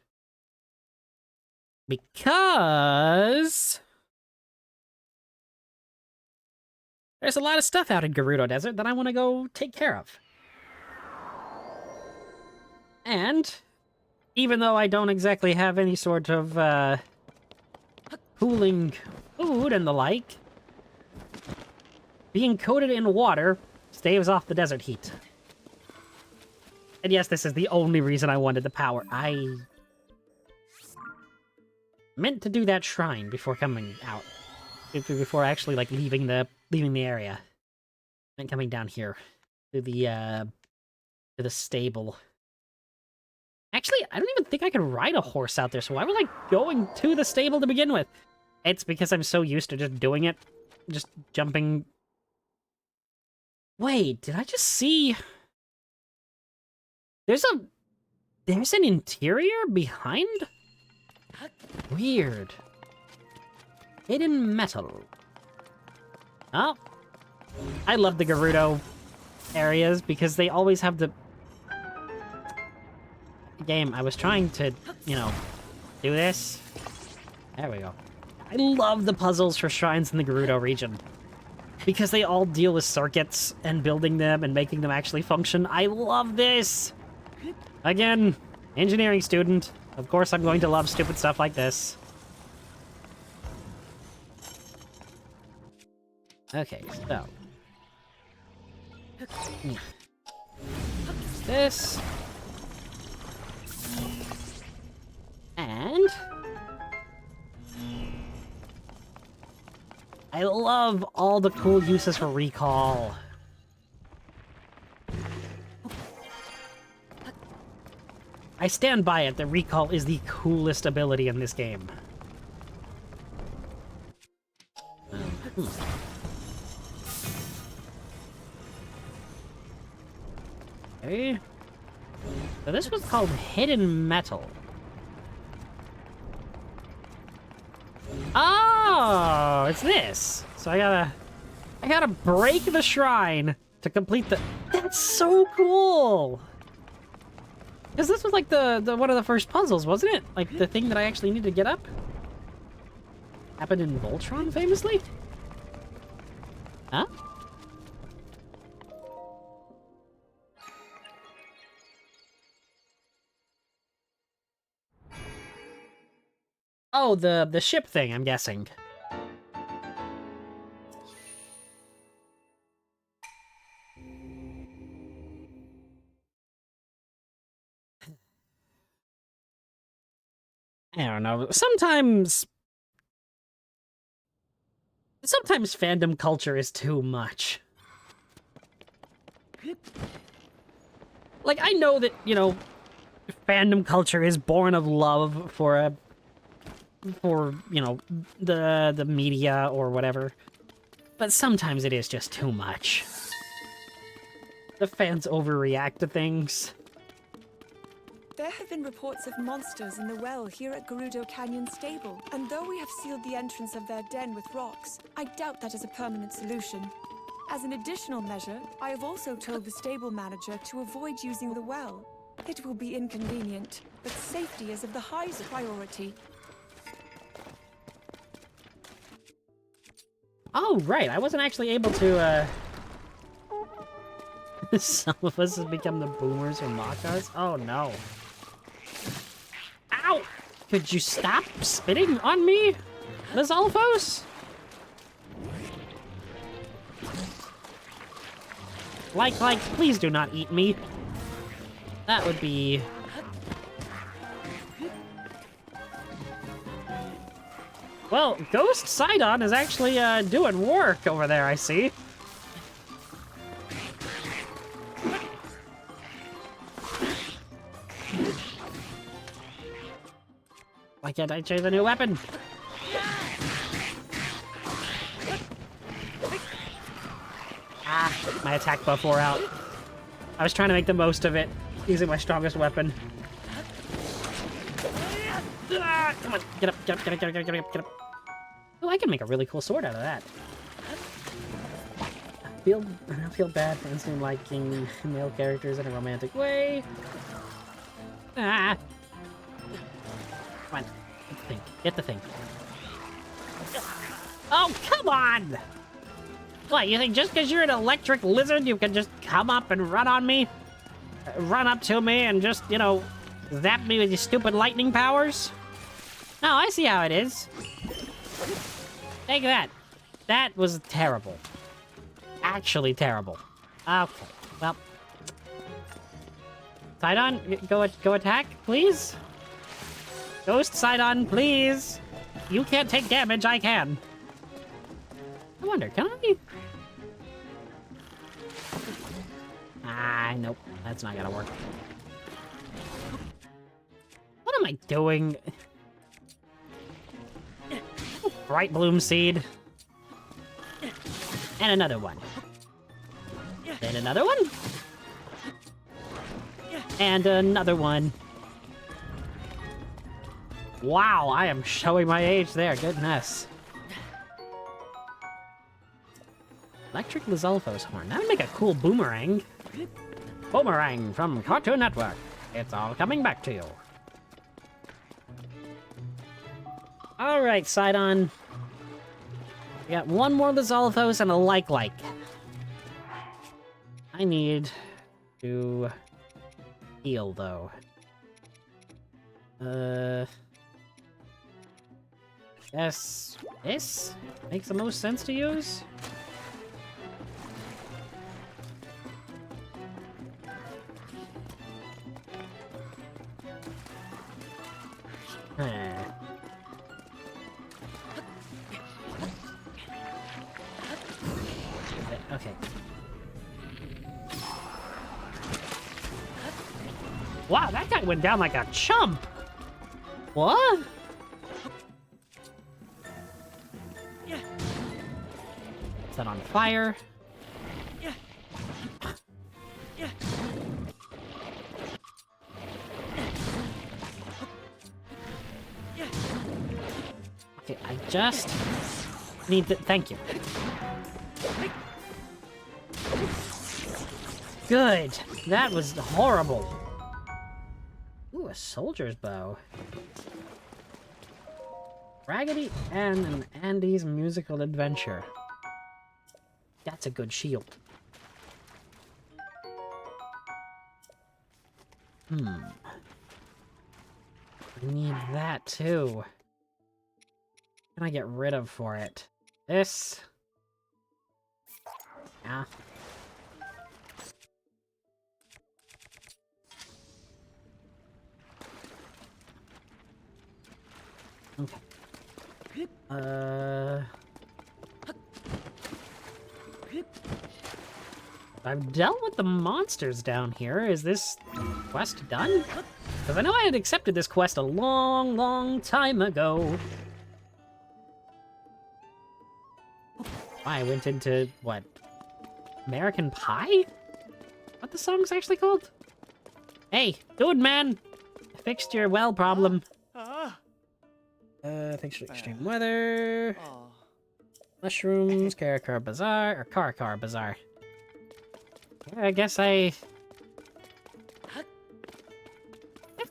Because... there's a lot of stuff out in Gerudo Desert that I want to go take care of. And, even though I don't exactly have any sort of, cooling food and the like, being coated in water staves off the desert heat. And yes, this is the only reason I wanted the power. I meant to do that shrine before coming out. Before actually, like, leaving the area and coming down here to the stable. Actually, I don't even think I could ride a horse out there, so why was I going to the stable to begin with? It's because I'm so used to just doing it just jumping... Wait, did I just see... There's an interior behind? Weird. Hidden metal. Oh. I love the Gerudo areas because they always have the... Game, I was trying to, you know, do this. There we go. I love the puzzles for shrines in the Gerudo region. Because they all deal with circuits and building them and making them actually function. I love this! Again, engineering student. Of course I'm going to love stupid stuff like this. Okay, so... This... And... I love all the cool uses for recall. I stand by it that recall is the coolest ability in this game. Okay. So this was called Hidden Metal. Oh, it's this. So I gotta break the shrine to complete the... That's so cool! Because this was like the one of the first puzzles, wasn't it? Like the thing that I actually need to get up? Happened in Voltron, famously? Huh? Oh, the ship thing, I'm guessing. I don't know. Sometimes fandom culture is too much. Like, I know that, you know, fandom culture is born of love for you know, the media or whatever. But sometimes it is just too much. The fans overreact to things. There have been reports of monsters in the well here at Gerudo Canyon Stable, and though we have sealed the entrance of their den with rocks, I doubt that is a permanent solution. As an additional measure, I have also told the stable manager to avoid using the well. It will be inconvenient, but safety is of the highest priority. Oh, right, I wasn't actually able to, Some of us have become the boomers who mock us? Oh, no. Ow! Could you stop spitting on me, Miss Alphos? Like, please do not eat me. That would be... Well, Ghost Sidon is actually, doing work over there, I see. Why can't I choose a new weapon? Ah, my attack buff wore out. I was trying to make the most of it, using my strongest weapon. Ah, come on, get up, get up, get up, get up, get up, get up, get up. Oh, I can make a really cool sword out of that. I feel bad for instantly liking male characters in a romantic way. Ah. Come on, get the thing, get the thing. Oh, come on! What, you think just because you're an electric lizard, you can just come up and run on me? Run up to me and just, you know, zap me with your stupid lightning powers? No, I see how it is. Take that. That was terrible. Actually terrible. Okay, well. Sidon, go attack, please? Ghost Sidon, please! You can't take damage, I can. I wonder, can I? Ah, nope. That's not gonna work. What am I doing? Bright Bloom Seed. And another one. Then another one. And another one. Wow, I am showing my age there, goodness. Electric Lizalfos horn. That'd make a cool boomerang. Boomerang from Cartoon Network. It's all coming back to you. Alright, Sidon. We got one more Lizalfos and a like. I need to heal, though. Guess this makes the most sense to use? Okay. Wow, that guy went down like a chump! What? Is that on fire? Okay, I just need to... Thank you. Good. That was horrible. Ooh, a soldier's bow. Raggedy Ann and Andy's Musical Adventure. That's a good shield. I need that too. What can I get rid of for it? This. Yeah. Okay. I've dealt with the monsters down here. Is this quest done? Because I know I had accepted this quest a long time ago. I went into, what? American Pie? What the song's actually called? Hey, dude, man! I fixed your well problem. Thanks for extreme weather. Mushrooms, Karakar Bazaar, or Karakar Bazaar. Yeah, I guess that's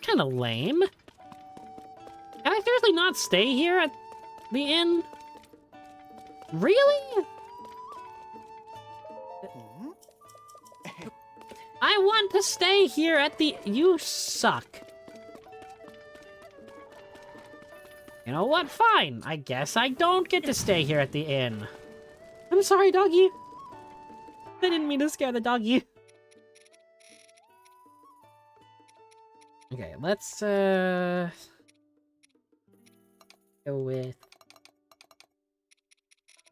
kind of lame. Can I seriously not stay here at the inn? Really? I want to stay here at the... You suck. You know what? Fine. I guess I don't get to stay here at the inn. I'm sorry, doggy. I didn't mean to scare the doggy. Okay, let's, go with...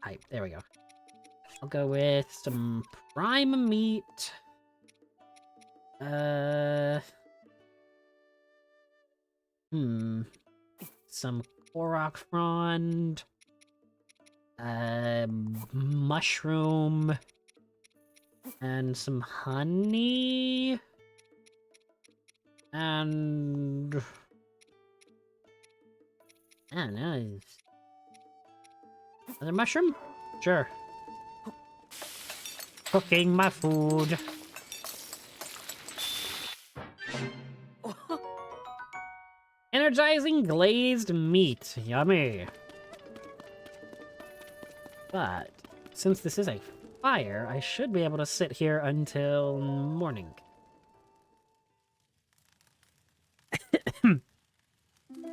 Hype. There we go. I'll go with some prime meat. Some Korok frond. Mushroom. And some honey. And... I don't know. Another mushroom? Sure. Cooking my food. Energizing glazed meat. Yummy. But, since this is a fire, I should be able to sit here until morning.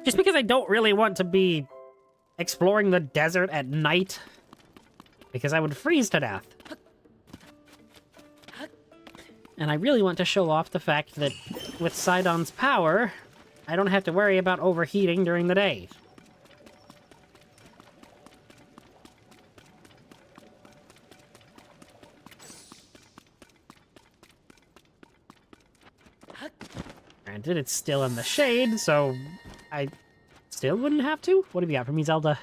Just because I don't really want to be exploring the desert at night, because I would freeze to death. And I really want to show off the fact that with Sidon's power, I don't have to worry about overheating during the day. Granted, it's still in the shade, so I still wouldn't have to. What have you got for me, Zelda?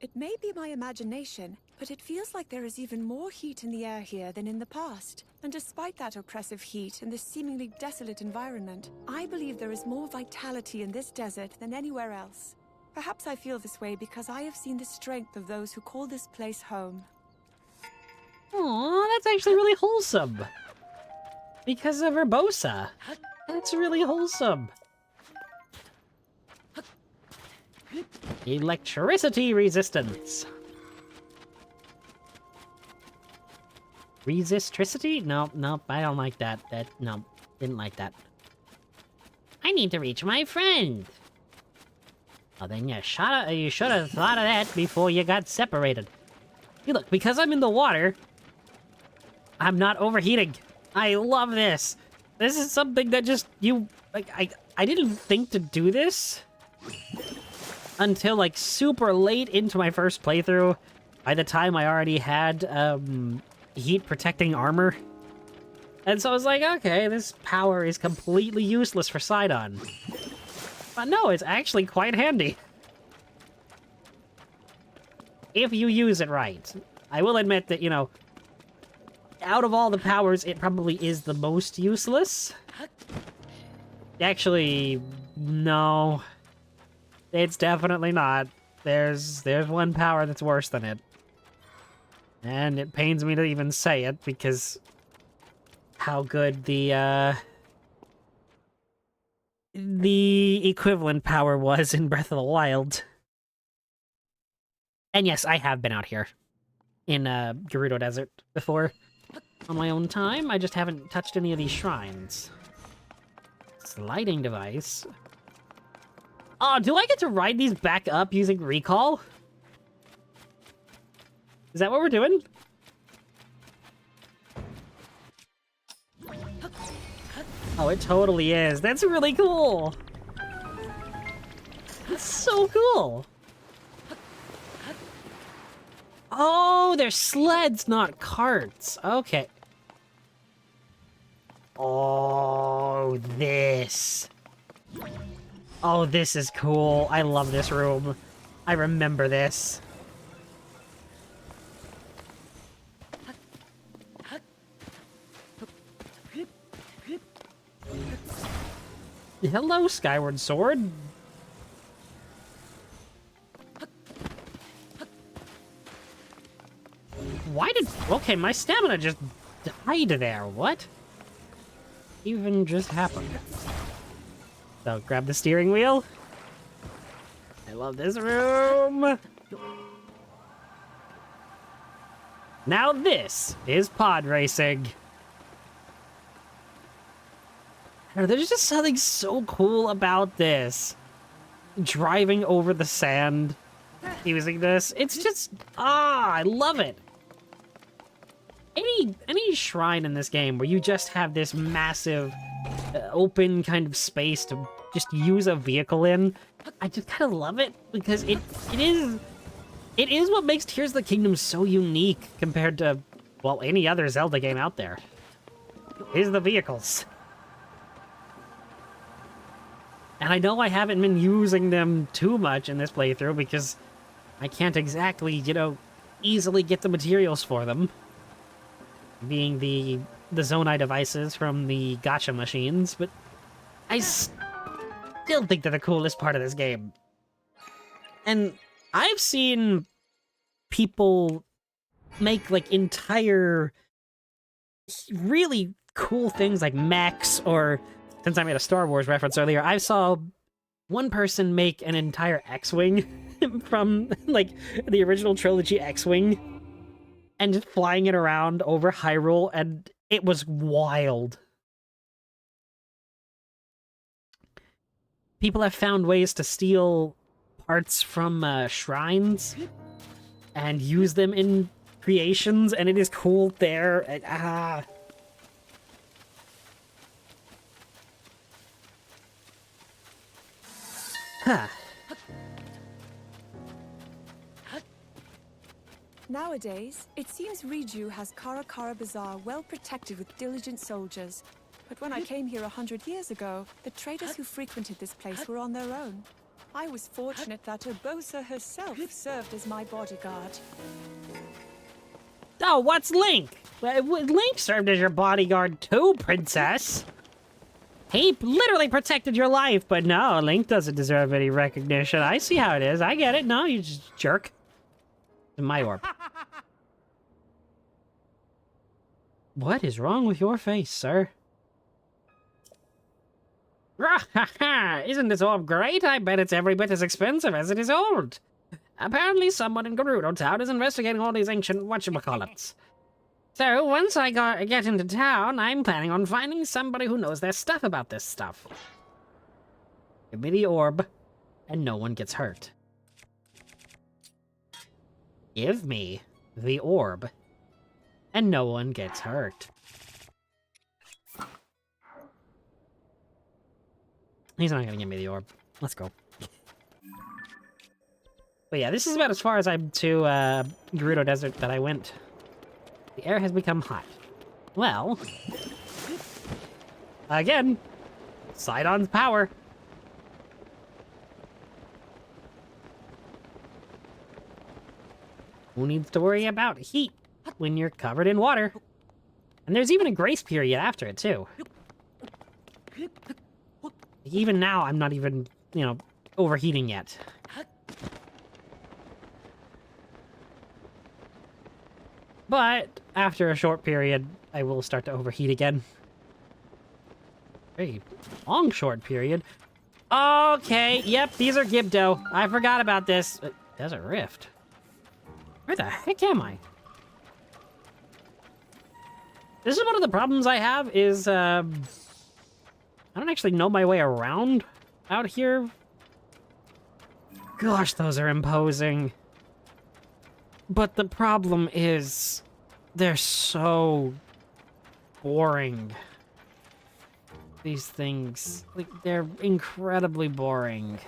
It may be my imagination, But it feels like there is even more heat in the air here than in the past. And despite that oppressive heat and this seemingly desolate environment, I believe there is more vitality in this desert than anywhere else. Perhaps I feel this way because I have seen the strength of those who call this place home. Aw, that's actually really wholesome. Because of Urbosa. That's really wholesome. Electricity resistance. Resistricity? No, I don't like that. No, didn't like that. I need to reach my friend. Oh, then you should have thought of that before you got separated. Hey, look, because I'm in the water, I'm not overheating. I love this. This is something that just, I didn't think to do this until, like, super late into my first playthrough. By the time I already had, heat-protecting armor. And so I was like, okay, this power is completely useless for Sidon. But no, it's actually quite handy. If you use it right. I will admit that, you know, out of all the powers, it probably is the most useless. Actually, no. It's definitely not. There's one power that's worse than it. And it pains me to even say it, because how good the equivalent power was in Breath of the Wild. And yes, I have been out here in Gerudo Desert before on my own time. I just haven't touched any of these shrines. Sliding device. Oh, do I get to ride these back up using recall? Is that what we're doing? Oh, it totally is. That's really cool. That's so cool. Oh, they're sleds, not carts. Okay. Oh, this. Oh, this is cool. I love this room. I remember this. Hello, Skyward Sword. Why did... Okay, my stamina just died there. What even just happened? So, grab the steering wheel. I love this room. Now this is pod racing. There's just something so cool about this. Driving over the sand, using this. It's just, I love it. Any shrine in this game where you just have this massive, open kind of space to just use a vehicle in, I just kind of love it, because it is what makes Tears of the Kingdom so unique compared to, well, any other Zelda game out there. Is the vehicles. And I know I haven't been using them too much in this playthrough because I can't exactly, you know, easily get the materials for them. Being the Zonai devices from the gacha machines, but I still think they're the coolest part of this game. And I've seen people make, like, entire really cool things like mechs, or... Since I made a Star Wars reference earlier, I saw one person make an entire X-Wing from, like, the original trilogy X-Wing, and just flying it around over Hyrule, and it was wild. People have found ways to steal parts from shrines and use them in creations, and it is cool there. Huh. Nowadays, it seems Riju has Karakara Bazaar well protected with diligent soldiers. But when I came here 100 years ago, the traders who frequented this place were on their own. I was fortunate that Urbosa herself served as my bodyguard. Oh, what's Link? Link served as your bodyguard too, princess. He literally protected your life, but no, Link doesn't deserve any recognition. I see how it is. I get it. No, you just jerk. My orb. What is wrong with your face, sir? Isn't this orb great? I bet it's every bit as expensive as it is old. Apparently someone in Gerudo Town is investigating all these ancient whatchamacallits. So, once I get into town, I'm planning on finding somebody who knows their stuff about this stuff. Give me the orb, and no one gets hurt. Give me the orb, and no one gets hurt. He's not gonna give me the orb. Let's go. But yeah, this is about as far as I'm to Gerudo Desert that I went. The air has become hot. Well, again, Sidon's power. Who needs to worry about heat when you're covered in water? And there's even a grace period after it, too. Even now, I'm not even, you know, overheating yet. But after a short period, I will start to overheat again. Very long short period. Okay, yep, these are Gibdo. I forgot about this. Desert Rift. Where the heck am I? This is one of the problems I have is, I don't actually know my way around out here. Gosh, those are imposing. But the problem is, they're so boring. These things, like, they're incredibly boring.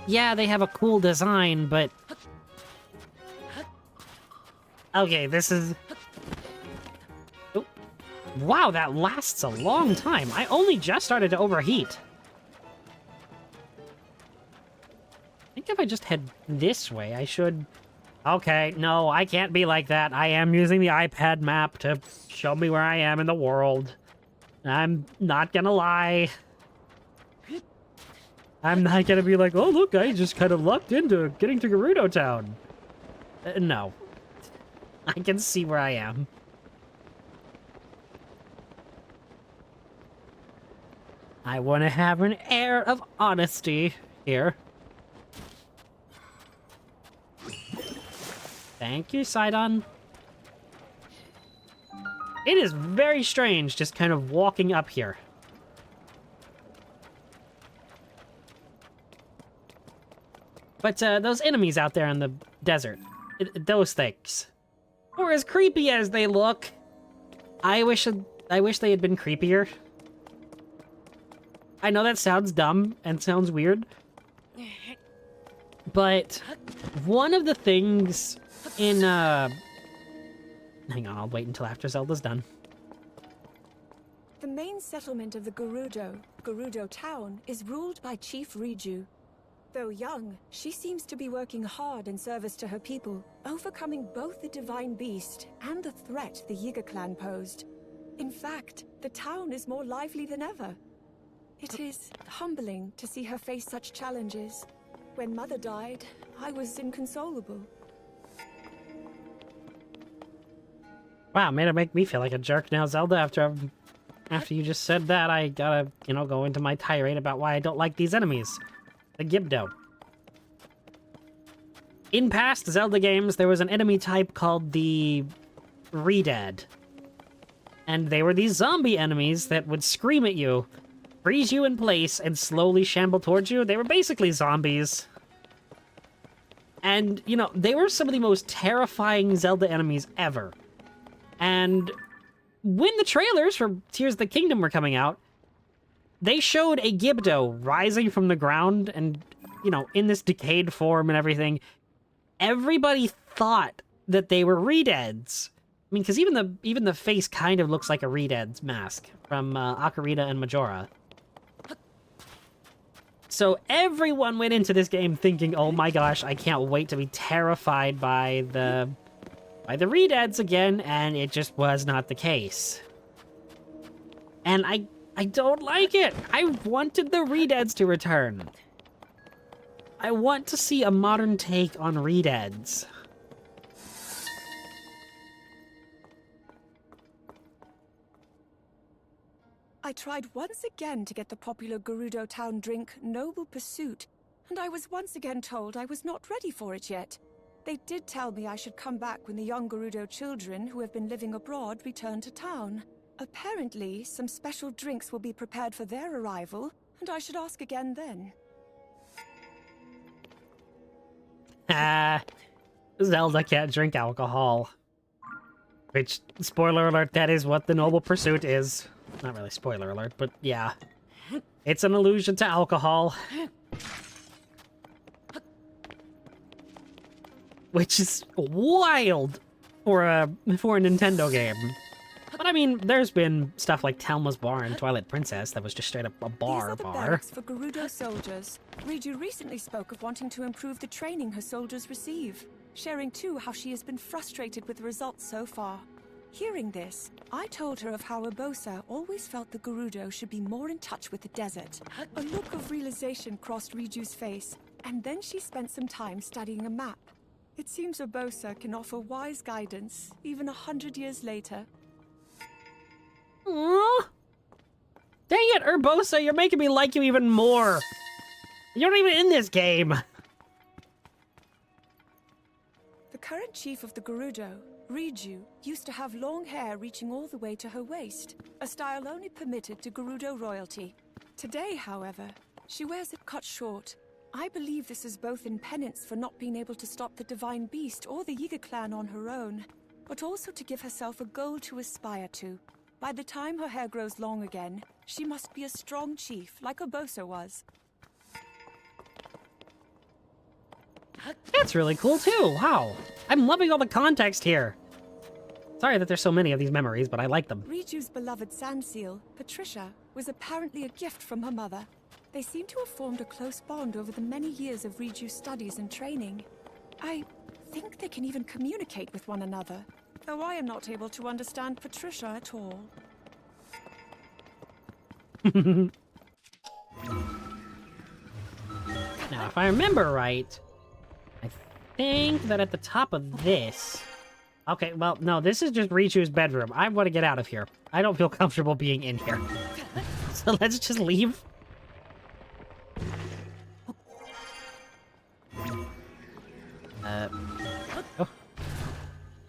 Yeah, they have a cool design, but... Okay, this is... Oh. Wow, that lasts a long time. I only just started to overheat. I think if I just head this way, I should... Okay, no, I can't be like that. I am using the iPad map to show me where I am in the world. I'm not gonna lie. I'm not gonna be like, oh, look, I just kind of lucked into getting to Gerudo Town. No. I can see where I am. I want to have an air of honesty here. Thank you, Sidon. It is very strange just kind of walking up here. But those enemies out there in the desert, those things, or as creepy as they look, I wish they had been creepier. I know that sounds dumb and sounds weird, but one of the things in hang on, I'll wait until after Zelda's done. The main settlement of the Gerudo Town, is ruled by Chief Riju. Though young, she seems to be working hard in service to her people, overcoming both the divine beast and the threat the Yiga clan posed. In fact, the town is more lively than ever. It is humbling to see her face such challenges. When Mother died, I was inconsolable. Wow, made it make me feel like a jerk now, Zelda. After you just said that, I gotta, you know, go into my tirade about why I don't like these enemies. The Gibdo. In past Zelda games, there was an enemy type called the Redead. And they were these zombie enemies that would scream at you, freeze you in place, and slowly shamble towards you. They were basically zombies. And, you know, they were some of the most terrifying Zelda enemies ever. And when the trailers for Tears of the Kingdom were coming out, they showed a Gibdo rising from the ground and, you know, in this decayed form and everything. Everybody thought that they were Redeads. I mean, because even the face kind of looks like a Redead's mask from Ocarina and Majora. So everyone went into this game thinking, oh my gosh, I can't wait to be terrified by the Redeads again, and it just was not the case. And I don't like it. I wanted the Redeads to return. I want to see a modern take on Redeads. I tried once again to get the popular Gerudo Town drink Noble Pursuit, and I was once again told I was not ready for it yet. They did tell me I should come back when the young Gerudo children who have been living abroad return to town. Apparently, some special drinks will be prepared for their arrival, and I should ask again then. Zelda can't drink alcohol. Which, spoiler alert, that is what the Noble Pursuit is. Not really spoiler alert, but yeah. It's an allusion to alcohol. Which is wild for a Nintendo game. But I mean, there's been stuff like Telma's Bar and Twilight Princess that was just straight up a bar. These are the barracks for Gerudo soldiers. Riju recently spoke of wanting to improve the training her soldiers receive, sharing too how she has been frustrated with the results so far. Hearing this, I told her of how Urbosa always felt the Gerudo should be more in touch with the desert. A look of realization crossed Riju's face, and then she spent some time studying a map. It seems Urbosa can offer wise guidance, even 100 years later. Aww. Dang it, Urbosa, you're making me like you even more. You're not even in this game. The current chief of the Gerudo, Riju, used to have long hair reaching all the way to her waist, a style only permitted to Gerudo royalty. Today, however, she wears it cut short. I believe this is both in penance for not being able to stop the Divine Beast or the Yiga clan on her own, but also to give herself a goal to aspire to. By the time her hair grows long again, she must be a strong chief, like Urbosa was. That's really cool too, wow. I'm loving all the context here. Sorry that there's so many of these memories, but I like them. Riju's beloved sand seal, Patricia, was apparently a gift from her mother. They seem to have formed a close bond over the many years of Riju's studies and training. I think they can even communicate with one another, though I am not able to understand Patricia at all. Now, if I remember right, I think that at the top of this... Okay, well, no, this is just Riju's bedroom. I want to get out of here. I don't feel comfortable being in here. So let's just leave. Oh.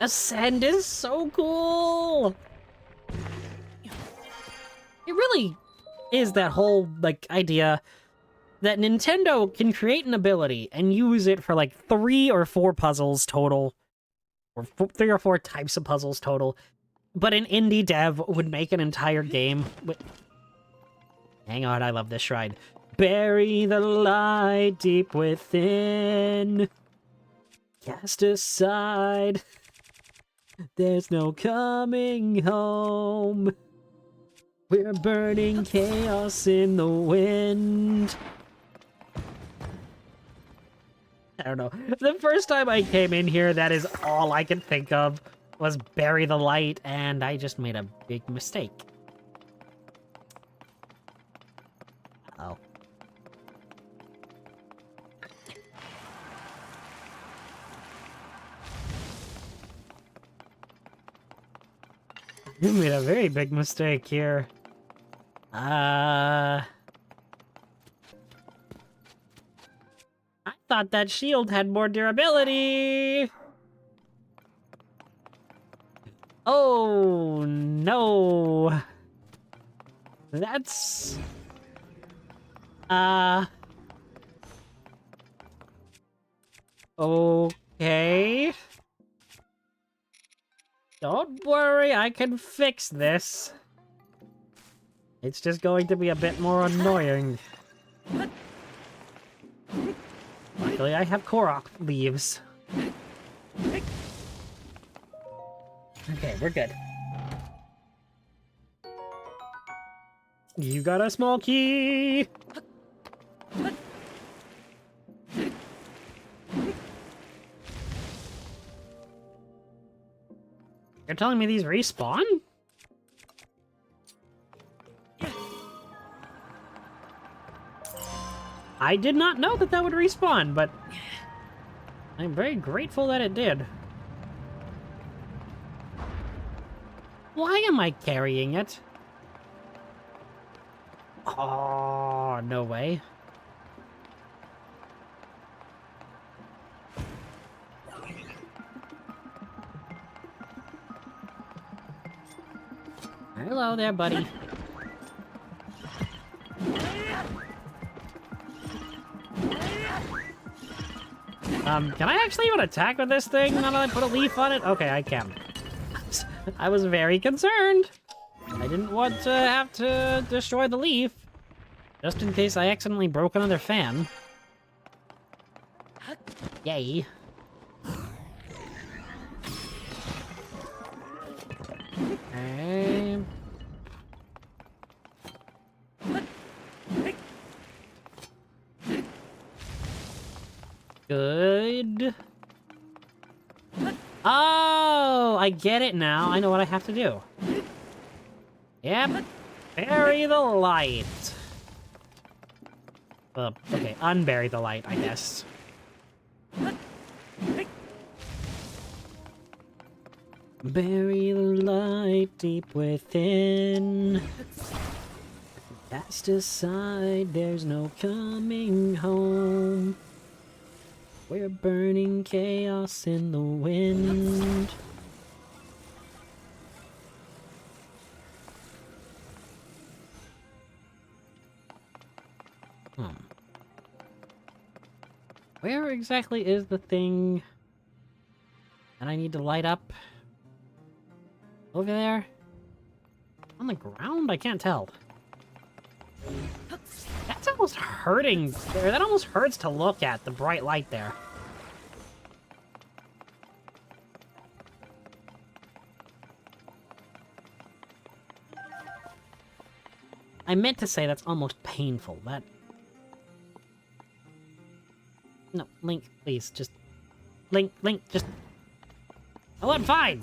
Ascend is so cool! It really is that whole, like, idea that Nintendo can create an ability and use it for, like, 3 or 4 puzzles total. Or 3 or 4 types of puzzles total. But an indie dev would make an entire game with... Hang on, I love this shrine. Bury the light deep within. Cast aside. There's no coming home. We're burning chaos in the wind. I don't know. The first time I came in here, that is all I could think of was bury the light, and I just made a big mistake. Oh. You made a very big mistake here. I thought that shield had more durability. Oh, no. That's... Okay. Don't worry, I can fix this. It's just going to be a bit more annoying. Luckily, I have Korok leaves. Okay, we're good. You got a small key! You're telling me these respawn? I did not know that that would respawn, but I'm very grateful that it did. Why am I carrying it? Oh, no way. Hello there, buddy. Can I actually even attack with this thing now that I put a leaf on it? Okay, I can. I was very concerned. I didn't want to have to destroy the leaf, just in case I accidentally broke another fan. Yay. Okay. Good. Oh, I get it now. I know what I have to do. Yep. Bury the light. Okay, unbury the light, I guess. Bury the light deep within. Cast aside, there's no coming home. We're burning chaos in the wind. Where exactly is the thing that I need to light up? Over there? On the ground? I can't tell. That's almost hurting. That almost hurts to look at, the bright light there. I meant to say that's almost painful. That... No, Link, please, just... Link, just... Oh, I'm fine!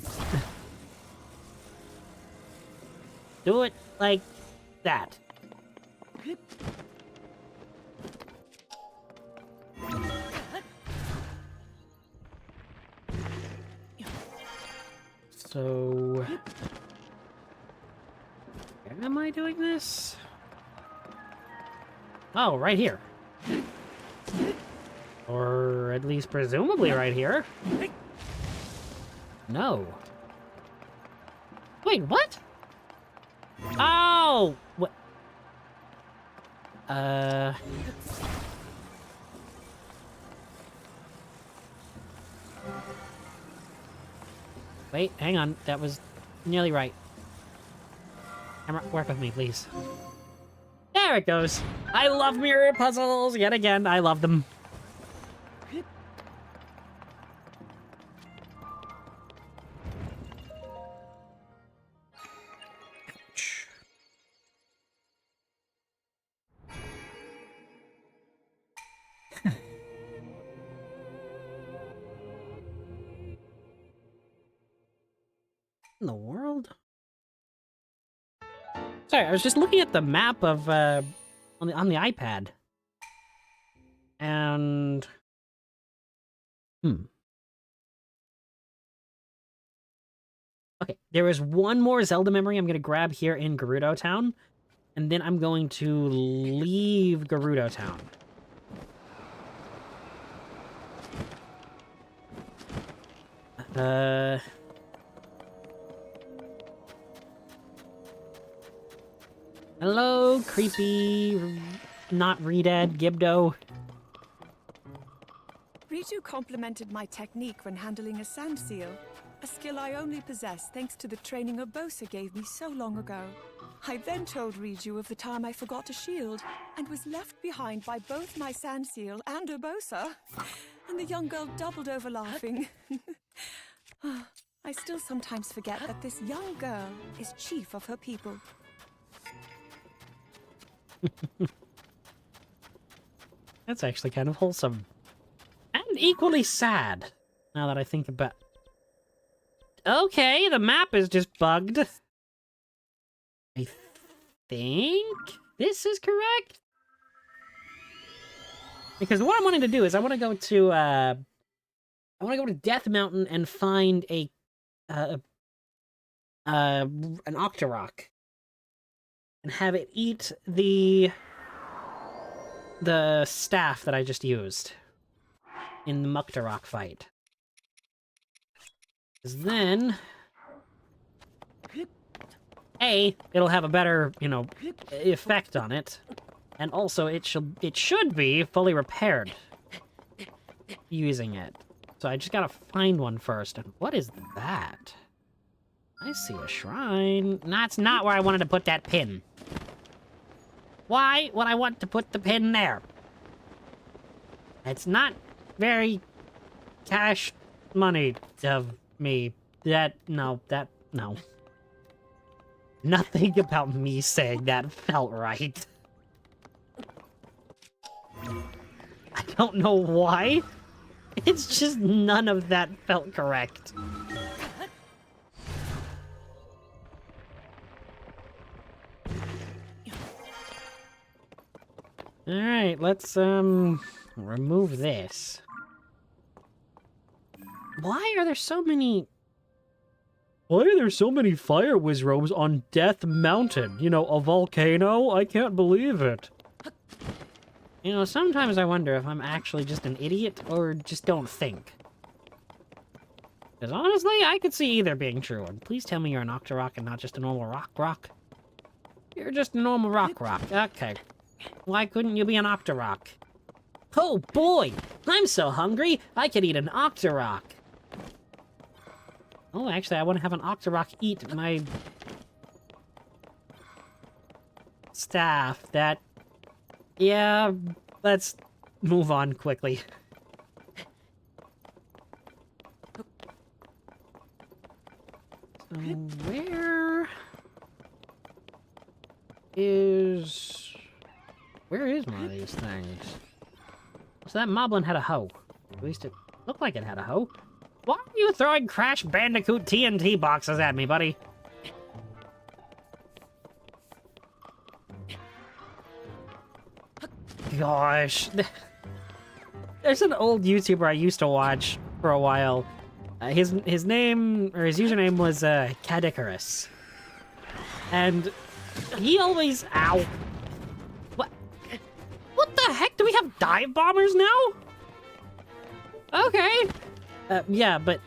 Do it like that. So... Where am I doing this? Oh, right here. Or at least presumably right here. No. Wait, what? Oh! What? Wait, hang on. That was nearly right. Camera, work with me, please. There it goes. I love mirror puzzles yet again. I love them. In the world? Sorry, I was just looking at the map of on the iPad. And okay, there is one more Zelda memory I'm going to grab here in Gerudo Town, and then I'm going to leave Gerudo Town. Hello, creepy, not Redad, Gibdo. Riju complimented my technique when handling a sand seal, a skill I only possess thanks to the training Urbosa gave me so long ago. I then told Riju of the time I forgot a shield and was left behind by both my sand seal and Urbosa, and the young girl doubled over laughing. I still sometimes forget that this young girl is chief of her people. That's actually kind of wholesome. And equally sad, now that I think about... Okay, the map is just bugged. I think this is correct. Because what I'm wanting to do is I want to go to Death Mountain and find an Octorok and have it eat the staff that I just used in the Muktarok fight. 'Cause then, it'll have a better, effect on it, and also it should be fully repaired using it. So I just gotta find one first. And what is that? I see a shrine. That's not where I wanted to put that pin. Why would I want to put the pin there? It's not very cash money of me. No. Nothing about me saying that felt right. I don't know why. It's just none of that felt correct. Alright, let's, remove this. Why are there so many fire wizrobes on Death Mountain? You know, a volcano? I can't believe it. You know, sometimes I wonder if I'm actually just an idiot or just don't think. Because honestly, I could see either being true. And please tell me you're an Octorok and not just a normal rock. You're just a normal rock. Okay. Why couldn't you be an Octorok? Oh boy! I'm so hungry, I could eat an Octorok! Oh, actually, I want to have an Octorok eat my staff. Yeah, let's move on quickly. So, where is one of these things? So that moblin had a hoe. At least it looked like it had a hoe. Why are you throwing Crash Bandicoot TNT boxes at me, buddy? Gosh. There's an old YouTuber I used to watch for a while. His name, or his username was Cadicarus. And he always... Ow. What the heck? Do we have dive bombers now? Okay. Yeah, but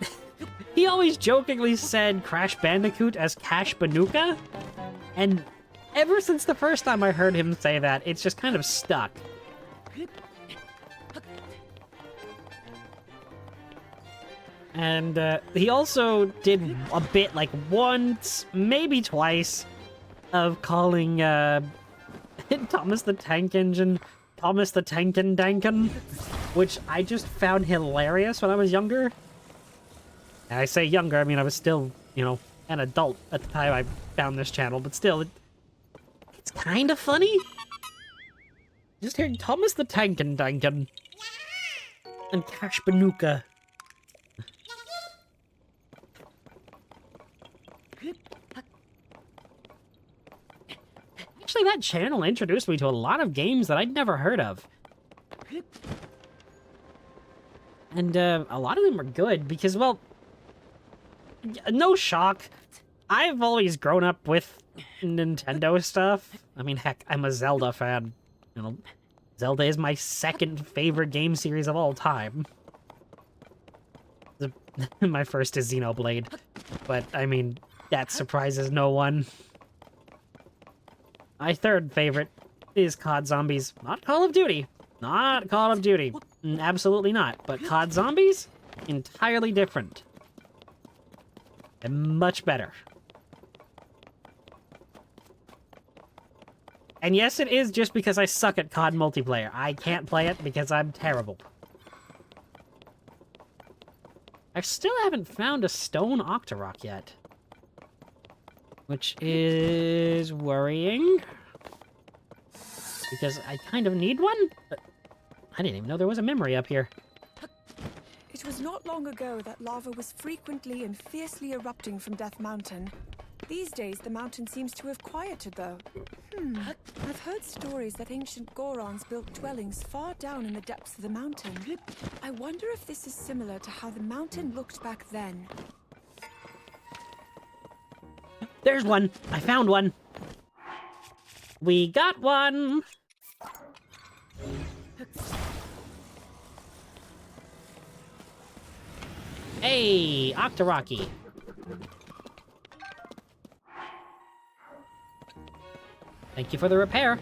he always jokingly said Crash Bandicoot as Cash Banuka. And ever since the first time I heard him say that, it's just kind of stuck. And he also did a bit, like once, maybe twice, of calling Thomas the Tank Engine Thomas the Tankin Dankin, which I just found hilarious when I was younger. And I say younger, I mean I was still, an adult at the time I found this channel, but still, it's kind of funny. Just hearing Thomas the Tankin Dankin and Cash Banuka. Actually, that channel introduced me to a lot of games that I'd never heard of. And a lot of them were good because, well, no shock. I've always grown up with Nintendo stuff. I mean, heck, I'm a Zelda fan. Zelda is my second favorite game series of all time. My first is Xenoblade. But, I mean, that surprises no one. My third favorite is COD Zombies. Not Call of Duty. Not Call of Duty. Absolutely not. But COD Zombies? Entirely different. And much better. And yes, it is just because I suck at COD multiplayer. I can't play it because I'm terrible. I still haven't found a stone Octorok yet. Which is worrying. Because I kind of need one? But I didn't even know there was a memory up here. It It was not long ago that lava was frequently and fiercely erupting from Death Mountain. These days, the mountain seems to have quieted, though. I've heard stories that ancient Gorons built dwellings far down in the depths of the mountain. I wonder if this is similar to how the mountain looked back then. There's one. I found one. We got one. Hey, Octorok. Thank you for the repair.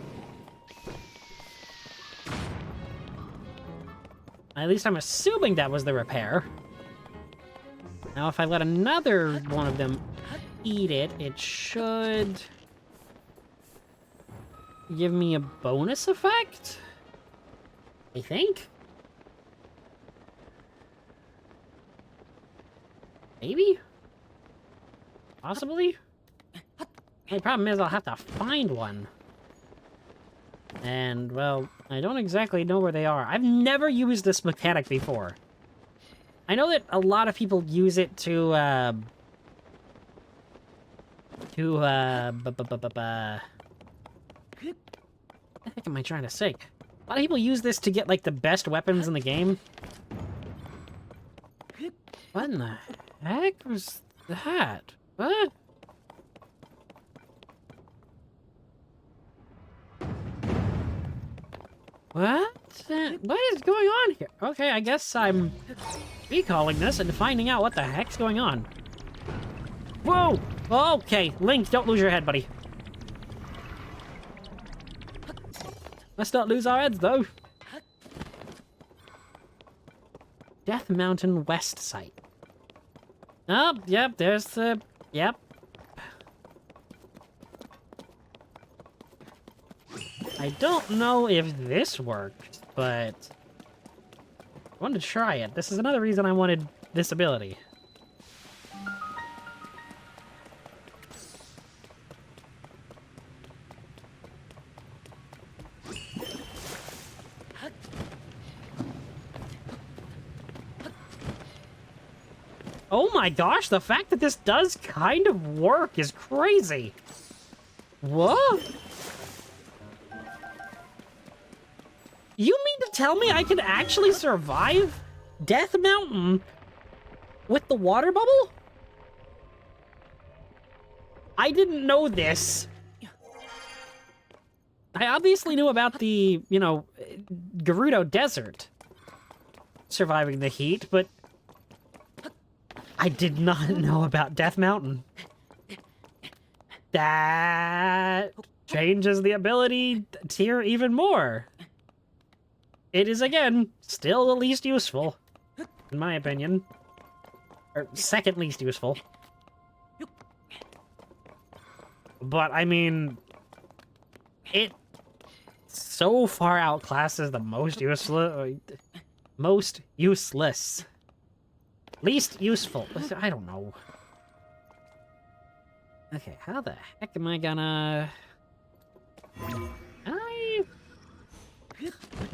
At least I'm assuming that was the repair. Now, if I let another one of them eat it, it should give me a bonus effect? I think? Maybe? Possibly? The problem is I'll have to find one. And, well, I don't exactly know where they are. I've never used this mechanic before. I know that a lot of people use it to, what the heck am I trying to say? A lot of people use this to get, like, the best weapons in the game. What in the heck was that? What? What? What is going on here? Okay, I guess I'm recalling this and finding out what the heck's going on. Whoa! Okay, Link, don't lose your head, buddy. Let's not lose our heads, though. Death Mountain West site. Oh, yep, there's the... Yep. I don't know if this worked, but I wanted to try it. This is another reason I wanted this ability. Oh my gosh, the fact that this does kind of work is crazy. Whoa. You mean to tell me I can actually survive Death Mountain with the water bubble? I didn't know this. I obviously knew about the, you know, Gerudo Desert surviving the heat, but I did not know about Death Mountain. That changes the ability tier even more. It is, again, still the least useful, in my opinion. Or second least useful. But, I mean, it so far outclasses the most useless. Least useful. I don't know. Okay, how the heck am I gonna...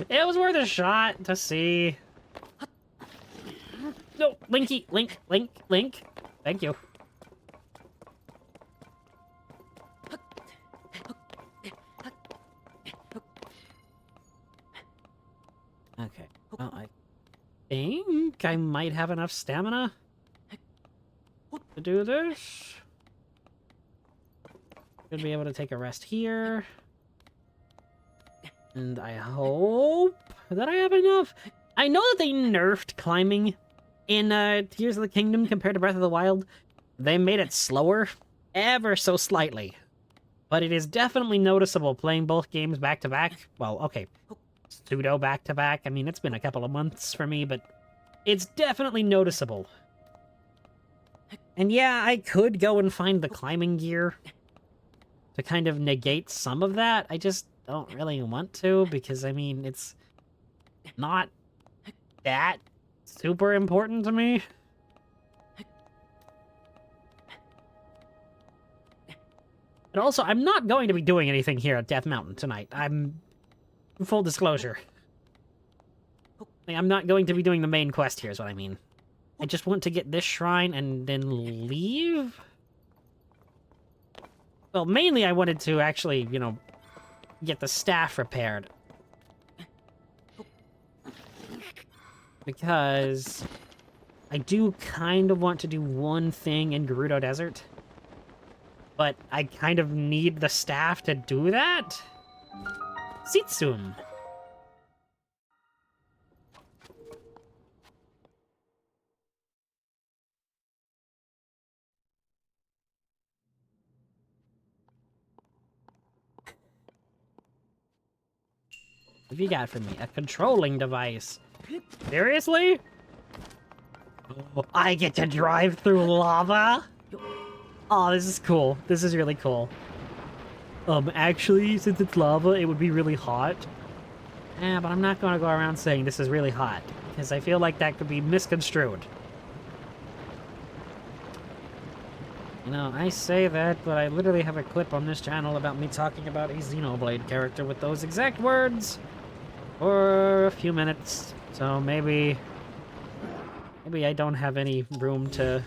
It was worth a shot to see. No, Linky, Link. Thank you. Okay, well, I think I might have enough stamina to do this. Should be able to take a rest here. And I hope that I have enough. I know that they nerfed climbing in Tears of the Kingdom compared to Breath of the Wild. They made it slower, ever so slightly. But it is definitely noticeable playing both games back-to-back. Well, okay, pseudo back-to-back. I mean, it's been a couple of months for me, but it's definitely noticeable. And yeah, I could go and find the climbing gear to kind of negate some of that. I just don't really want to, because, I mean, it's not that super important to me. And also, I'm not going to be doing anything here at Death Mountain tonight. I'm... full disclosure. Like, I'm not going to be doing the main quest here, is what I mean. I just want to get this shrine and then leave? Well, mainly I wanted to actually, you know, get the staff repaired. Because I do kind of want to do one thing in Gerudo Desert. But I kind of need the staff to do that? Sitsum. What have you got for me? A controlling device. Seriously? Oh, I get to drive through lava? Oh, this is cool. This is really cool. Actually, since it's lava, it would be really hot. Yeah, but I'm not gonna go around saying this is really hot, because I feel like that could be misconstrued. You know, I say that, but I literally have a clip on this channel about me talking about a Xenoblade character with those exact words for a few minutes. So maybe I don't have any room to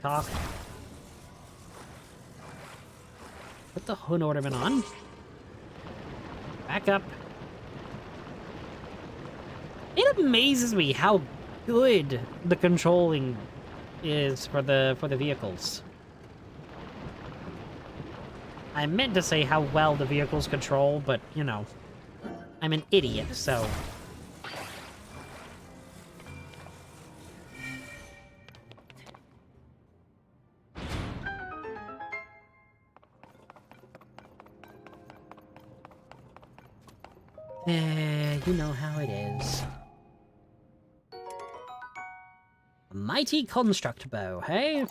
talk. Put the Hun ornament on. Back up. It amazes me how good the controlling is for the vehicles. I meant to say how well the vehicles control, but you know, I'm an idiot, so. You know how it is. A mighty construct bow, hey?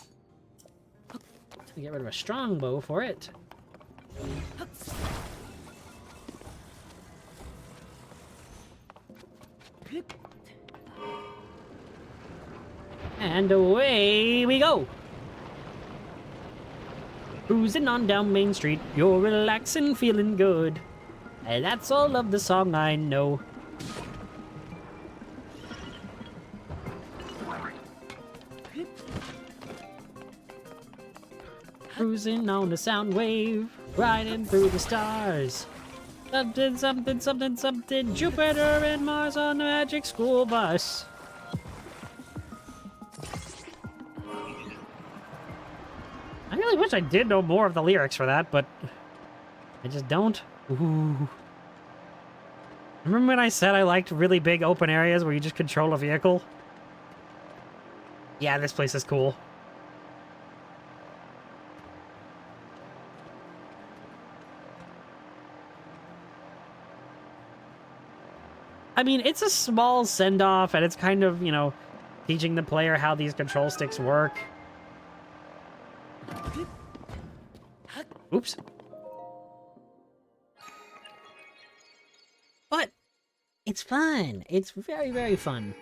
Get rid of a strong bow for it. And away we go! Cruising on down Main Street, you're relaxing, feeling good. And that's all of the song I know. Cruising on the sound wave, riding through the stars. Something, something, something, something, Jupiter and Mars on the magic school bus. I really wish I did know more of the lyrics for that, but I just don't. Ooh. Remember when I said I liked really big open areas where you just control a vehicle? Yeah, this place is cool. I mean, it's a small send-off, and it's kind of, you know, teaching the player how these control sticks work. Oops. But it's fun. It's very, very fun.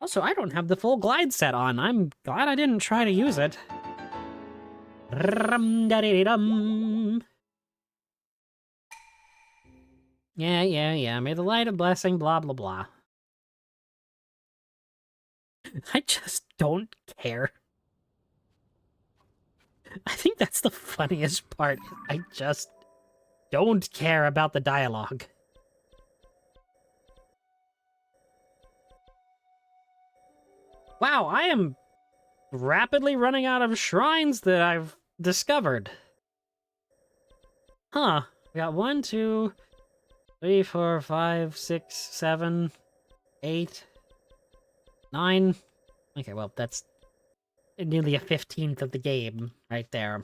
Also, I don't have the full glide set on. I'm glad I didn't try to use it. Rum-da-dee-dum. Yeah. May the light of blessing, blah, blah, blah. I just don't care. I think that's the funniest part. I just don't care about the dialogue. Wow, I am rapidly running out of shrines that I've discovered. Huh. We got 1, 2, 3, 4, 5, 6, 7, 8, 9. Okay, well, that's nearly a 15th of the game right there.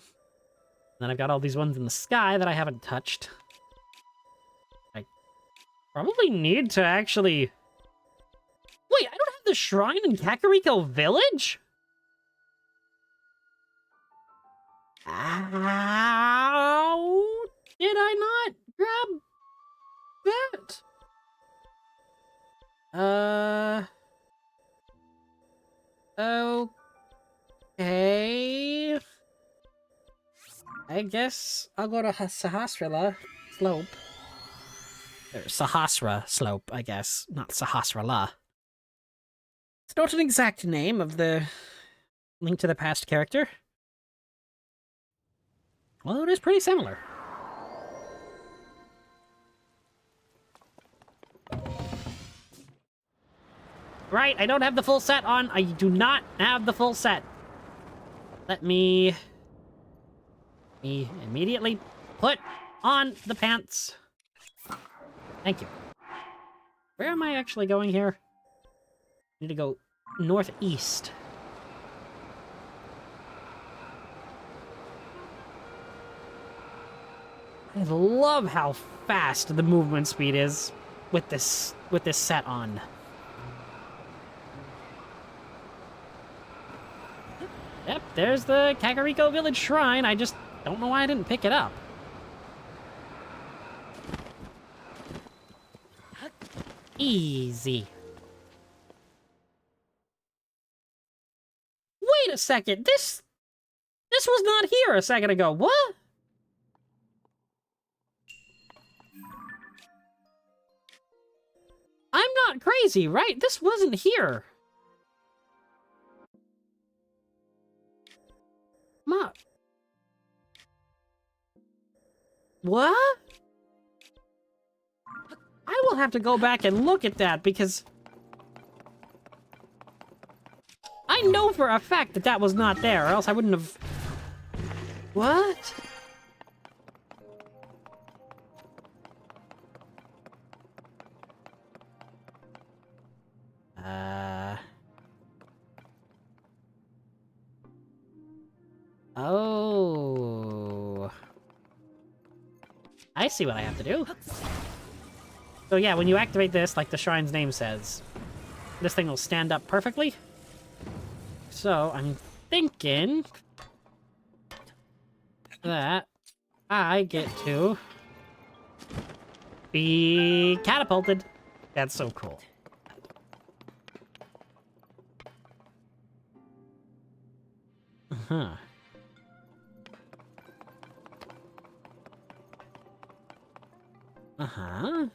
Then I've got all these ones in the sky that I haven't touched. I probably need to actually... Wait, I don't have the shrine in Kakariko Village? How did I not grab that? Okay. I guess I'll go to Sahasrara Slope. Or Sahasra slope, I guess, not Sahasrala. It's not an exact name of the Link to the Past character. Although it is pretty similar. Right, I don't have the full set on. I do not have the full set. Let me immediately put on the pants. Thank you. Where am I actually going here? I need to go northeast. I love how fast the movement speed is with this set on. Yep, there's the Kakariko Village Shrine. I just don't know why I didn't pick it up. Easy. Wait a second. This was not here a second ago. What? I'm not crazy, right? This wasn't here. Ma. What? I will have to go back and look at that because I know for a fact that that was not there, or else I wouldn't have... What? Oh. I see what I have to do. So yeah, when you activate this, like the shrine's name says, this thing will stand up perfectly. So I'm thinking that I get to be catapulted. That's so cool. Uh-huh. Uh-huh.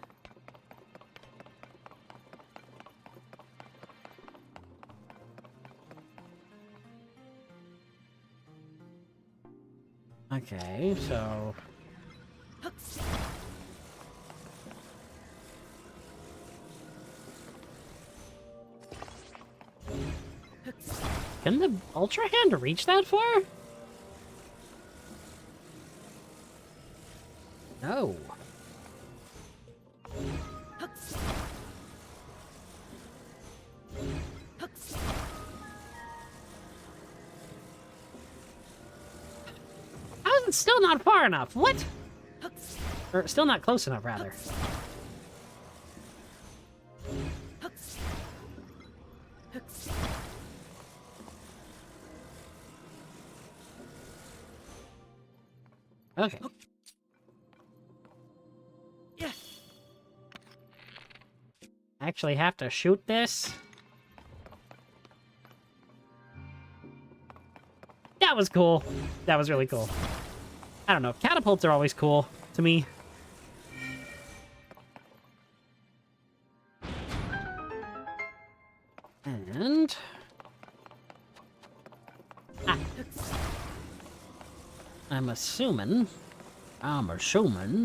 Okay, so... Can the Ultra Hand reach that far? No. How is it still not far enough? What? Or still not close enough, rather. Okay. Actually have to shoot this? That was cool. That was really cool. I don't know. Catapults are always cool to me. And... Ah. I'm assuming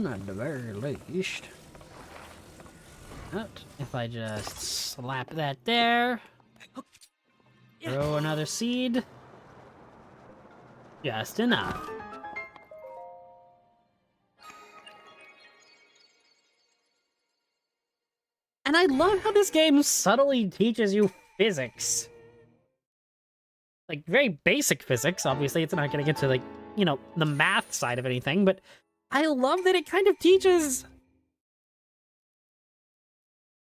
at the very least, that if I just slap that there, throw another seed, just enough. And I love how this game subtly teaches you physics. Like, very basic physics, obviously. It's not gonna get to, like, you know, the math side of anything, but I love that it kind of teaches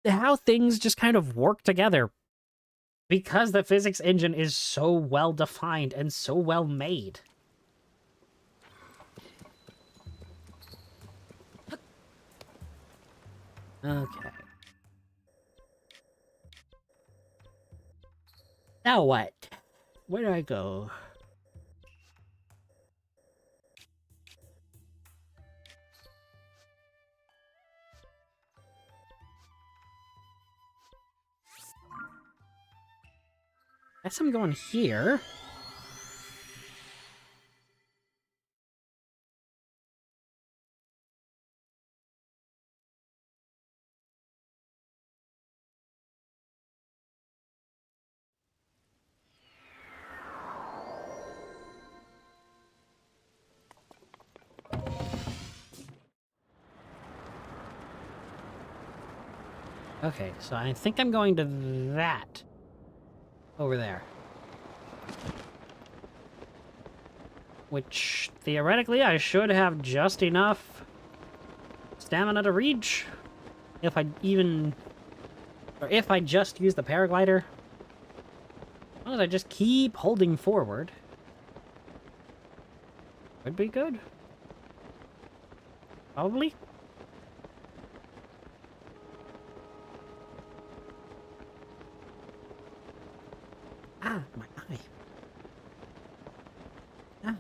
how things just kind of work together because the physics engine is so well defined and so well made. Okay. Now what? Where do I go? Guess I'm going here. Okay, so I think I'm going to that over there. Which, theoretically, I should have just enough stamina to reach. If I even... Or if I just use the paraglider. As long as I just keep holding forward. Would be good. Probably. Ah, my eye. Ah.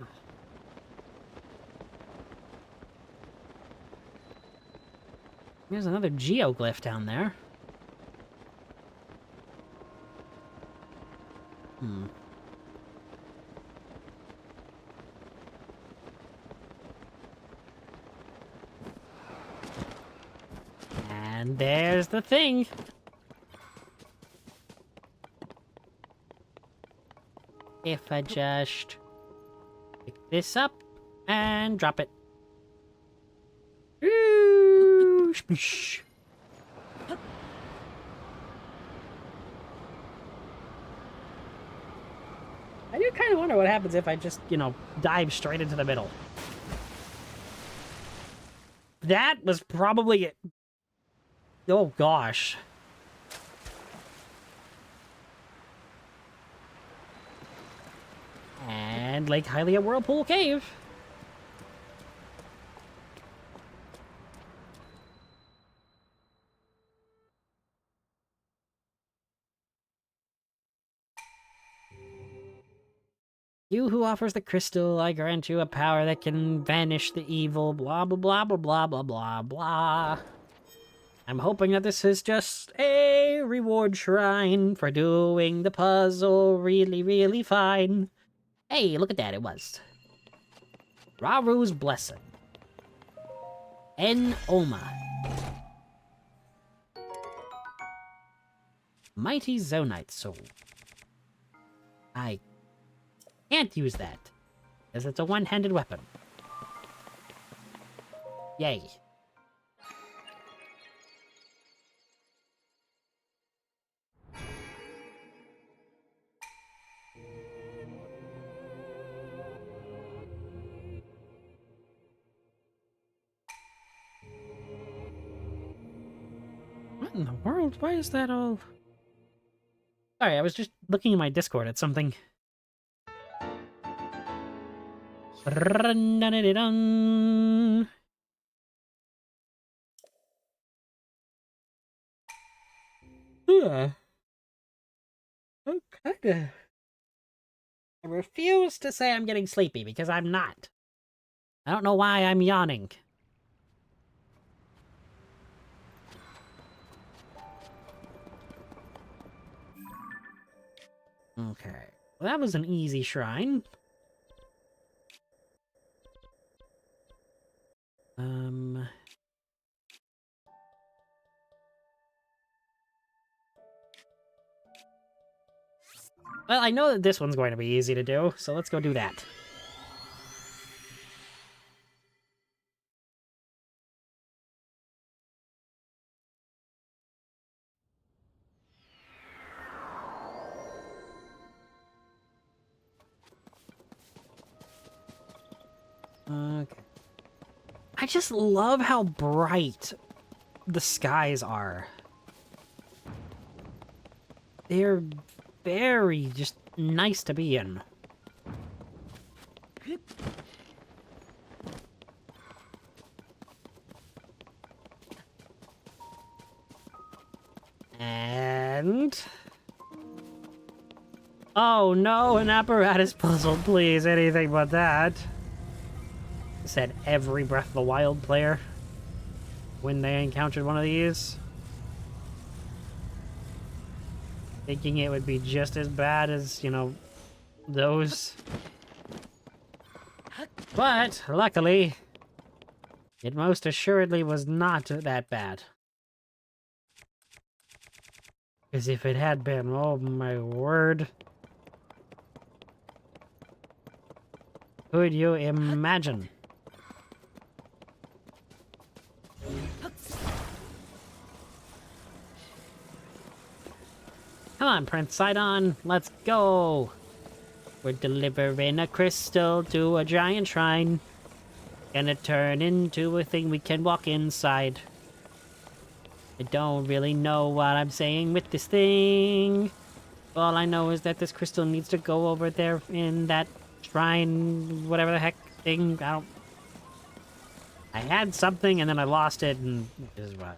There's another geoglyph down there. And there's the thing. If I just pick this up and drop it. Ooh, shpoosh. I do kind of wonder what happens if I just, you know, dive straight into the middle. That was probably it. Oh gosh. And Lake Hylia Whirlpool Cave. You who offers the crystal, I grant you a power that can banish the evil, blah blah blah blah blah blah blah blah. I'm hoping that this is just a reward shrine for doing the puzzle really, really fine. Hey, look at that, it was. Raru's Blessing. En-Oma. Mighty Zonite Soul. I can't use that, as it's a one-handed weapon. Yay. What in the world? Why is that all... Sorry, I was just looking in my Discord at something. Run-dun-dun-dun-dun. Okay. I refuse to say I'm getting sleepy because I'm not. I don't know why I'm yawning. Okay. Well, that was an easy shrine. Well, I know that this one's going to be easy to do, so let's go do that. Okay. I just love how bright the skies are. They're very just nice to be in. And... oh no, an apparatus puzzle, please, anything but that. Said every Breath of the Wild player when they encountered one of these. thinking it would be just as bad as, you know, those. But, luckily, it most assuredly was not that bad. Because if it had been, oh my word. Could you imagine? Come on, Prince Sidon, let's go! We're delivering a crystal to a giant shrine. Gonna turn into a thing we can walk inside. I don't really know what I'm saying with this thing. All I know is that this crystal needs to go over there in that shrine, whatever the heck thing. I had something and then I lost it, and this is what.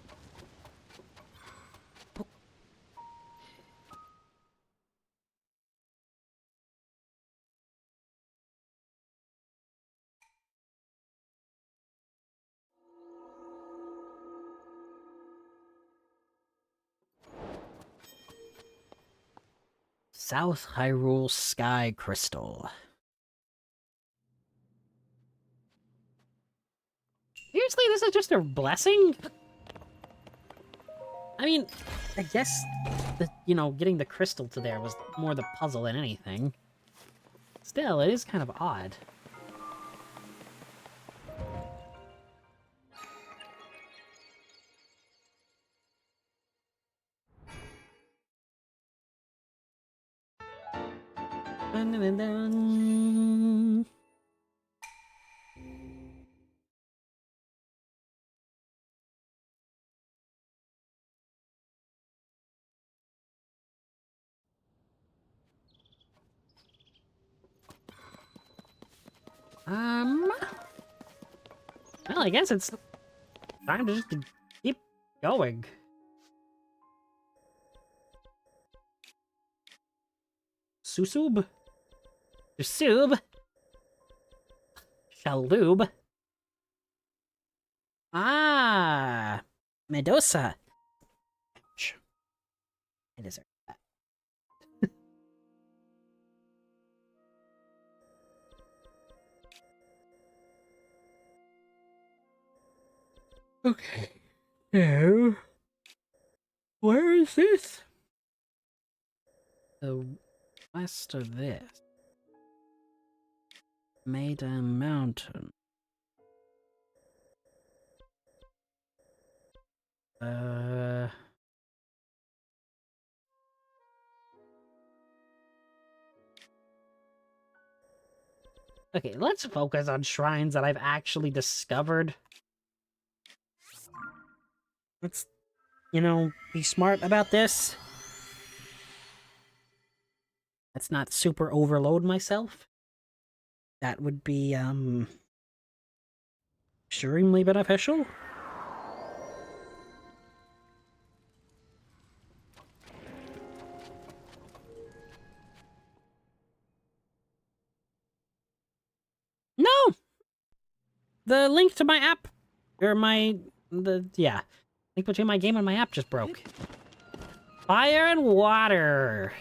South Hyrule Sky Crystal. Seriously, this is just a blessing? I mean, I guess, you know, getting the crystal to there was more the puzzle than anything. Still, it is kind of odd. Dun, dun, dun, dun. Well, I guess it's time to just keep going. Susub? Susub? Shaloob? Ah! Medusa! Ouch. I deserve that. Okay. So, where is this? The west of this. Maida Mountain. Okay, let's focus on shrines that I've actually discovered. Let's, you know, be smart about this. Let's not super overload myself. That would be, extremely beneficial. No! The link to my app, or yeah. Link between my game and my app just broke. Fire and water.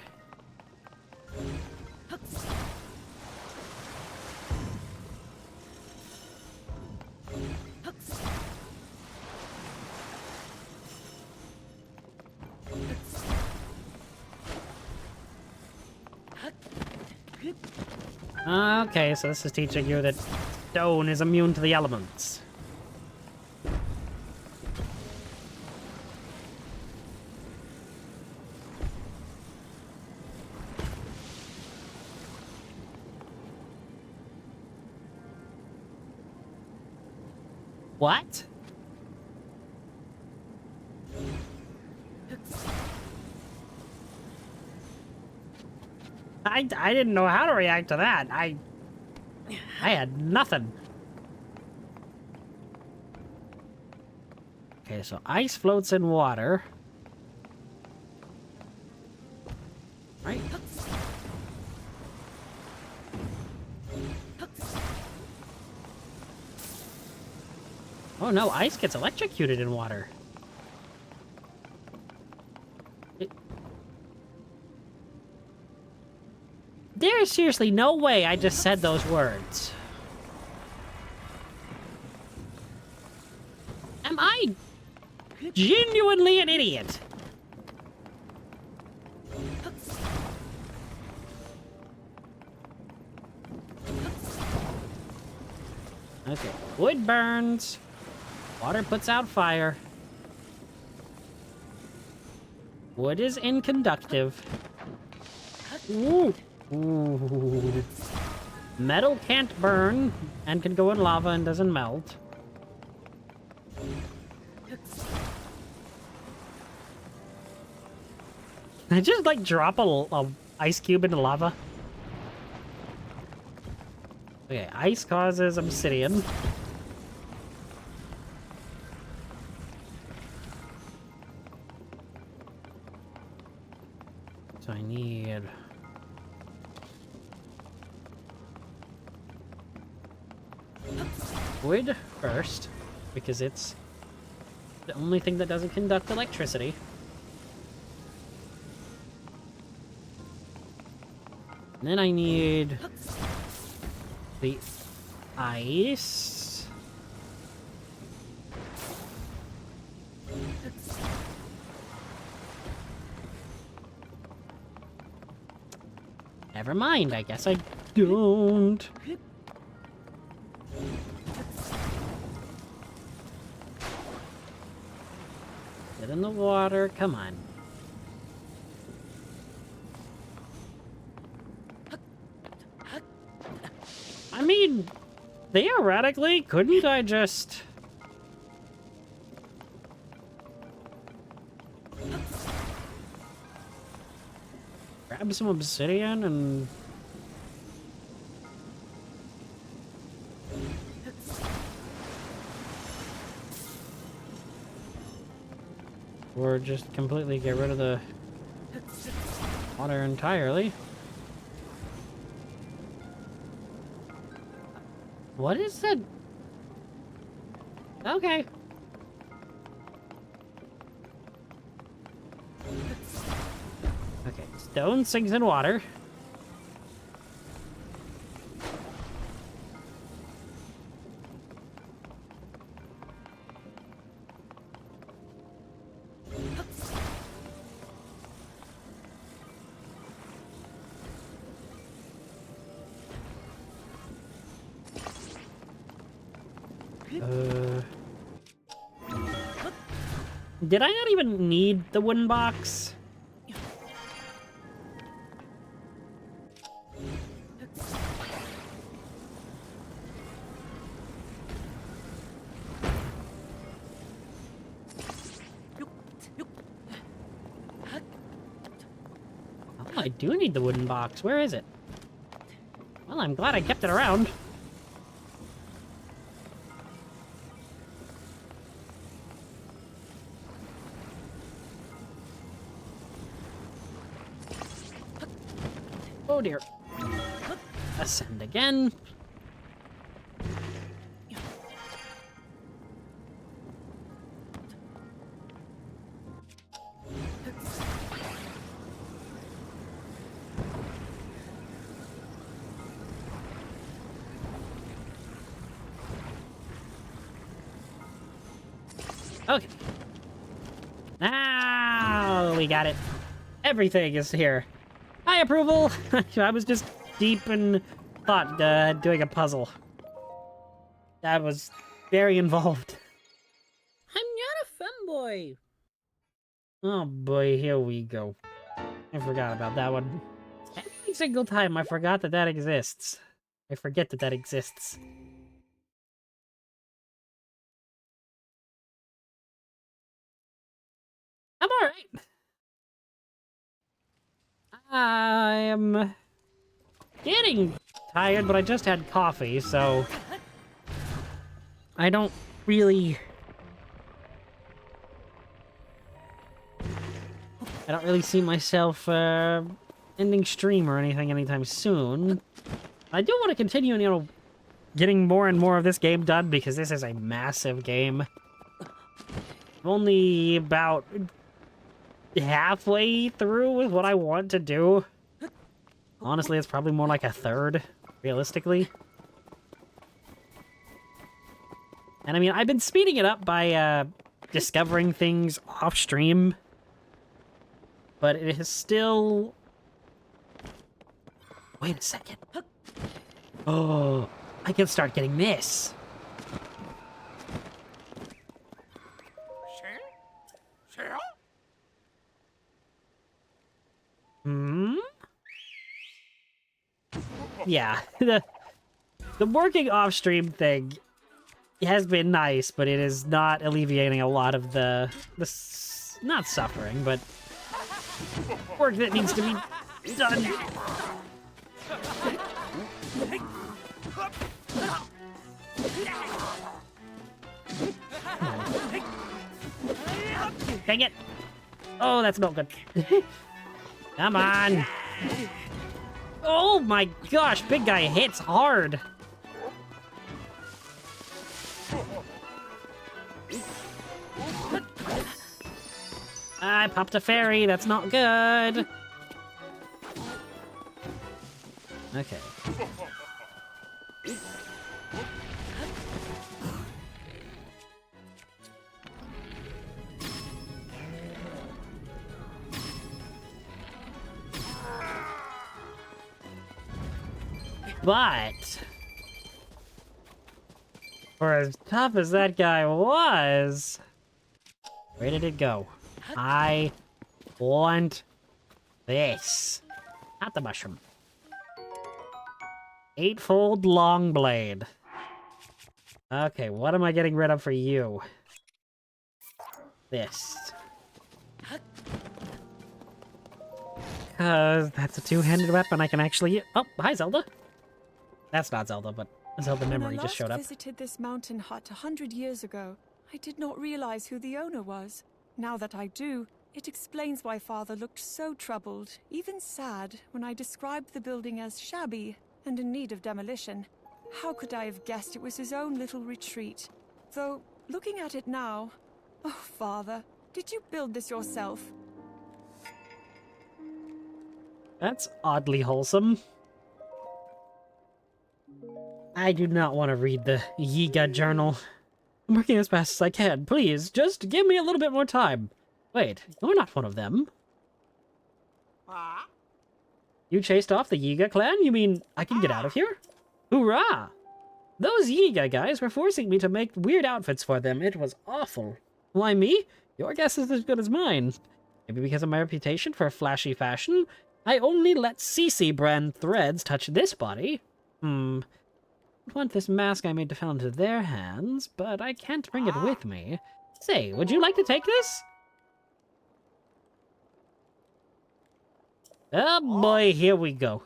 Okay, so this is teaching you that stone is immune to the elements. What? I didn't know how to react to that. I had nothing. Okay, so ice floats in water. Right? Oh no, ice gets electrocuted in water. There is seriously no way I just said those words. Am I genuinely an idiot? Okay, wood burns, water puts out fire. Wood is inconductive. Ooh. Ooh. Metal can't burn and can go in lava and doesn't melt. Can I just like drop a ice cube into lava? Okay, ice causes obsidian. So I need... wood first, because it's the only thing that doesn't conduct electricity. And then I need the ice. Never mind, I guess I don't. Get in the water, come on. I mean, theoretically, couldn't I just... grab some obsidian and... or just completely get rid of the water entirely? What is that? Okay. Okay, stone sinks in water. Did I not even need the wooden box? Oh, I do need the wooden box. Where is it? Well, I'm glad I kept it around. Oh dear. Ascend again. Okay. Now we got it. Everything is here. High approval! I was just deep in thought doing a puzzle. That was very involved. I'm not a femboy. Oh boy, here we go. I forgot about that one. Every single time I forgot that that exists. I forget that that exists. I'm alright. I'm getting tired, but I just had coffee, so I don't really see myself ending stream or anything anytime soon. I do want to continue, you know, getting more and more of this game done because this is a massive game. I'm only about halfway through with what I want to do. Honestly, it's probably more like a third, realistically. And I mean, I've been speeding it up by discovering things off stream, but it is still... Wait a second. Oh, I can start getting this. Hmm? Yeah, the working off-stream thing has been nice, but it is not alleviating a lot of the not suffering, but work that needs to be done. Dang it! Oh, that's not good. Come on! Oh my gosh, big guy hits hard! I popped a fairy, that's not good! Okay. But for as tough as that guy was, where did it go? I want this. Not the mushroom. Eightfold long blade. Okay, what am I getting rid of for you? This. Because that's a two-handed weapon I can actually... Oh, hi, Zelda. That's not Zelda, but Zelda memory just showed up. When I last visited this mountain hut 100 years ago, I did not realize who the owner was. Now that I do, it explains why Father looked so troubled, even sad, when I described the building as shabby and in need of demolition. How could I have guessed it was his own little retreat? Though, looking at it now... Oh, Father, did you build this yourself? That's oddly wholesome. I do not want to read the Yiga journal. I'm working as fast as I can. Please, just give me a little bit more time. Wait, you're not one of them. You chased off the Yiga clan? You mean I can get out of here? Hoorah! Those Yiga guys were forcing me to make weird outfits for them. It was awful. Why me? Your guess is as good as mine. Maybe because of my reputation for flashy fashion, I only let CC brand threads touch this body. I want this mask I made to fall into their hands, but I can't bring it with me. Say, would you like to take this? Oh boy, here we go.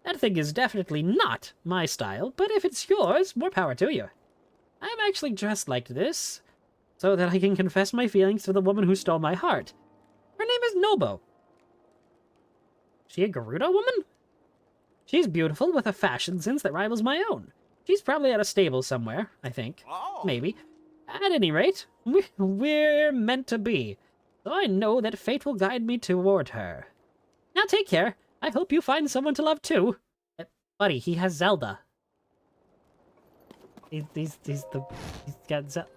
That thing is definitely not my style, but if it's yours, more power to you. I'm actually dressed like this, so that I can confess my feelings to the woman who stole my heart. Her name is Nobo. She a Gerudo woman? She's beautiful with a fashion sense that rivals my own. She's probably at a stable somewhere, I think. Maybe. At any rate, we're meant to be, so I know that fate will guide me toward her. Now take care. I hope you find someone to love too. Buddy, he has Zelda. He's got Zelda.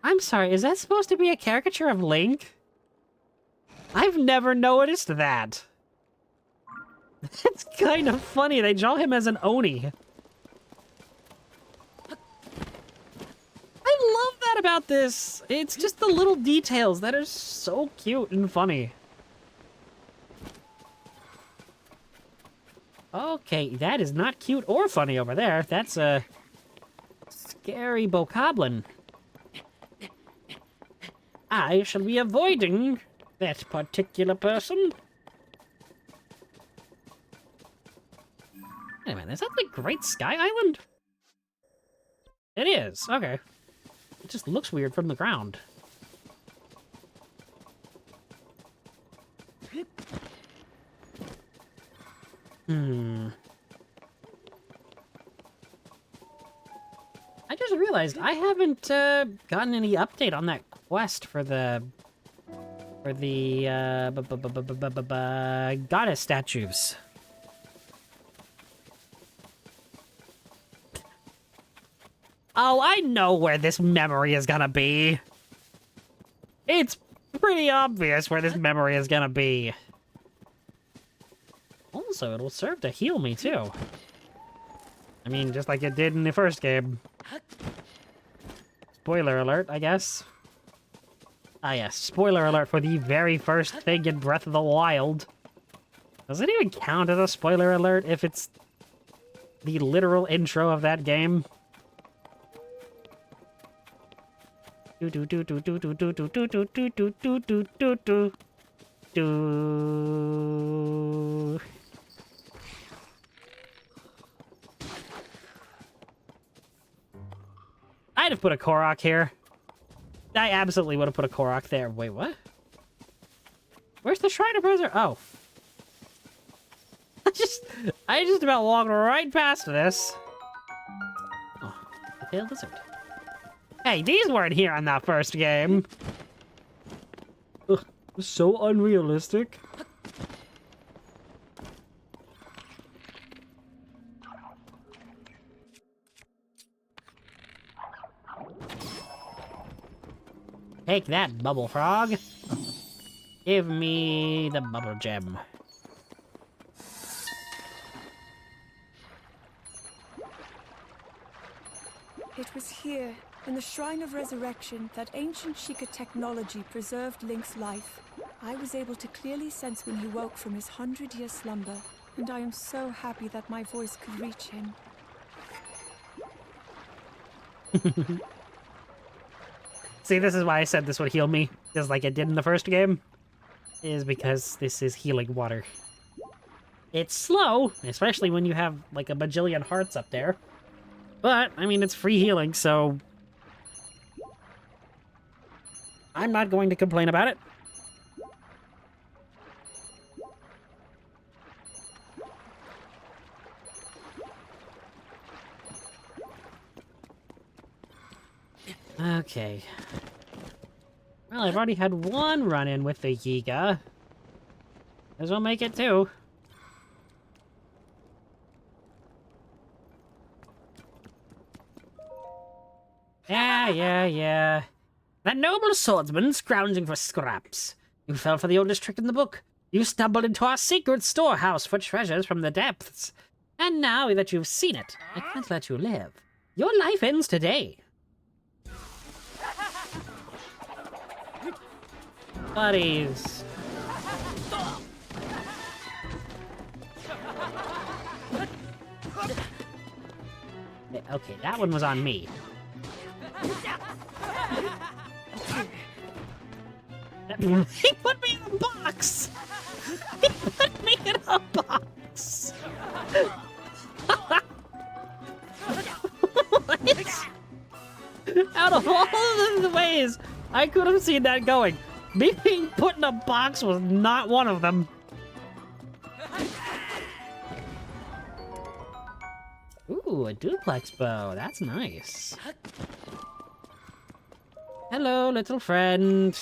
I'm sorry, is that supposed to be a caricature of Link? I've never noticed that. It's kind of funny. They draw him as an Oni. I love that about this. It's just the little details that are so cute and funny. Okay, that is not cute or funny over there. That's a scary bokoblin. I shall be avoiding that particular person. Wait a minute, is that the Great Sky Island? It is, okay. It just looks weird from the ground. I just realized I haven't gotten any update on that quest for the For the goddess statues. Oh, I know where this memory is gonna be. It's pretty obvious where this memory is gonna be. Also, it'll serve to heal me, too. I mean, just like it did in the first game. Spoiler alert, I guess. Ah, yes. Spoiler alert for the very first thing in Breath of the Wild. Does it even count as a spoiler alert if it's the literal intro of that game? Do do do do do do do do do do do do do do do do do. I'd have put a Korok here. I absolutely would have put a Korok there. Wait, what? Where's the Shrine of Preservation? Oh. I just about walked right past this. Oh, the Pale Lizard. Hey, these weren't here in that first game. Ugh, so unrealistic. Take that, Bubble Frog. Give me the Bubble Gem. It was here, in the Shrine of Resurrection, that ancient Sheikah technology preserved Link's life. I was able to clearly sense when he woke from his 100-year slumber, and I am so happy that my voice could reach him. See, this is why I said this would heal me, just like it did in the first game, is because this is healing water. It's slow, especially when you have, like, a bajillion hearts up there. But, I mean, it's free healing, so I'm not going to complain about it. Okay. Well, I've already had one run-in with the Yiga. Might as well make it two. Yeah. That noble swordsman scrounging for scraps. You fell for the oldest trick in the book. You stumbled into our secret storehouse for treasures from the depths. And now that you've seen it, I can't let you live. Your life ends today. Buddies. Okay, that one was on me. He put me in a box! He put me in a box! What? Out of all of the ways I could have seen that going, me being put in a box was not one of them. Ooh, a duplex bow. That's nice. Hello, little friend.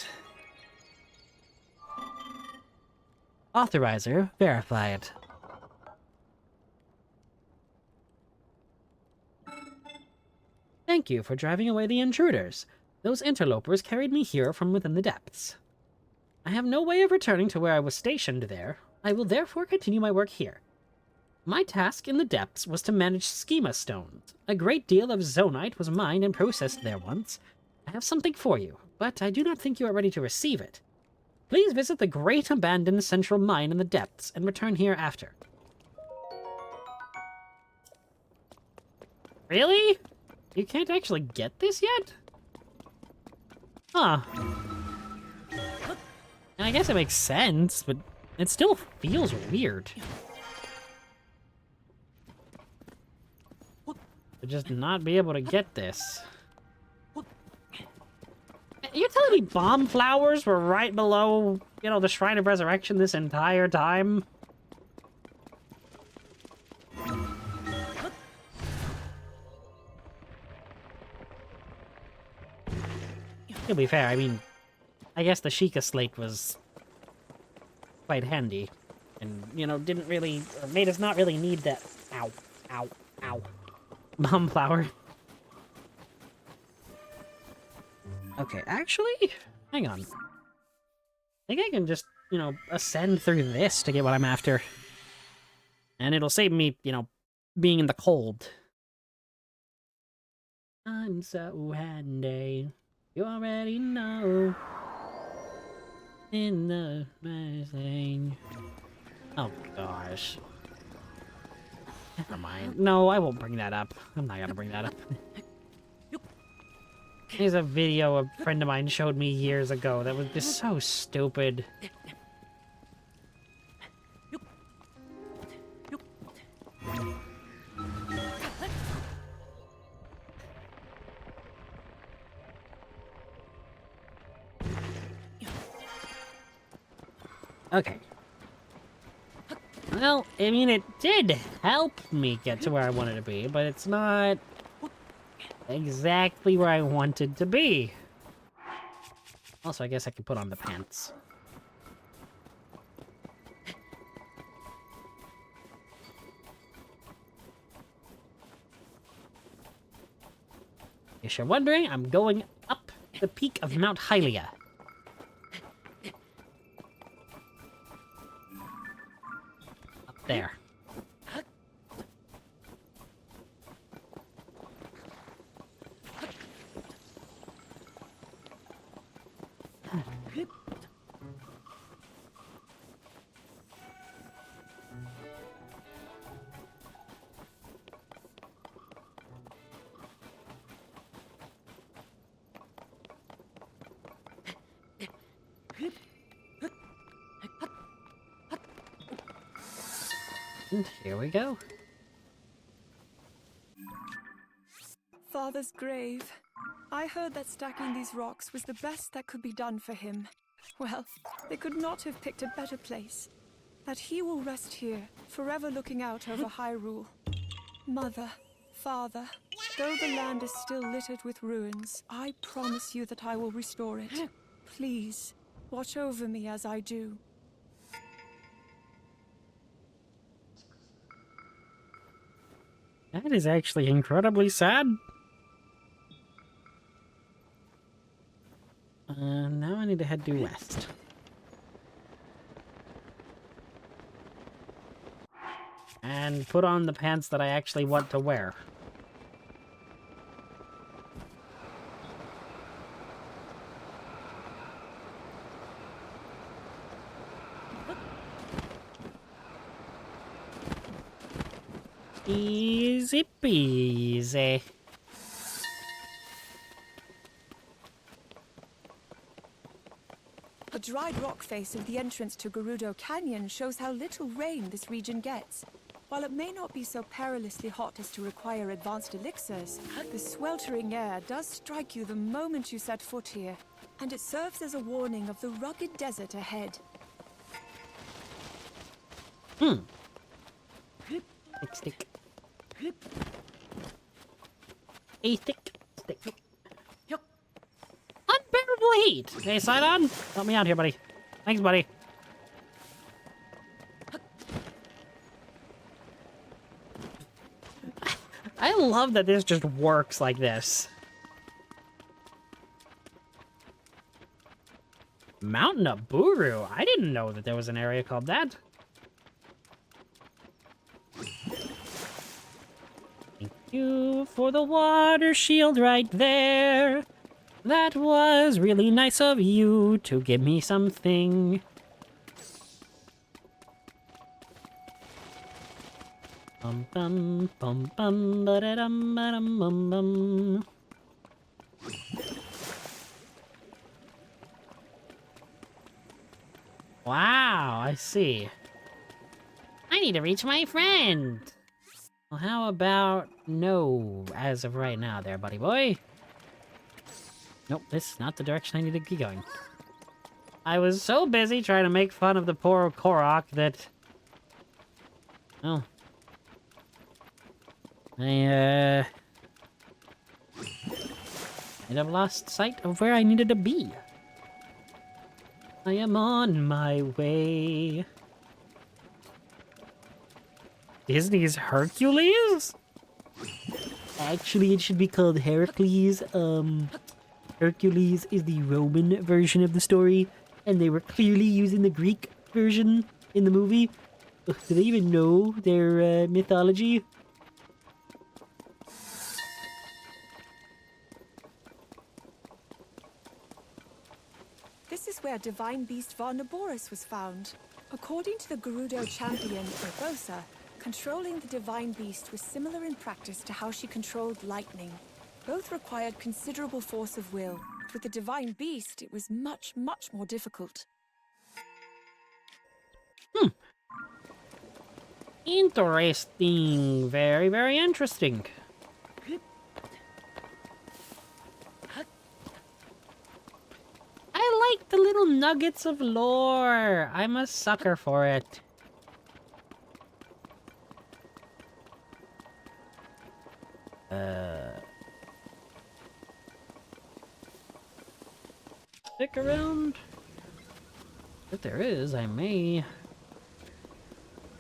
Authorizer verified. Thank you for driving away the intruders. Those interlopers carried me here from within the depths. I have no way of returning to where I was stationed there. I will therefore continue my work here. My task in the depths was to manage schema stones. A great deal of zonite was mined and processed there once. I have something for you, but I do not think you are ready to receive it. Please visit the great abandoned central mine in the depths and return here after. Really? You can't actually get this yet? Huh. I guess it makes sense, but it still feels weird. To just not be able to get this. You're telling me bomb flowers were right below, you know, the Shrine of Resurrection this entire time? To be fair, I mean, I guess the Sheikah slate was quite handy. And, you know, didn't really, or made us not really need that, ow, ow, ow, bomb flower. Okay, actually, hang on. I think I can just, you know, ascend through this to get what I'm after. And it'll save me, you know, being in the cold. I'm so handy. You already know. In the thing. Oh gosh. Never mind. No, I won't bring that up. I'm not gonna bring that up. There's a video a friend of mine showed me years ago that was just so stupid. Okay. Well, I mean, it did help me get to where I wanted to be, but it's not exactly where I wanted to be. Also, I guess I could put on the pants. In case you're wondering, I'm going up the peak of Mount Hylia. Up there. And here we go. Father's grave. I heard that stacking these rocks was the best that could be done for him. Well, they could not have picked a better place. That he will rest here, forever looking out over Hyrule. Mother, Father, though the land is still littered with ruins, I promise you that I will restore it. Please, watch over me as I do. That is actually incredibly sad. Now I need to head due west. And put on the pants that I actually want to wear. Easy peasy. The dried rock face of the entrance to Gerudo Canyon shows how little rain this region gets. While it may not be so perilously hot as to require advanced elixirs, the sweltering air does strike you the moment you set foot here, and it serves as a warning of the rugged desert ahead. Stick. A stick. Unbearable heat! Hey, Sidon, help me out here, buddy. Thanks, buddy. I love that this just works like this. Mount Naburu? I didn't know that there was an area called that. Thank you for the water shield right there. That was really nice of you to give me something. Bum bum bum bum ba da dum ba dum bum bum. Wow, I see. I need to reach my friend. Well, how about no as of right now there, buddy boy? Nope, this is not the direction I need to be going. I was so busy trying to make fun of the poor Korok that... Oh. I'd have lost sight of where I needed to be. I am on my way. Disney's Hercules? Actually, it should be called Heracles. Hercules is the Roman version of the story, and they were clearly using the Greek version in the movie. Ugh, do they even know their mythology? This is where divine beast Varnaboris was found. According to the Gerudo champion, Urbosa, controlling the divine beast was similar in practice to how she controlled lightning. Both required considerable force of will. But with the divine beast, it was much, much more difficult. Interesting. Very, very interesting. I like the little nuggets of lore. I'm a sucker for it. Stick around. If there is, I may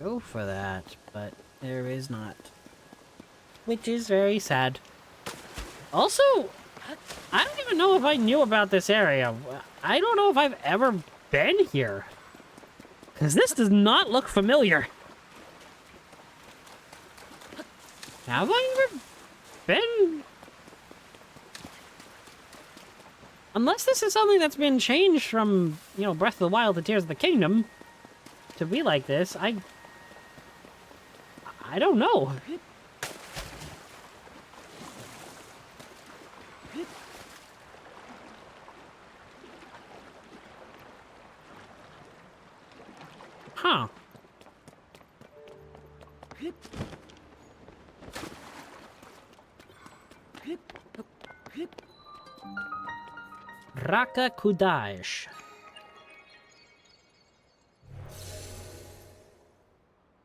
go for that, but there is not. Which is very sad. Also, I don't even know if I knew about this area. I don't know if I've ever been here. Because this does not look familiar. Have I ever been? Unless this is something that's been changed from, you know, Breath of the Wild to Tears of the Kingdom to be like this, I don't know. Huh. Raka Kudash.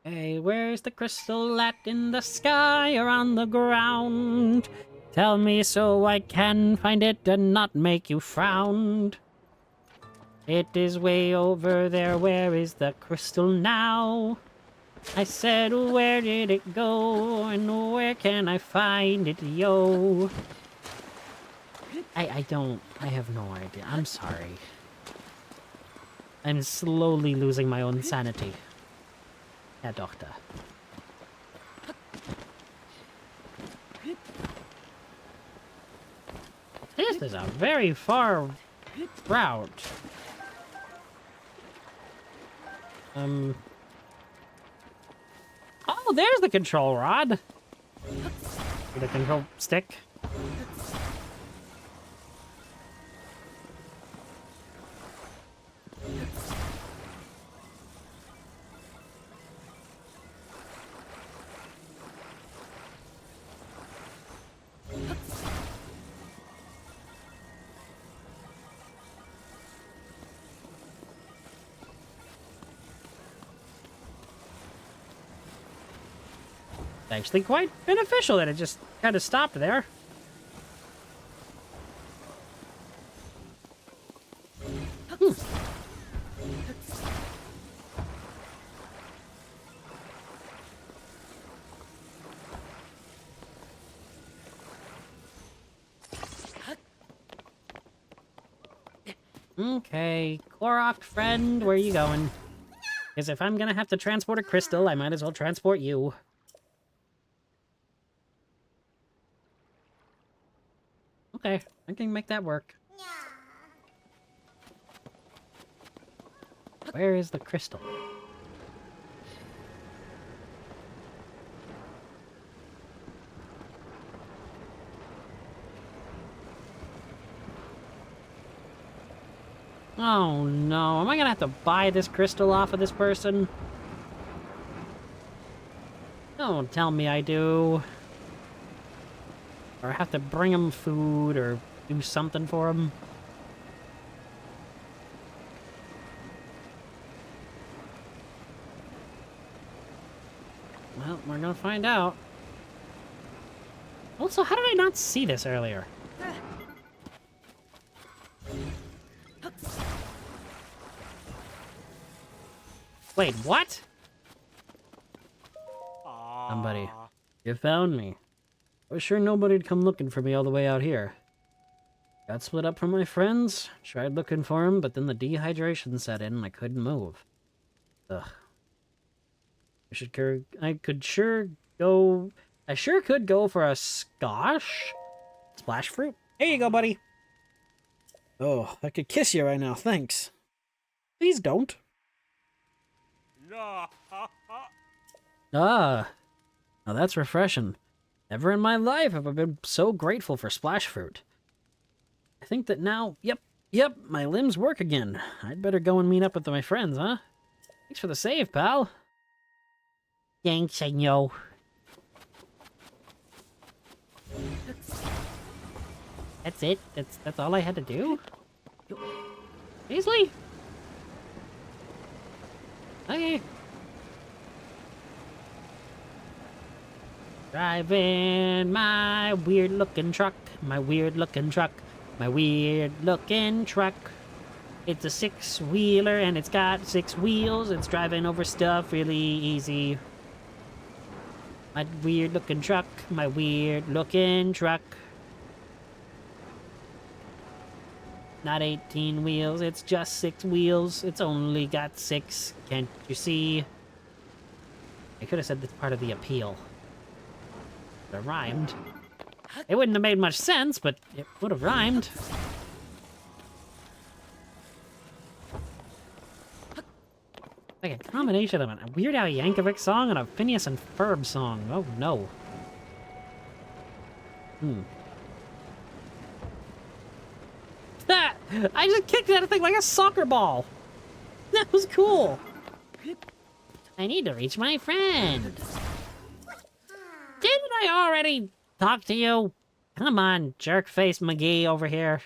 Hey, where's the crystal at, in the sky or on the ground? Tell me so I can find it and not make you frown. It is way over there, where is the crystal now? I said, where did it go, and where can I find it, yo? I have no idea. I'm sorry. I'm slowly losing my own sanity. Herr Doctor. This is a very far route. Oh, there's the control rod. The control stick. Actually quite beneficial that it just kind of stopped there. Okay, Korok friend, where are you going? Because if I'm gonna have to transport a crystal, I might as well transport you. Okay, I can make that work. Where is the crystal? Oh no, am I gonna have to buy this crystal off of this person? Don't tell me I do. Or I have to bring him food or do something for him. Well, we're gonna find out. Also, how did I not see this earlier? Wait, what? Somebody. You found me. I was sure nobody'd come looking for me all the way out here. Got split up from my friends, tried looking for him, but then the dehydration set in and I couldn't move. Ugh. I sure could go for a squash? Splash fruit? Here you go, buddy. Oh, I could kiss you right now, thanks. Please don't. Ah, now that's refreshing. Never in my life have I been so grateful for splash fruit. I think that now, yep, my limbs work again. I'd better go and meet up with my friends, huh? Thanks for the save, pal. Thanks, I know. That's it? That's all I had to do? Paisley? Okay. Driving my weird-looking truck, my weird-looking truck, my weird-looking truck. It's a 6-wheeler and it's got 6 wheels. It's driving over stuff really easy. My weird-looking truck, my weird-looking truck. Not 18 wheels, it's just 6 wheels. It's only got 6, can't you see? I could have said that's part of the appeal. It rhymed. It wouldn't have made much sense, but it would have rhymed. Like a combination of a Weird Al Yankovic song and a Phineas and Ferb song. Oh no. That! I just kicked that thing like a soccer ball! That was cool! I need to reach my friend. Didn't I already talk to you? Come on, jerk-face McGee over here.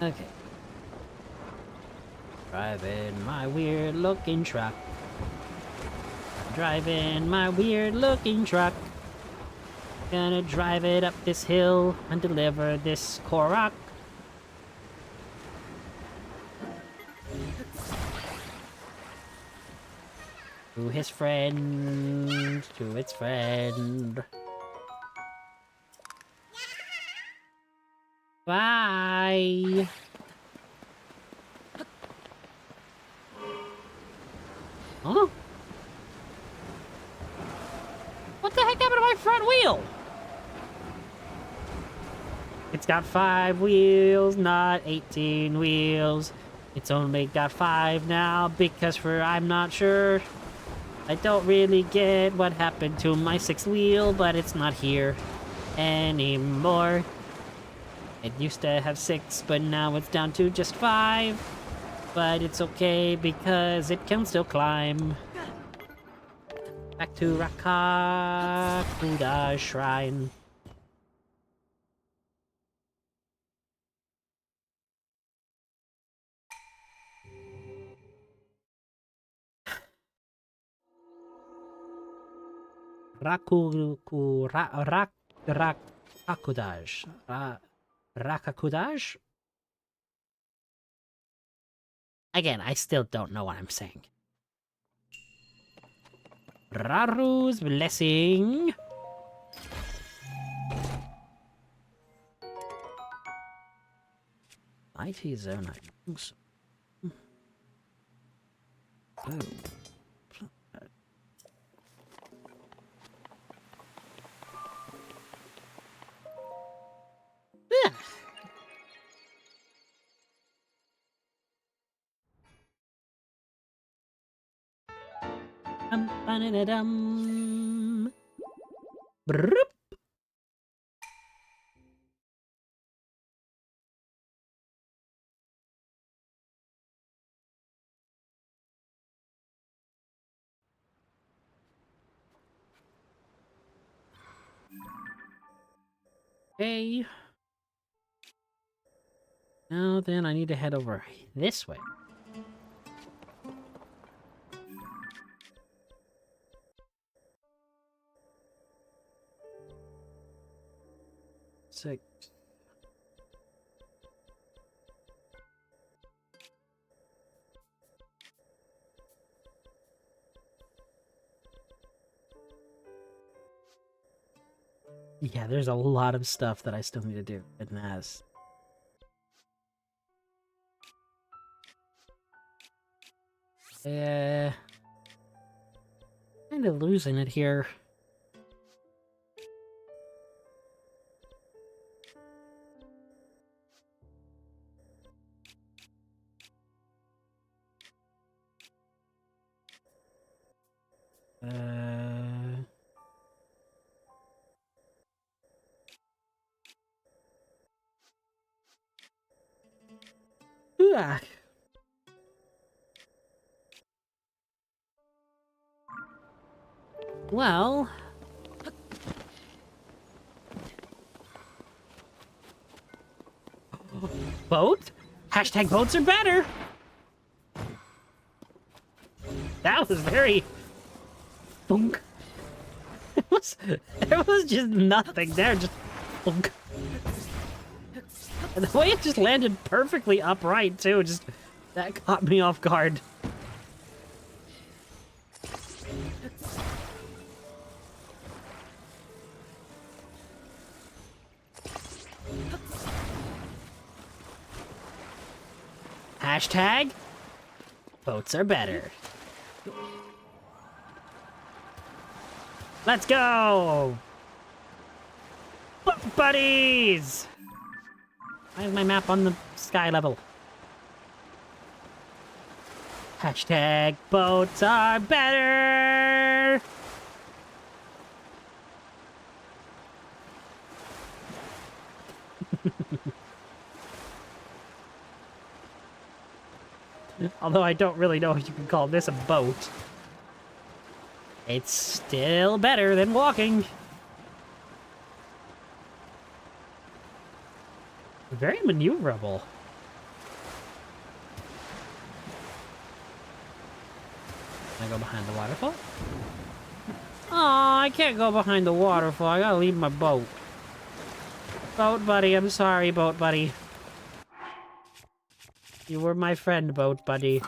Okay. Driving my weird-looking truck. Driving my weird-looking truck. Gonna drive it up this hill and deliver this Korok. To his friend, to its friend. Bye. Huh? What the heck happened to my front wheel? It's got 5 wheels, not 18 wheels. It's only got 5 now because I'm not sure. I don't really get what happened to my 6th wheel, but it's not here anymore. It used to have 6, but now it's down to just 5. But it's okay because it can still climb. Back to Rakakuda Shrine. Rakakudaj? Again, I still don't know what I'm saying. Raru's blessing. IT zone items. Oh. Yeah. Ba-da-da-dum. Broop. Okay. Now then, I need to head over this way. 6. Yeah, there's a lot of stuff that I still need to do in this. Kind of losing it here. Ugh. Well, boat? Hashtag boats are better. That was very thunk. There was just nothing there, just thunk. And the way it just landed perfectly upright too, just that caught me off guard. Hashtag boats are better. Let's go! Boat buddies! Why is my map on the sky level? Hashtag boats are better! Although I don't really know if you can call this a boat. It's still better than walking. Very maneuverable. Can I go behind the waterfall? Oh, I can't go behind the waterfall. I gotta leave my boat. Boat buddy, I'm sorry, boat buddy. You were my friend, boat buddy.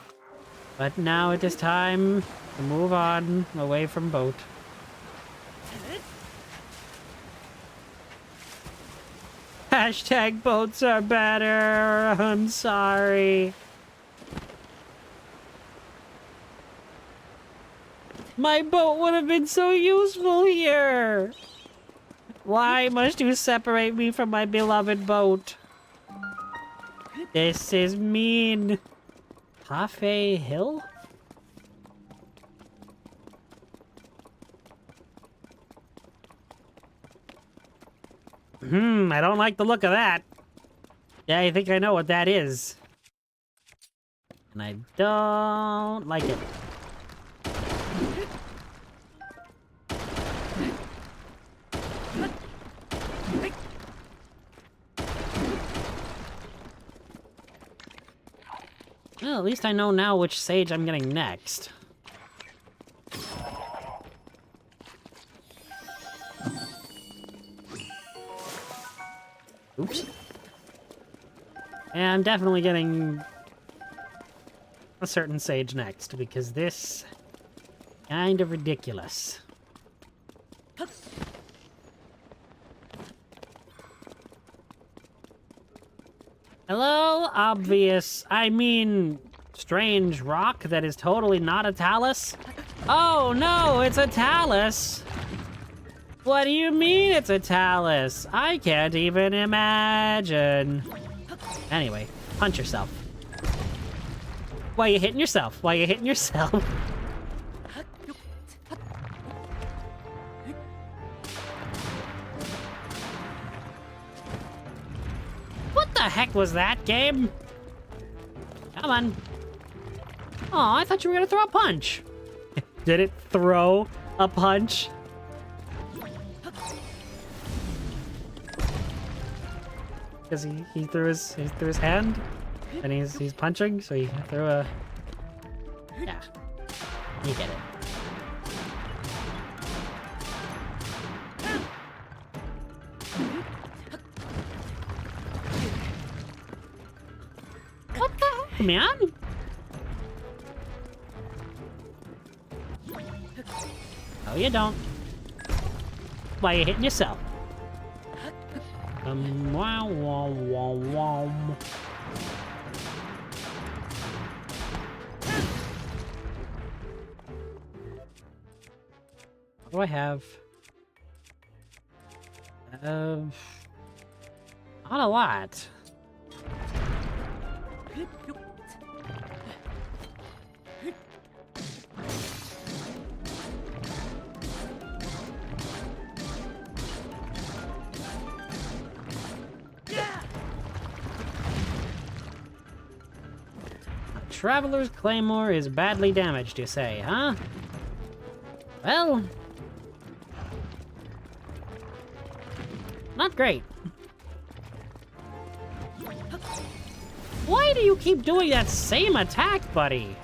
But now it is time to move on away from boat. Hashtag boats are better. I'm sorry. My boat would have been so useful here. Why must you separate me from my beloved boat? This is mean. Cafe Hill? I don't like the look of that. Yeah, I think I know what that is. And I don't like it. Well, at least I know now which sage I'm getting next. Oops. And I'm definitely getting a certain sage next, because this kind of ridiculous. Hello, obvious, I mean, strange rock that is totally not a talus? Oh no, it's a talus! What do you mean it's a talus? I can't even imagine. Anyway, punch yourself. Why are you hitting yourself? Why are you hitting yourself? What the heck was that, game? Come on. Oh, I thought you were gonna throw a punch. Did it throw a punch? Because he threw his hand, and he's punching, so he threw a... Yeah, you get it. man. No, you don't. Why you hitting yourself? Wow, wow, wow, wow. What do I have? Not a lot. Traveler's Claymore is badly damaged, you say, huh? Well... not great. Why do you keep doing that same attack, buddy?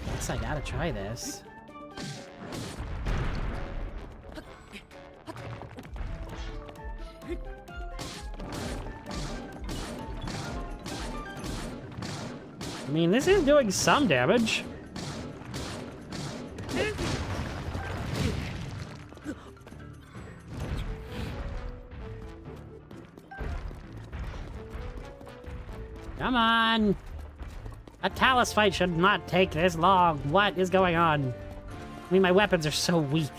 Guess I gotta try this. I mean, this is doing some damage. Come on. A Talus fight should not take this long. What is going on? I mean, my weapons are so weak.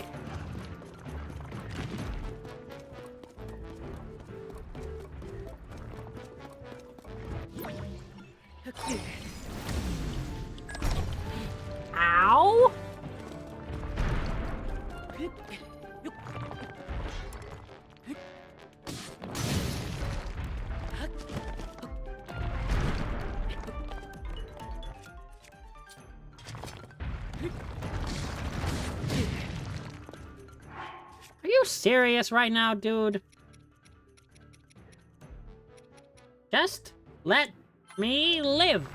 Ow! Are you serious right now, dude? Just let me live.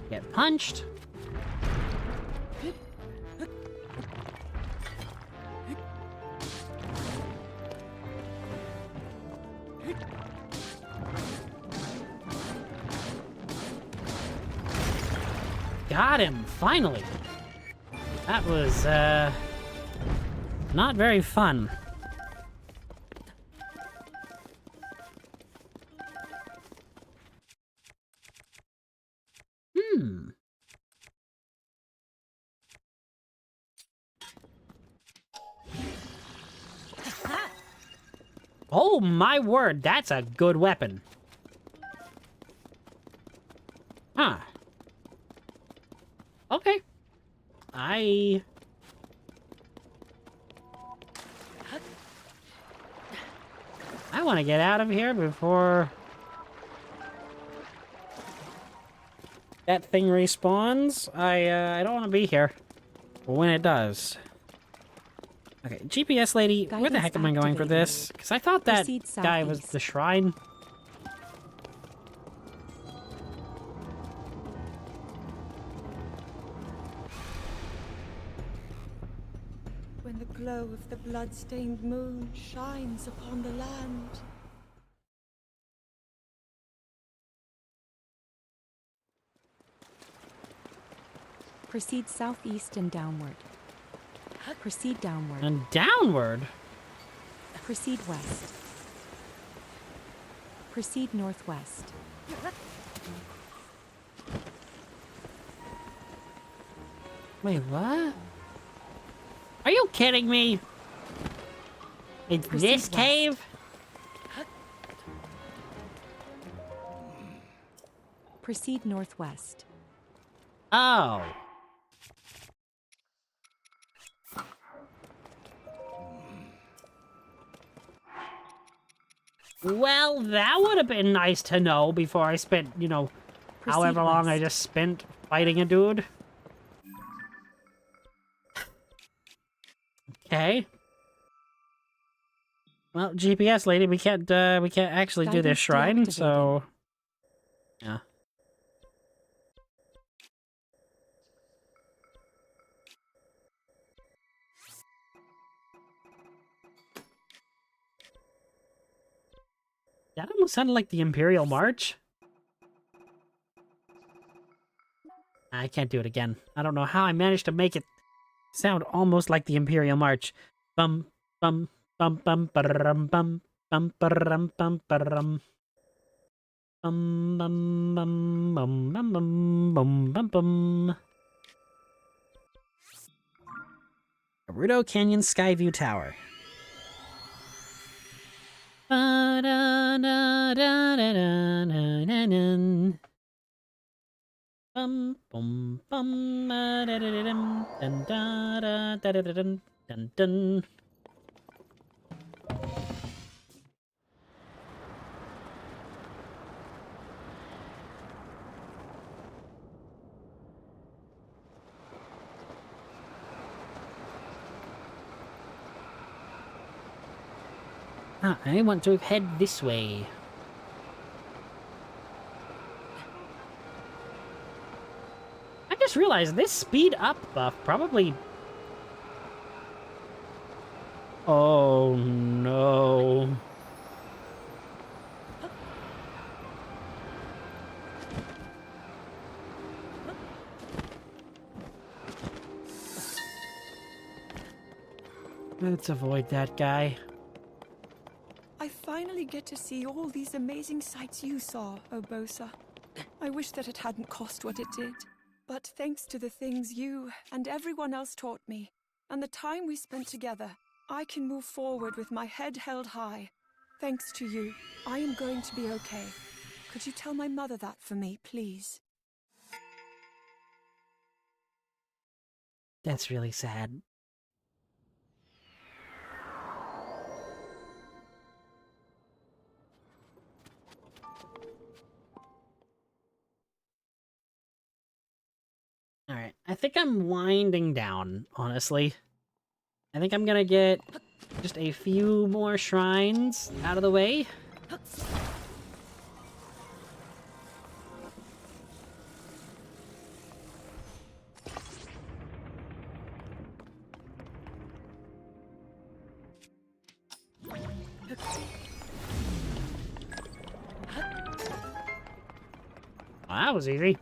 Get punched. Got him, finally. That was, not very fun. Oh my word, that's a good weapon. Huh. Okay. I want to get out of here before that thing respawns. I don't want to be here when it does. Okay, GPS lady, where the heck am I going for this? Because I thought that guy was the shrine. When the glow of the blood-stained moon shines upon the land. Proceed southeast and downward. Proceed downward. And downward? Proceed west. Proceed northwest. Wait, what? Are you kidding me? It's Proceed this west. cave? Proceed northwest. Oh. Well, that would have been nice to know before I spent, you know, Proceed however long I west. just spent fighting a dude. Okay. Well, GPS lady, we can't actually do this Guidance shrine, deactivated. so yeah. That almost sounded like the Imperial March. I can't do it again. I don't know how I managed to make it sound almost like the Imperial March. Bum bum bum bum bum bum bum bum bum bum. Bum bum bum bum bum bum bum bum bum. Gerudo Canyon Skyview Tower. Ba-da-da-da-da-da-da-da. Bum bum bum da-da-da-da-dum, dun da-da-da-da-dum, dun dun. I want to head this way. I just realized this speed up buff probably... Oh no. Let's avoid that guy. I finally get to see all these amazing sights you saw, Urbosa. I wish that it hadn't cost what it did. But thanks to the things you and everyone else taught me, and the time we spent together, I can move forward with my head held high. Thanks to you, I am going to be okay. Could you tell my mother that for me, please? That's really sad. Alright, I think I'm winding down, honestly. I think I'm gonna get just a few more shrines out of the way. Well, that was easy.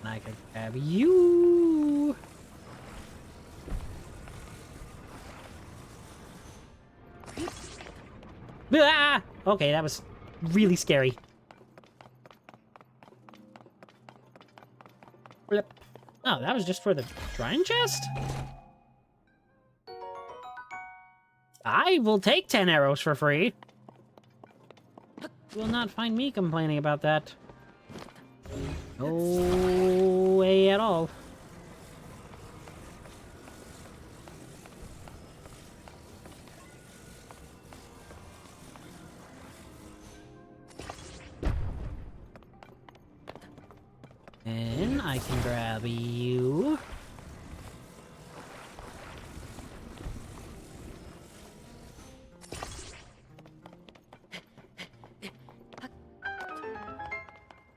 And I could grab you. Ah! Okay, that was really scary. Flip. Oh, that was just for the shrine chest? I will take 10 arrows for free. You will not find me complaining about that. No way at all. And I can grab you.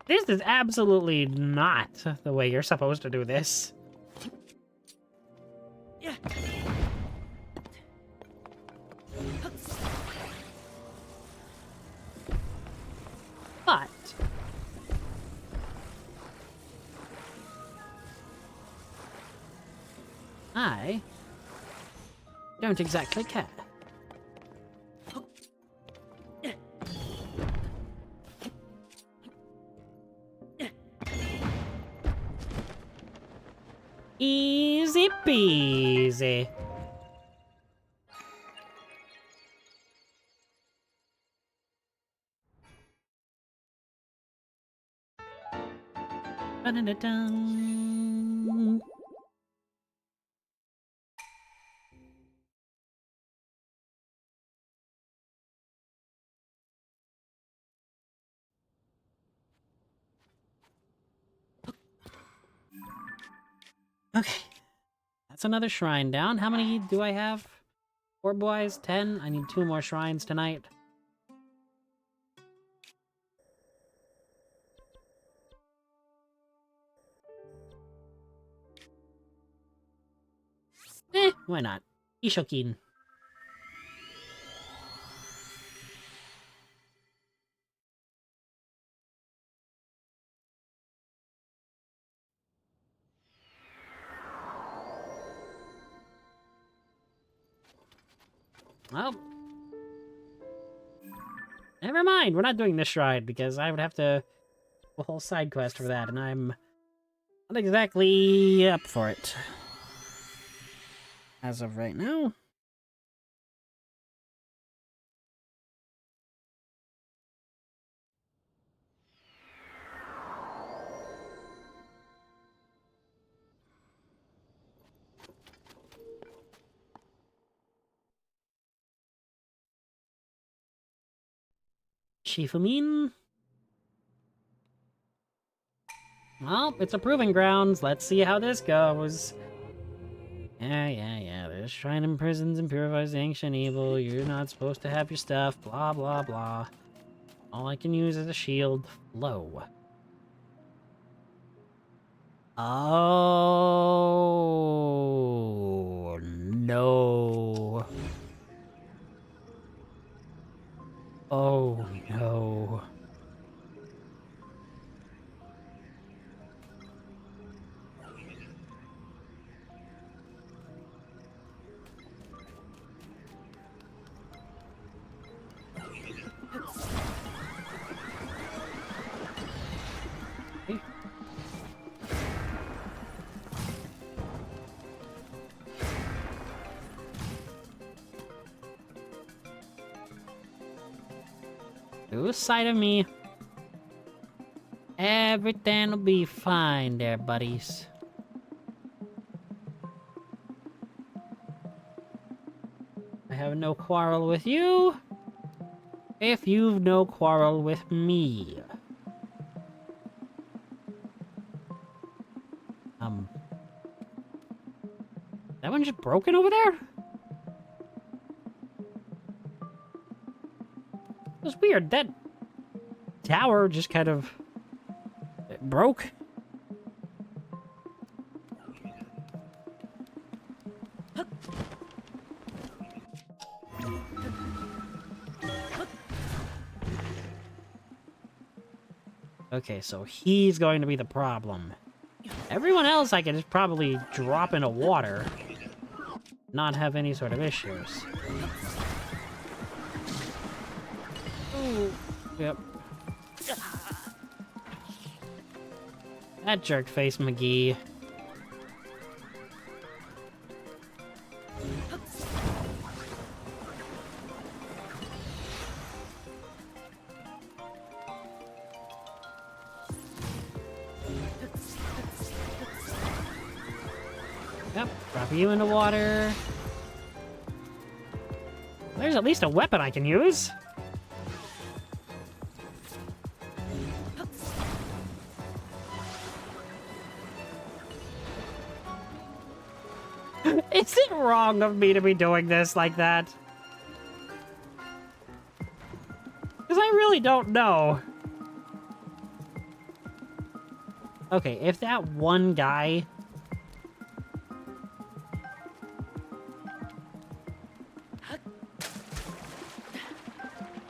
This is absolutely not the way you're supposed to do this. But I don't exactly care. Easy peasy. Ba-da-da-dum. Okay. That's another shrine down. How many do I have? Orb-wise, 10. I need 2 more shrines tonight. Why not? Ishokin. Well, never mind. We're not doing this shrine because I would have to do a whole side quest for that, and I'm not exactly up for it as of right now. Shifumin? Well, it's a proving grounds. Let's see how this goes. Yeah. This shrine imprisons and purifies the ancient evil. You're not supposed to have your stuff. Blah, blah, blah. All I can use is a shield. Flow. Oh, no. Oh, no. Lose sight of me. Everything will be fine there, buddies. I have no quarrel with you, if you've no quarrel with me. That one just broken over there? It was weird. That tower just kind of broke. Okay, so he's going to be the problem. Everyone else I can just probably drop into water. Not have any sort of issues. Ooh. Yep. That jerk face McGee. Yep, drop you in the water. There's at least a weapon I can use. Is it wrong of me to be doing this like that? Because I really don't know. Okay, if that one guy...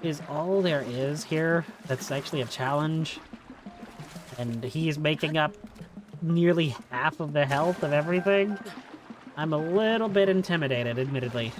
is all there is here, that's actually a challenge, and he's making up nearly half of the health of everything, I'm a little bit intimidated, admittedly.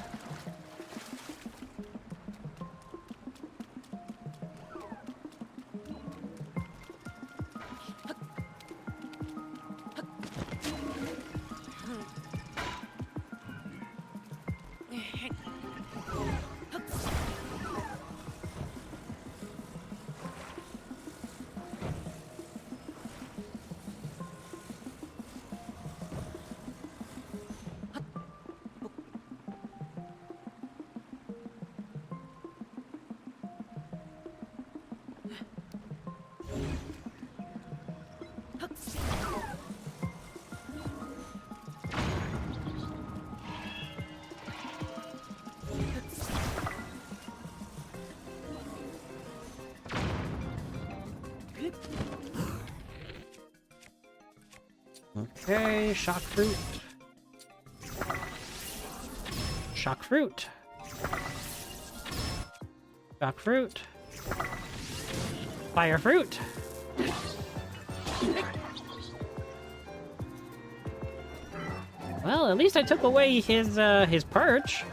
Okay, shock fruit. Shock fruit. Shock fruit. Fire fruit. Well, at least I took away his perch.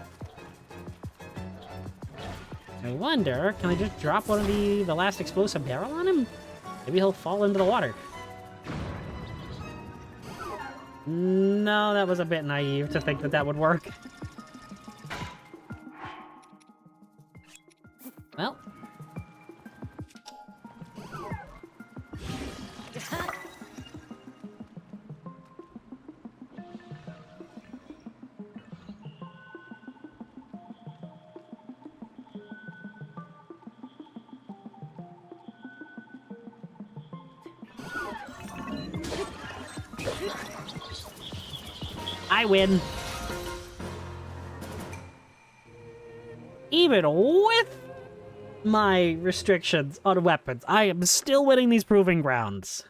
I wonder, can I just drop one of the last explosive barrel on him? Maybe he'll fall into the water. No, that was a bit naive to think that that would work. Well. I win. Even with my restrictions on weapons, I am still winning these proving grounds.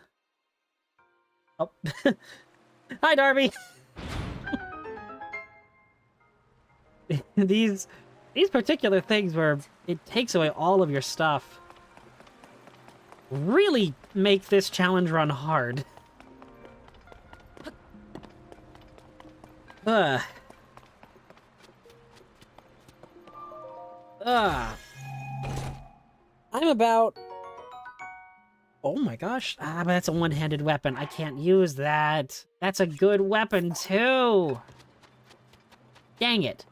Oh. Hi, Darby. These particular things where it takes away all of your stuff really make this challenge run hard. I'm about... Oh my gosh. But that's a one-handed weapon. I can't use that. That's a good weapon, too. Dang it.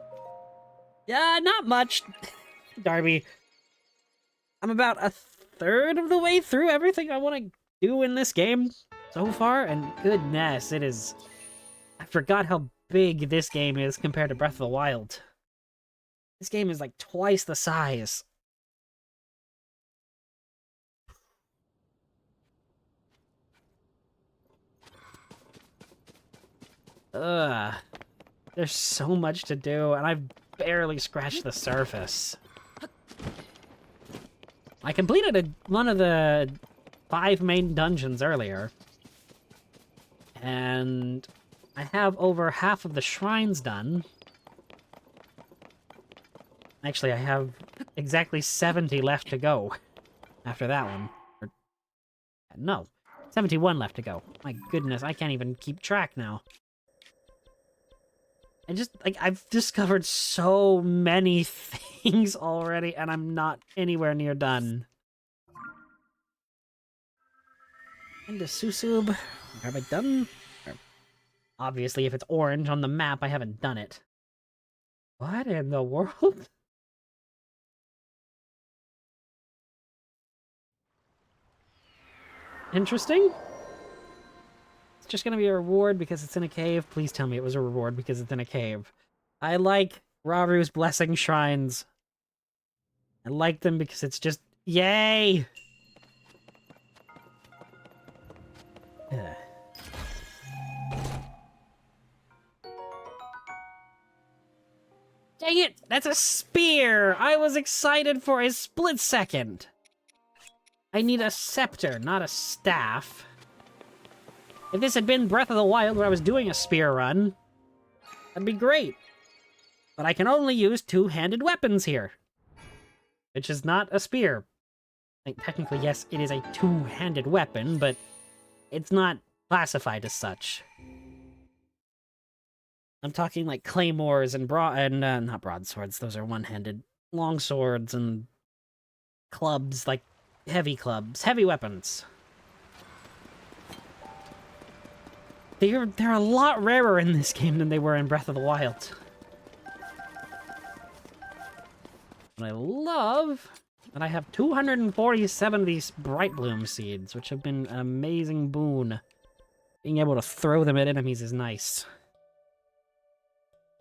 Not much, Darby. I'm about a third of the way through everything I want to do in this game so far, and goodness, it is... I forgot how big this game is compared to Breath of the Wild. This game is like twice the size. There's so much to do, and I've barely scratched the surface. I completed one of the 5 main dungeons earlier, and I have over half of the shrines done. Actually, I have exactly 70 left to go after that one. No, 71 left to go. My goodness, I can't even keep track now. I've discovered so many things already, and I'm not anywhere near done. And the Susub. Have I done? Obviously, if it's orange on the map, I haven't done it. What in the world? Interesting. It's just gonna be a reward because it's in a cave. Please tell me it was a reward because it's in a cave. I like Raru's Blessing Shrines. I like them because it's just... Yay! Ugh. Dang it! That's a spear! I was excited for a split second. I need a scepter, not a staff. If this had been Breath of the Wild where I was doing a spear run, that'd be great. But I can only use two-handed weapons here. Which is not a spear. Like, technically, yes, it is a two-handed weapon, but it's not classified as such. I'm talking like claymores and not broadswords, those are one-handed. Long swords and clubs, like heavy clubs, heavy weapons. They're a lot rarer in this game than they were in Breath of the Wild. And I love that I have 247 of these Bright Bloom seeds, which have been an amazing boon. Being able to throw them at enemies is nice.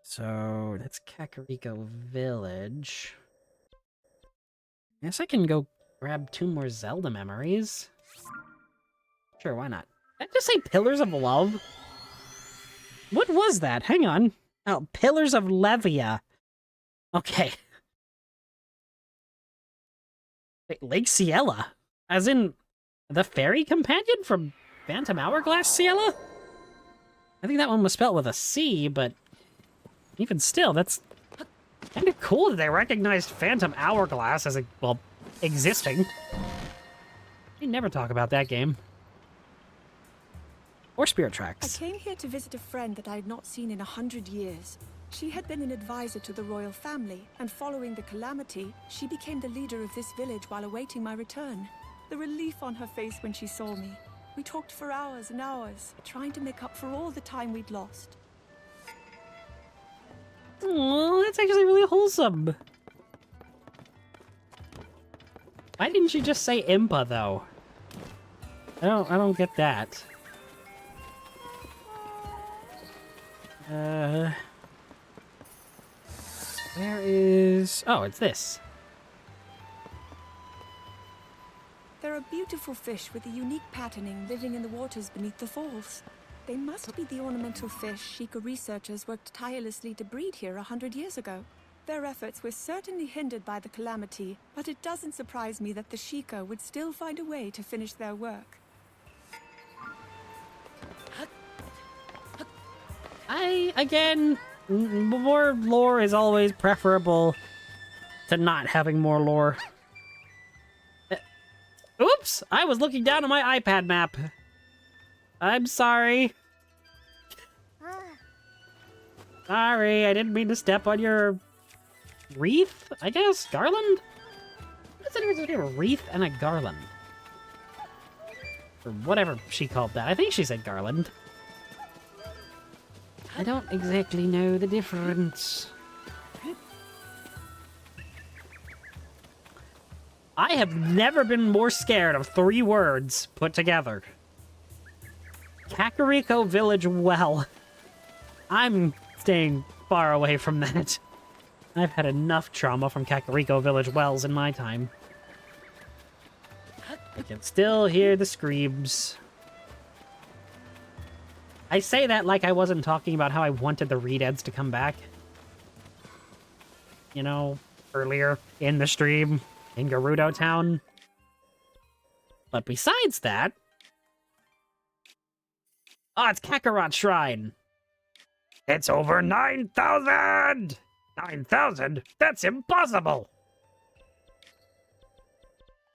So, that's Kakariko Village. I guess I can go grab 2 more Zelda memories. Sure, why not? Did I just say Pillars of Love? What was that? Hang on. Oh, Pillars of Levia. Okay. Wait, Lake Ciela? As in The fairy companion from Phantom Hourglass, Ciela? I think that one was spelled with a C, but even still, that's kind of cool that they recognized Phantom Hourglass as, well, existing. We never talk about that game. Or Spirit I Tracks. came here to visit a friend that I had not seen in 100 years. She had been an advisor to the royal family, and following the calamity, she became the leader of this village while awaiting my return. The relief on her face when she saw me. We talked for hours and hours, trying to make up for all the time we'd lost. Oh, that's actually really wholesome. Why didn't you just say Impa, though? I don't get that. Where is... Oh, it's this. There are beautiful fish with a unique patterning living in the waters beneath the falls. They must be the ornamental fish Sheikah researchers worked tirelessly to breed here 100 years ago. Their efforts were certainly hindered by the calamity, but it doesn't surprise me that the Sheikah would still find a way to finish their work. Again, more lore is always preferable to not having more lore. Oops! I was looking down at my iPad map. I'm sorry. Sorry, I didn't mean to step on your wreath, I guess? Garland? What's the difference between a wreath and a garland? Or whatever she called that. I think she said garland. I don't exactly know the difference. I have never been more scared of 3 words put together. Kakariko Village Well. I'm staying far away from that. I've had enough trauma from Kakariko Village Wells in my time. I can still hear the screams. I say that like I wasn't talking about how I wanted the Redeads to come back. You know, earlier in the stream in Gerudo Town. But besides that... Oh, it's Kakarot Shrine! It's over 9,000! 9,000? That's impossible!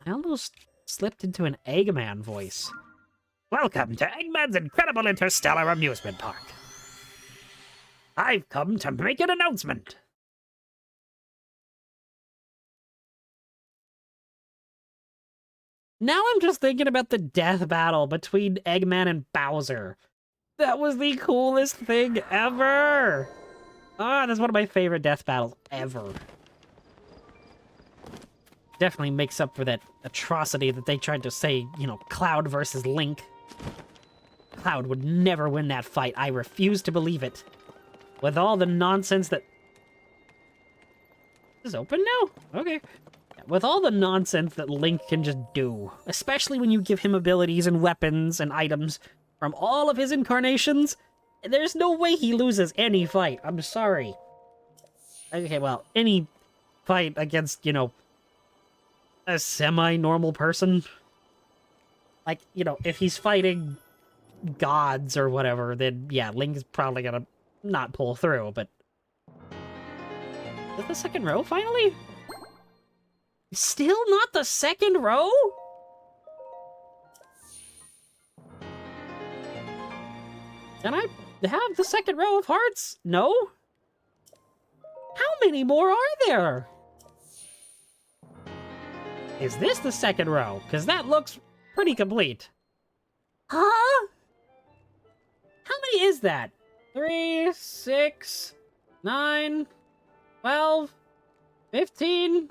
I almost slipped into an Eggman voice. Welcome to Eggman's Incredible Interstellar Amusement Park. I've come to make an announcement. Now I'm just thinking about the death battle between Eggman and Bowser. That was the coolest thing ever! Ah, that's one of my favorite death battles ever. Definitely makes up for that atrocity that they tried to say, you know, Cloud versus Link. Cloud would never win that fight. I refuse to believe it. With all the nonsense that... Is this open now? Okay. With all the nonsense that Link can just do, especially when you give him abilities and weapons and items from all of his incarnations, there's no way he loses any fight. I'm sorry. Okay, well, any fight against, you know, a semi-normal person. Like, you know, if he's fighting gods or whatever, then yeah, Link's probably gonna not pull through, but... Is it the second row, finally? Still not the second row? Can I have the second row of hearts? No? How many more are there? Is this the second row? Because that looks pretty complete. Huh? How many is that? 3, 6, 9, 12, 15,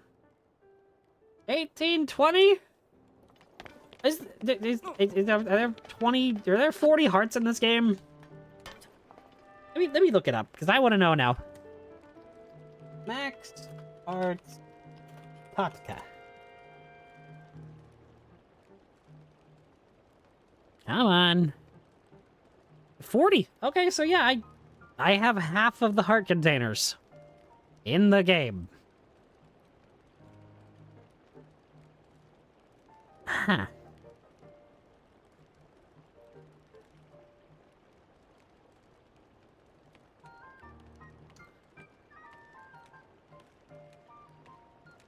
18, 20? Are there 20? Are there 40 hearts in this game? Let me look it up, because I want to know now. Max Hearts Kotka. Come on. 40. Okay, so yeah, I have half of the heart containers in the game. Huh.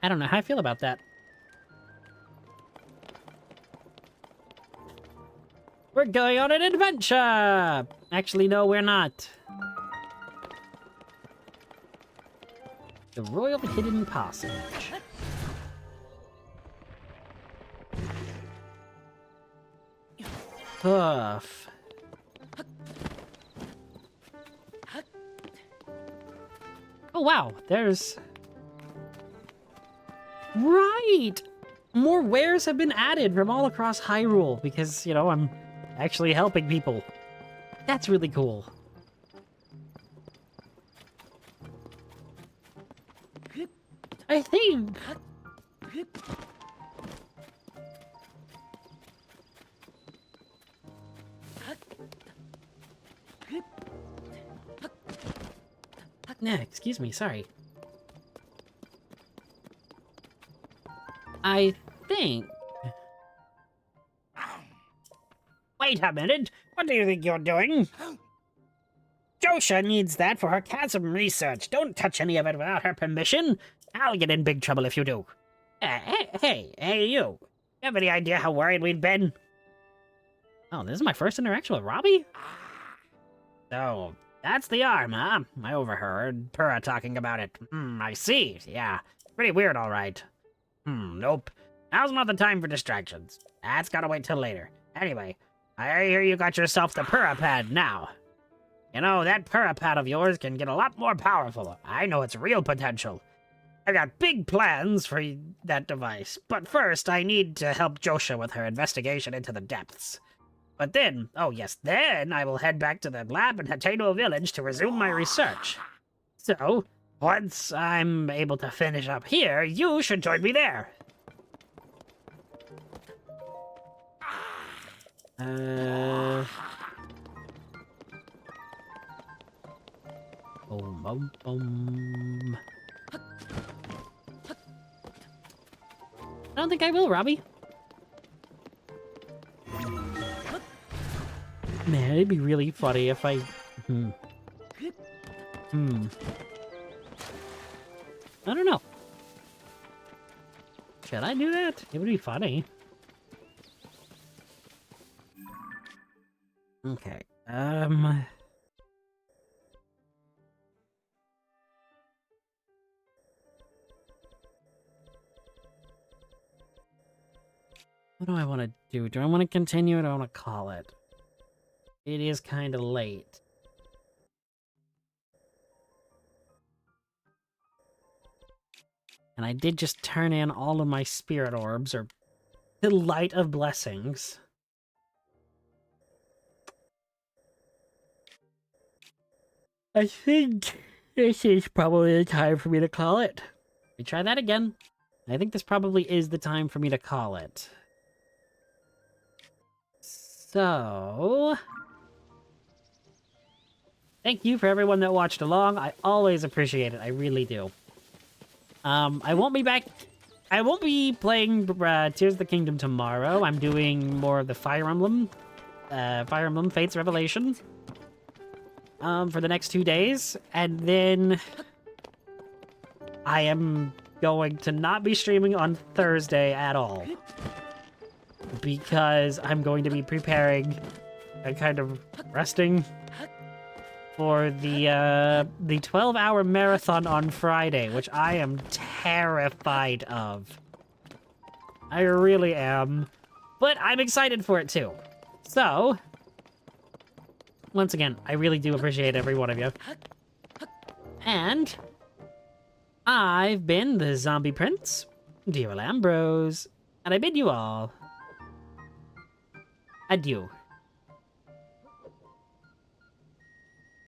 I don't know how I feel about that. We're going on an adventure! Actually, no, we're not. The Royal Hidden Passage. Hoof. Oh wow, there's... Right! More wares have been added from all across Hyrule because, you know, I'm actually helping people. That's really cool. I think... Nah, excuse me, sorry. I think... Wait a minute! What do you think you're doing? Josha needs that for her chasm research. Don't touch any of it without her permission. I'll get in big trouble if you do. Hey, you. You have any idea how worried we've been? Oh, this is my first interaction with Robbie? So, that's the arm, huh? I overheard Purah talking about it. I see. Yeah, pretty weird, all right. Nope. Now's not the time for distractions. That's gotta wait till later. Anyway, I hear you got yourself the Purah Pad now. You know, that Purah Pad of yours can get a lot more powerful. I know its real potential. I've got big plans for that device, but first I need to help Josha with her investigation into the depths. But then, oh yes, then I will head back to the lab in Hateno Village to resume my research. So, once I'm able to finish up here, you should join me there. I don't think I will, Robbie. Man, it'd be really funny if I... I don't know. Should I do that? It would be funny. Okay, what do I want to do? Do I want to continue or do I want to call it? It is kind of late. And I did just turn in all of my spirit orbs, or the light of blessings. I think this is probably the time for me to call it. Let me try that again. I think this probably is the time for me to call it. So... thank you for everyone that watched along. I always appreciate it. I really do. I won't be back... I won't be playing Tears of the Kingdom tomorrow. I'm doing more of the Fire Emblem Fates Revelation. For the next 2 days. And then... I am going to not be streaming on Thursday at all. Because I'm going to be preparing and kind of resting for the 12-hour marathon on Friday, which I am terrified of. I really am. But I'm excited for it too. So, once again, I really do appreciate every one of you. And I've been the Zombie Prince, Dio Lambros, and I bid you all adieu.